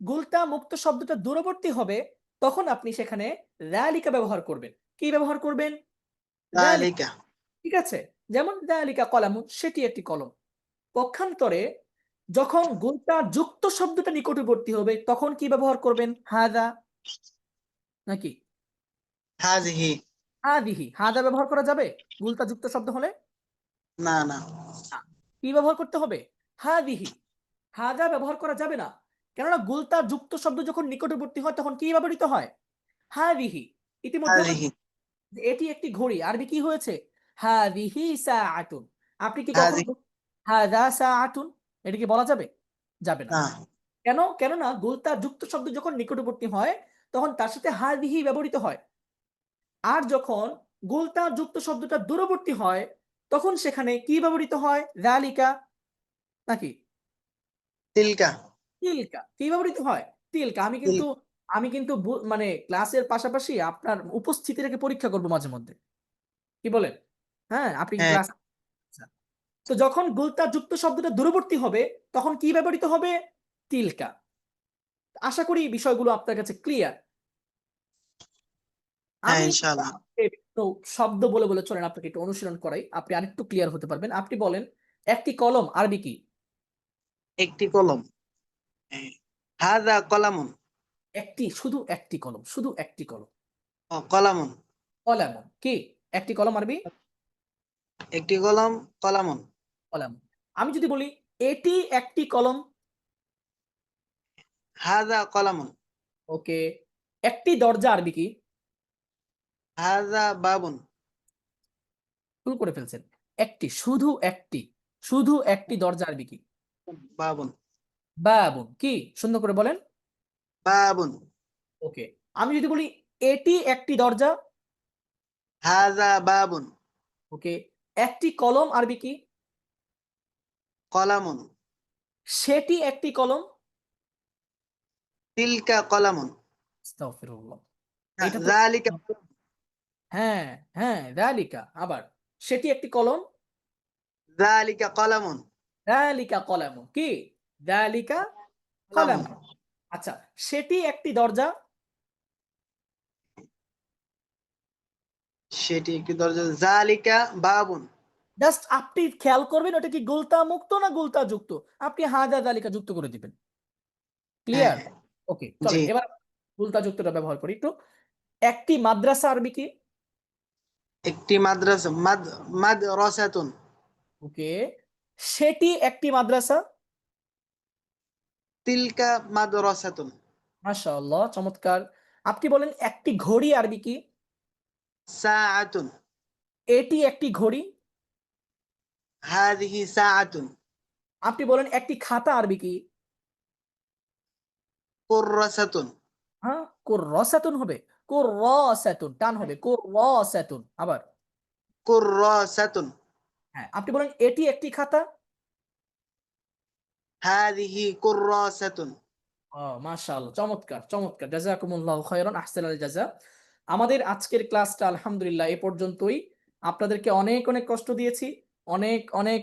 গুলতা মুক্ত শব্দটা দূরবর্তী হবে, তখন আপনি সেখানে যালিকা ব্যবহার করবেন। কি ব্যবহার করবেন? যালিকা। যালিকা। ঠিক আছে? যেমন যালিকা কলামুন, সেটি একটি কলম। পক্ষান্তরে যখন গুলতা যুক্ত শব্দটা নিকটবর্তী হবে, তখন কি ব্যবহার করবেন? হাদা নাকি হাযিহি। হাদিহি? হাদা ব্যবহার করা যাবে গুলতা যুক্ত শব্দ হলে? না না। না। কি ব্যবহার করতে হবে? হাদিহি। হাদা ব্যবহার করা যাবে না, কেননা গুলতা যুক্ত শব্দ যখন নিকটবর্তী হয়, তখন কি ব্যবহৃত হয়? হাদিহি। ইতিমধ্যে আমরা হাযিহি। যে এটি একটি ঘড়ি, আরবি কি হয়েছে? হাদিহি সাআতুন। আপনি কি কখনো হাযিহি। হাদা সাআতুন এটা কি বলা যাবে? যাবে না। না। কেন? কেননা গুলতা যুক্ত শব্দ যখন নিকটবর্তী হয়, তখন তার সাথে হাদিহি ব্যবহৃত হয়। আর যখন গুলতা যুক্ত শব্দটা দূরবর্তী হয়, তখন সেখানে কি ব্যবহৃত হয়? যালিকা নাকি তিলকা। তিলকা? কি ব্যবহৃত হয়? তিলকা। তিল। আমি কিন্তু মানে ক্লাসের পাশাপাশি আপনার উপস্থিতি রেখে পরীক্ষা করব মাঝে মধ্যে। কি বলেন? হ্যাঁ, আপনি কি হ্যাঁ ক্লাস? আচ্ছা। তো যখন গুলতা যুক্ত শব্দটা দূরবর্তী হবে, তখন কি ব্যবহৃত হবে? তিলকা। আশা করি এই বিষয়গুলো আপনার কাছে ক্লিয়ার। হ্যাঁ, আমি ইনশাআল্লাহ। একটু শব্দ বলে বলে চলেন আপনাকে একটু অনুশীলন করাই, আপনি আরেকটু ক্লিয়ার হতে পারবেন। আপনি বলেন একটি কলম আরবি কি? একটি কলম। হ্যাঁ। হাযা কলামুন। একটি, শুধু একটি কলম, শুধু একটি কলম। ও কলামুন। কলাম কি? একটি কলম আরবি? একটি কলম কলামুন। কলাম। আমি যদি বলি এটি একটি কলম, هذا قلم ওকে। একটি দরজা আরবি কি? هذا باب ভুল করে ফেলছেন। একটি, শুধু একটি, শুধু একটি দরজা আরবি কি? باب বাবুন। কি সুন্দর করে বলেন। باب ওকে। আমি যদি বলি এটি একটি দরজা, هذا باب ওকে। একটি কলম আরবি কি? قلم সেটি একটি কলম, تلك قلم আস্তাগফিরুল্লাহ। এটা তো ذلك হ্যাঁ, হ্যাঁ, যালিকা। আবার সেটি একটি কলম, ذلك قلم যালিকা কলামুন। কি? যালিকা قلم কলামুন। আচ্ছা, সেটি একটি দরজা, সেটি একটি দরজা ذلك باب জাস্ট আপনি খেয়াল করবেন ওটা কি গুলতা মুক্ত না গুলতা যুক্ত, আপনি হাজা জালিকা যুক্ত করে দিবেন। ক্লিয়ার? হ্যাঁ ওকে, চলেন জি এবার গুলতা যুক্তটা ব্যবহার করি একটু। একটি মাদ্রাসা আরবি কি? একটি মাদ্রাসা মাদ্রাসাতুন ওকে। সেটি একটি মাদ্রাসা, তিলকা মাদ্রাসাতুন মাশাআল্লাহ, চমৎকার। আপনি বলেন একটি ঘড়ি আরবি কি? সাআতুন এটি একটি ঘড়ি। হাযিহি সাআতুন আপনি বলেন একটি খাতা আরবি কি? কুররাসাতুন হ্যাঁ, কুররাসাতুন হবে। কুররাসাতুন টান হবে, কুররাসাতুন। আবার কুররাসাতুন হ্যাঁ, আপনি বলেন এটি একটি খাতা। হাযিহি কুররাসাতুন মাশাআল্লাহ, চমৎকার, চমৎকার। জাযাকুমুল্লাহু খায়রান, আহসানাল জাযা। আমাদের আজকের ক্লাসটা আলহামদুলিল্লাহ এ পর্যন্তই। আপনাদেরকে অনেক অনেক কষ্ট দিয়েছি। অনেক অনেক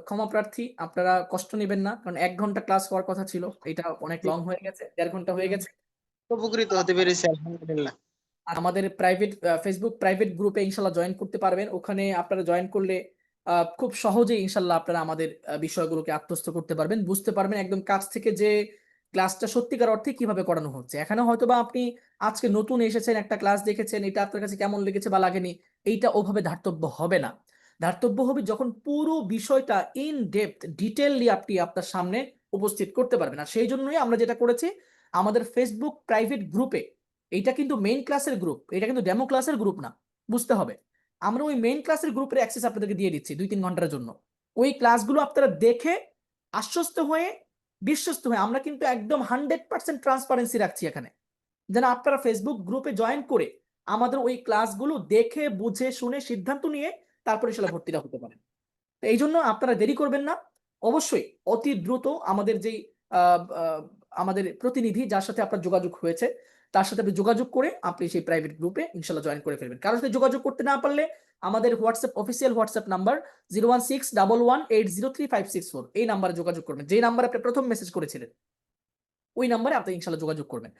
ক্ষমা প্রার্থী। আপনারা কষ্ট নেবেন না, কারণ 1 ঘন্টা ক্লাস হওয়ার কথা ছিল। এটা অনেক লং হয়ে গেছে, 1.5 ঘন্টা হয়ে গেছে। উপকৃত হতে পেরেছি আলহামদুলিল্লাহ আর আমাদের প্রাইভেট ফেসবুক প্রাইভেট গ্রুপে ইনশাল্লাহ জয়েন করতে পারবেন। ওখানে আপনারা জয়েন করলে খুব সহজেই ইনশাল্লাহ আপনারা আমাদের বিষয়গুলোকে আত্মস্থ করতে পারবেন, বুঝতে পারবেন একদম কাছ থেকে যে ক্লাসটা সত্যিকার অর্থে কিভাবে করানো হচ্ছে। এখানে হয়তোবা আপনি আজকে নতুন এসেছেন, একটা ক্লাস দেখেছেন, এটা আপনার কাছে কেমন লেগেছে বা লাগেনি, এইটা ওভাবে ধার্তব্য হবে না। ধার্তব্য হবে যখন পুরো বিষয়টা ইন ডেপথ ডিটেইললি আপনি আপনার সামনে উপস্থিত করতে পারবেন। আর সেই জন্যই আমরা যেটা করেছি, আমাদের ফেসবুক প্রাইভেট গ্রুপে, এইটা কিন্তু মেইন ক্লাসের গ্রুপ, এটা কিন্তু ডেমো ক্লাসের গ্রুপ না, বুঝতে হবে। আমরা ওই মেইন ক্লাসের গ্রুপের অ্যাক্সেস আপনাদেরকে দিয়ে দিচ্ছি 2-3 ঘন্টার জন্য। ওই ক্লাসগুলো আপনারা দেখে আশ্বস্ত হয়ে, বিশ্বস্ত হয়ে, আমরা কিন্তু একদম 100% ট্রান্সপারেন্সি রাখছি এখানে, যেন আপনারা ফেসবুক গ্রুপে জয়েন করে আমাদের ওই ক্লাসগুলো দেখে বুঝে শুনে সিদ্ধান্ত নিয়ে তারপরে সেটা ভর্তিটা হতে পারেন। তো এই জন্য আপনারা দেরি করবেন না, অবশ্যই অতি দ্রুত আমাদের যেই আমাদের প্রতিনিধি যার সাথে আপনার যোগাযোগ হয়েছে তার সাথে আপনি যোগাযোগ করে আপনি সেই প্রাইভেট গ্রুপে ইনশাল্লাহ জয়েন করে ফেলবেন। কারোর সাথে যোগাযোগ করতে না পারলে আমাদের হোয়াটসঅ্যাপ অফিসিয়াল হোয়াটসঅ্যাপ নাম্বার 01611803564, এই নাম্বারে যোগাযোগ করবেন। যেই নাম্বারে আপনি প্রথম মেসেজ করেছিলেন ওই নাম্বারে আপনি ইনশাল্লাহ যোগাযোগ করবেন।